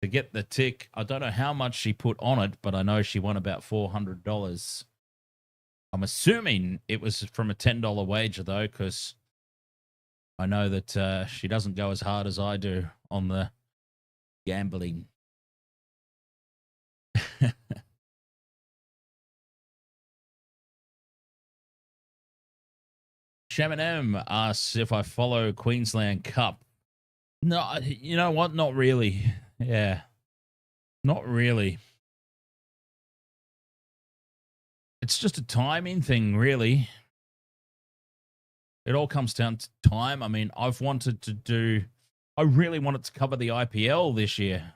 to get the tick. I don't know how much she put on it, but I know she won about $400. I'm assuming it was from a $10 wager, though, because I know that she doesn't go as hard as I do on the gambling. Shaman M asks if I follow Queensland Cup. No, you know what? Not really. Yeah. Not really. It's just a timing thing, really. It all comes down to time. I mean, I really wanted to cover the IPL this year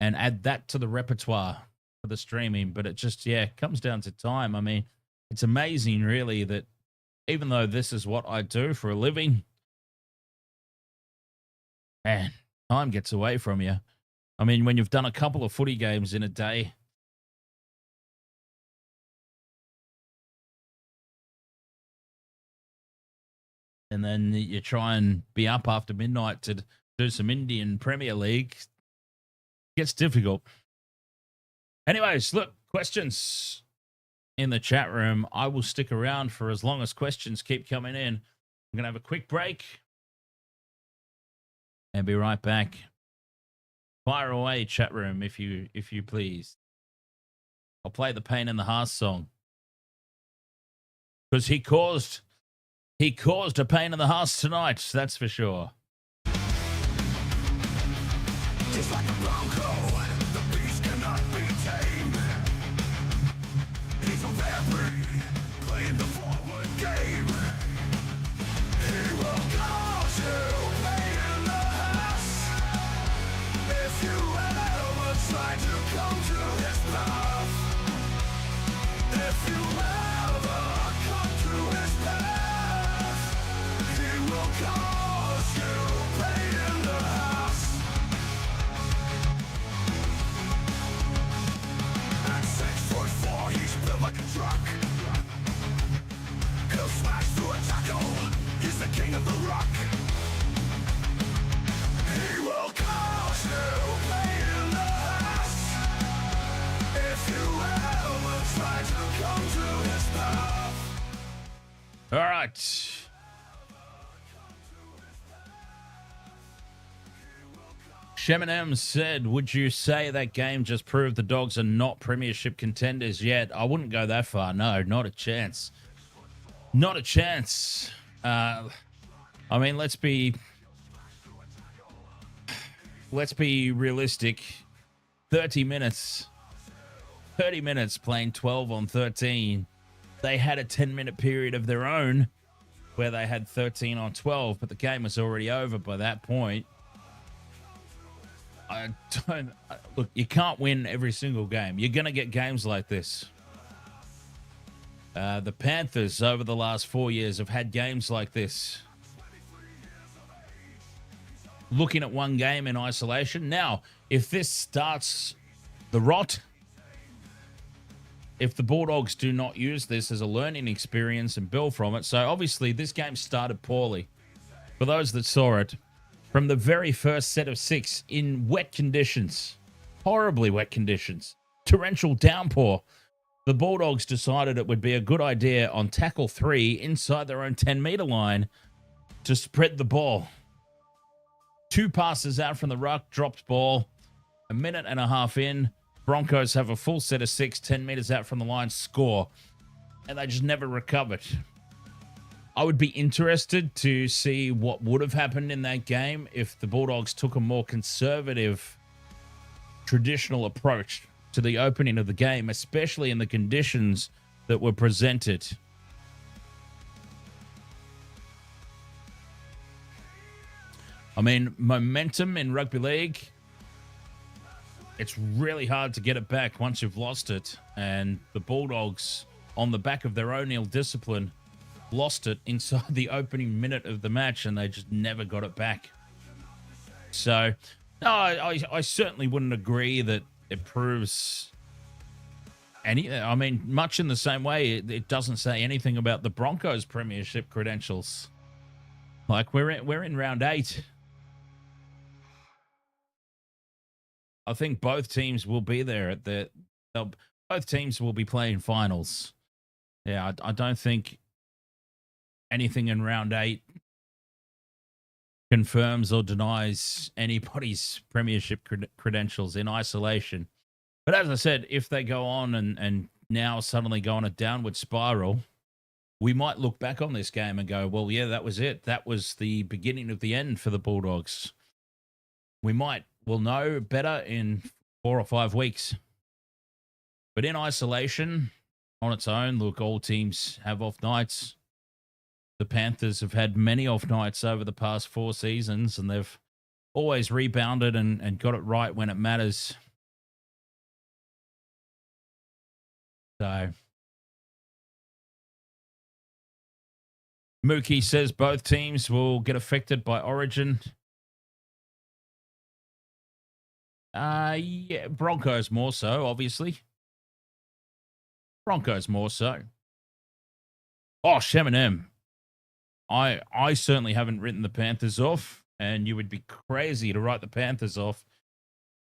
and add that to the repertoire for the streaming, but it just, comes down to time. I mean, it's amazing, really, that even though this is what I do for a living, man, time gets away from you. I mean, when you've done a couple of footy games in a day, and then you try and be up after midnight to do some Indian Premier League, it gets difficult. Anyways, look, questions in the chat room. I will stick around for as long as questions keep coming in. I'm going to have a quick break and be right back. Fire away, chat room, if you please. I'll play the Pain in the Heart song, because he caused He caused a pain in the ass tonight, that's for sure. Just like a Bronco, the beast cannot be tamed. He's a referee, playing the forward game. He will cause you pain in the ass if you ever try to come to his path. If you ever come to his path, he will cause you pain in the ass. At 6'4", he's built like a truck. He'll smash through a tackle. He's the king of the rock. He will cause you pain in the ass if you ever try to come to his path. All right. Sheminem said, would you say that game just proved the Dogs are not premiership contenders yet? I wouldn't go that far. No, not a chance. Not a chance. I mean, let's be realistic. 30 minutes playing 12 on 13. They had a 10-minute period of their own where they had 13 on 12, but the game was already over by that point. Look, you can't win every single game. You're going to get games like this. The Panthers over the last 4 years have had games like this. Looking at one game in isolation. Now, if this starts the rot, if the Bulldogs do not use this as a learning experience and build from it, so obviously this game started poorly. For those that saw it, from the very first set of 6 in wet conditions, horribly wet conditions, torrential downpour, the Bulldogs decided it would be a good idea on tackle 3 inside their own 10-meter line to spread the ball. 2 passes out from the ruck, dropped ball, a minute and a half in, Broncos have a full set of 6, 10 meters out from the line, score, and they just never recovered. I would be interested to see what would have happened in that game if the Bulldogs took a more conservative, traditional approach to the opening of the game, especially in the conditions that were presented. I mean, momentum in rugby league, it's really hard to get it back once you've lost it. And the Bulldogs, on the back of their own ill discipline, lost it inside the opening minute of the match, and they just never got it back. So, no, I certainly wouldn't agree that it proves any. I mean, much in the same way, it doesn't say anything about the Broncos' premiership credentials. Like, we're in round 8. I think both teams will be there at both teams will be playing finals. Yeah, I don't think anything in round 8 confirms or denies anybody's premiership credentials in isolation. But as I said, if they go on and now suddenly go on a downward spiral, we might look back on this game and go, well, yeah, that was it. That was the beginning of the end for the Bulldogs. We'll know better in 4 or 5 weeks. But in isolation, on its own, look, all teams have off nights. The Panthers have had many off nights over the past 4 seasons, and they've always rebounded and got it right when it matters. So, Mookie says both teams will get affected by Origin. Yeah, Broncos more so, obviously. Broncos more so. Oh, Sheminem. I certainly haven't written the Panthers off, and you would be crazy to write the Panthers off.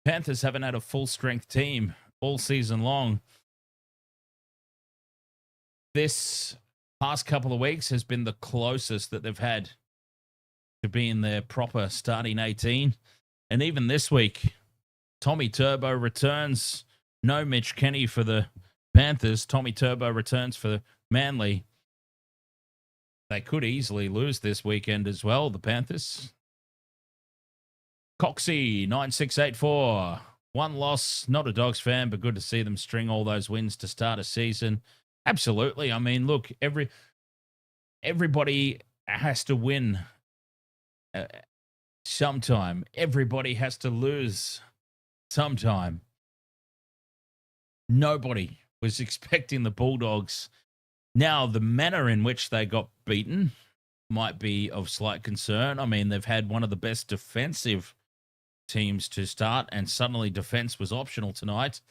Panthers haven't had a full-strength team all season long. This past couple of weeks has been the closest that they've had to being their proper starting 18. And even this week, Tommy Turbo returns. No Mitch Kenny for the Panthers. Tommy Turbo returns for Manly. they could easily lose this weekend as well, the Panthers. Coxie, 9684. One loss. Not a Dogs fan, but good to see them string all those wins to start a season. Absolutely. I mean, look, everybody has to win sometime. Everybody has to lose sometime. Nobody was expecting the Bulldogs. Now, the manner in which they got beaten might be of slight concern. I mean, they've had one of the best defensive teams to start, and suddenly defense was optional tonight.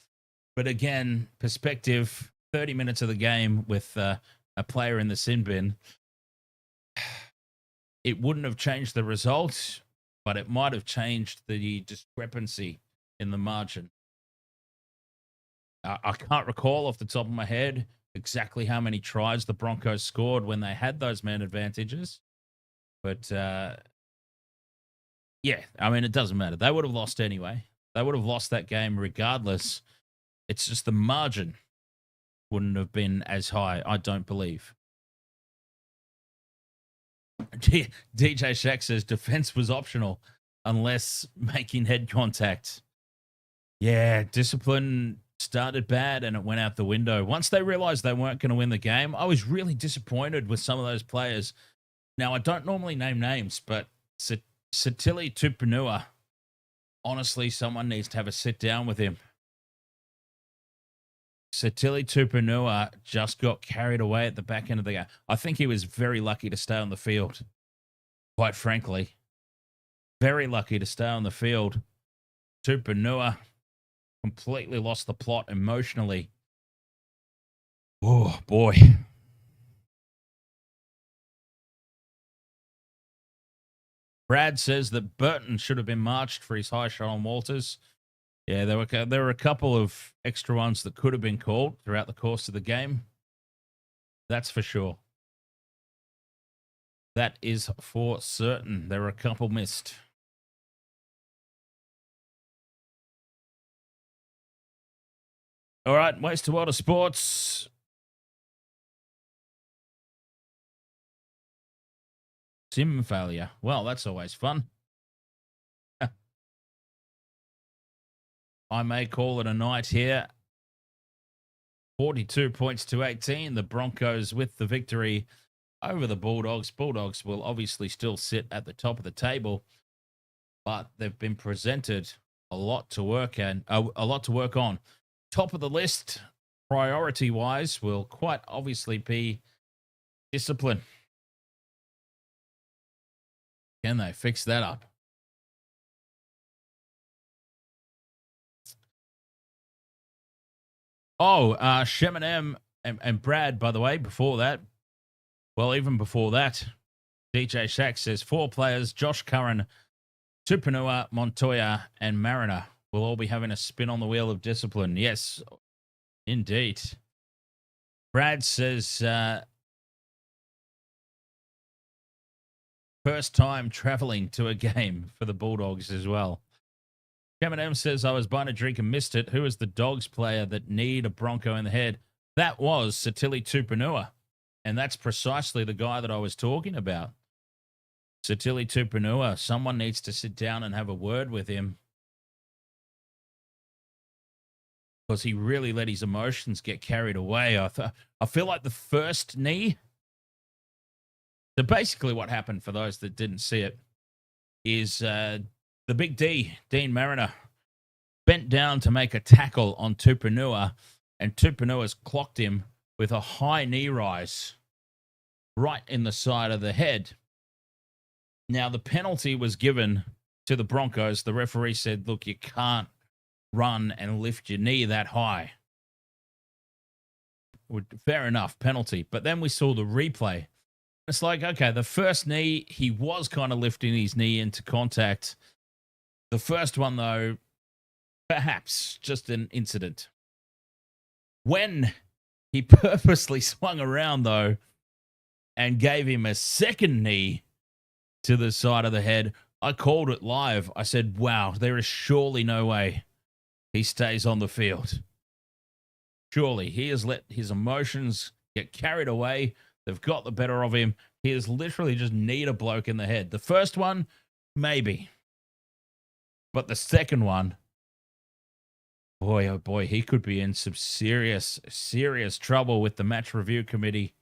But again, perspective, 30 minutes of the game with a player in the sin bin, it wouldn't have changed the result, but it might have changed the discrepancy in the margin. I can't recall off the top of my head exactly how many tries the Broncos scored when they had those man advantages. But, yeah, I mean, it doesn't matter. They would have lost anyway. They would have lost that game regardless. It's just the margin wouldn't have been as high, I don't believe. DJ Shaq says defense was optional unless making head contact. Yeah, discipline started bad and it went out the window. Once they realized they weren't going to win the game, I was really disappointed with some of those players. Now, I don't normally name names, but Satili Tupanua, honestly, someone needs to have a sit down with him. Satili Tupanua just got carried away at the back end of the game. I think he was very lucky to stay on the field, quite frankly. Very lucky to stay on the field. Tupanua completely lost the plot emotionally. Oh, boy. Brad says that Burton should have been marched for his high shot on Walters. Yeah, there were a couple of extra ones that could have been called throughout the course of the game. That's for sure. That is for certain. There were a couple missed. All right, Waste to World of Sports. Sim failure. Well, that's always fun. I may call it a night here. 42 points to 18. The Broncos with the victory over the Bulldogs. Bulldogs will obviously still sit at the top of the table, but they've been presented a lot to work on. Top of the list, priority-wise, will quite obviously be discipline. Can they fix that up? Oh, Sheminem and Brad, by the way, before that, well, even before that, DJ Shaq says 4 players, Josh Curran, Tupanua, Montoya, and Mariner will all be having a spin on the wheel of discipline. Yes, indeed. Brad says first time traveling to a game for the Bulldogs as well. M&M says, I was buying a drink and missed it. Who is the Dogs player that need a Bronco in the head? That was Satili Tupanua. And that's precisely the guy that I was talking about. Satili Tupanua. Someone needs to sit down and have a word with him. Because he really let his emotions get carried away. I feel like the first knee. So basically what happened, for those that didn't see it, is the big D, Dean Mariner, bent down to make a tackle on Tupanua, and Tupanua's clocked him with a high knee rise right in the side of the head. Now, the penalty was given to the Broncos. The referee said, look, you can't run and lift your knee that high. Fair enough, penalty. But then we saw the replay. It's like, okay, the first knee, he was kind of lifting his knee into contact. The first one, though, perhaps just an incident. When he purposely swung around, though, and gave him a second knee to the side of the head, I called it live. I said, wow, there is surely no way he stays on the field. Surely he has let his emotions get carried away. They've got the better of him. He is literally just need a bloke in the head. The first one, maybe. But the second one, boy, oh boy, he could be in some serious, serious trouble with the match review committee.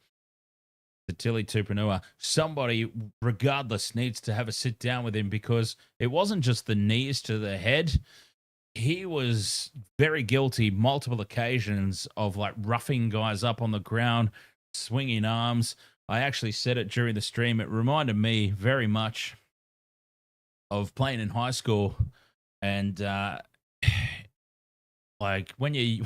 The Tilly Tupanua. Somebody, regardless, needs to have a sit down with him because it wasn't just the knees to the head. He was very guilty multiple occasions of like roughing guys up on the ground, swinging arms. I actually said it during the stream. It reminded me very much of playing in high school. And like when you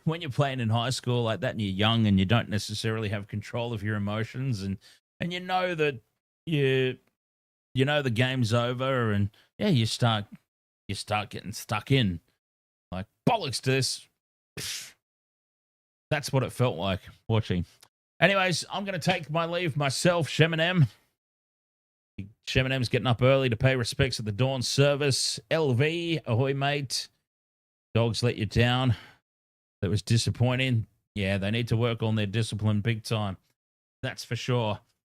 when you're playing in high school like that and you're young and you don't necessarily have control of your emotions and you know that you know the game's over and yeah, you start getting stuck in like bollocks to this. That's what it felt like watching. Anyways, I'm going to take my leave myself, Sheminem. Sheminem's getting up early to pay respects at the dawn service. LV, ahoy, mate. Dogs let you down. That was disappointing. Yeah, they need to work on their discipline big time. That's for sure.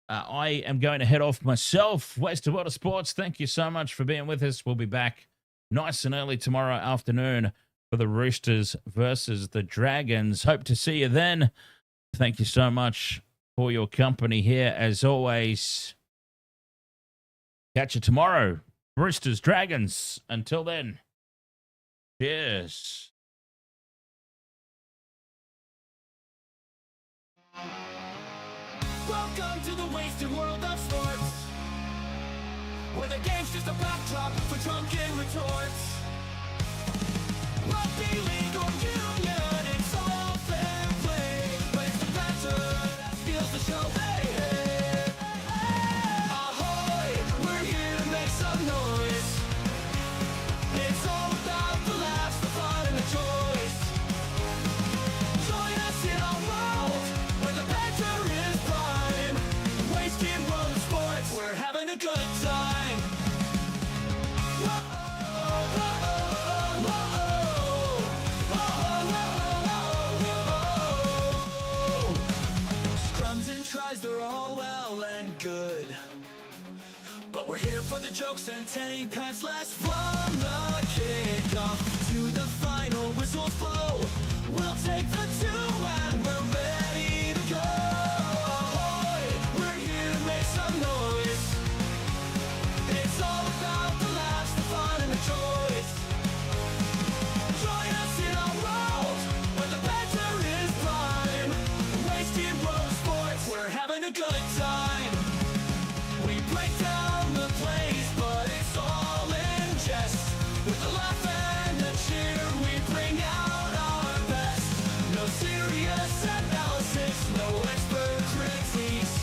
I am going to head off myself. Wasted World of Sports, thank you so much for being with us. We'll be back nice and early tomorrow afternoon for the Roosters versus the Dragons. Hope to see you then. Thank you so much for your company here, as always. Catch you tomorrow. Roosters, Dragons. Until then, cheers. Welcome to the wasted world of sports, where the game's just a backdrop for drunken retorts. Rugby league or union, it's all fair play, but it's the banter that steals the show. Hey, hey, hey. Ahoy, we're here to make some noise. It's all about the laughs, the fun, and the choice. Join us in our world where the banter is prime. Wasted world of sports, we're having a good time. Scrums and tries, they're all well and good, but we're here for the jokes and 10 pence less from the kickoff to the final whistles blow. We'll take the 2 and we're ready to go. Ahoy, we're here to make some noise. It's all about the laughs, the fun, and the choice. Join us in our world where the banter is prime. Wasted world of sports, we're having a good time. We break down the plays, but it's all in jest. With the laugh and the cheer, we bring out our best. No serious analysis, no expert critiques.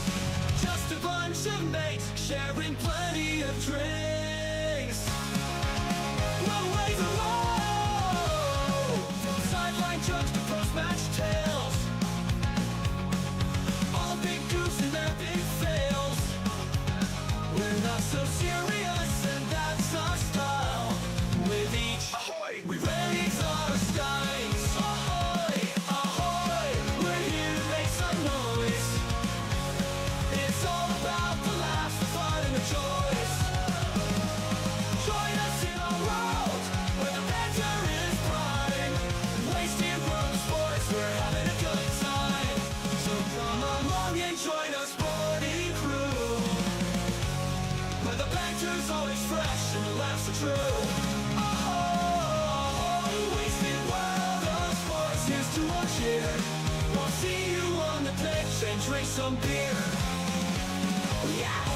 Just a bunch of mates sharing plenty of drinks. No ways alone. Sideline jokes to post-match tales. All big goofs and their big fails. We're not so serious, and that's our style. With each ahoy, we raise our skies. Ahoy, ahoy, we're here to make some noise. It's all about the laughs, the fun, and the choice. Join us in our world where the banter is prime. Wasted world of sports, we're having a good time. So come along and join our sporty crew, where the banter's always fresh and the laughs are true. Oh, wasted world of sports, here's to our cheer. We'll see you on the pitch and drink some beer. Yeah!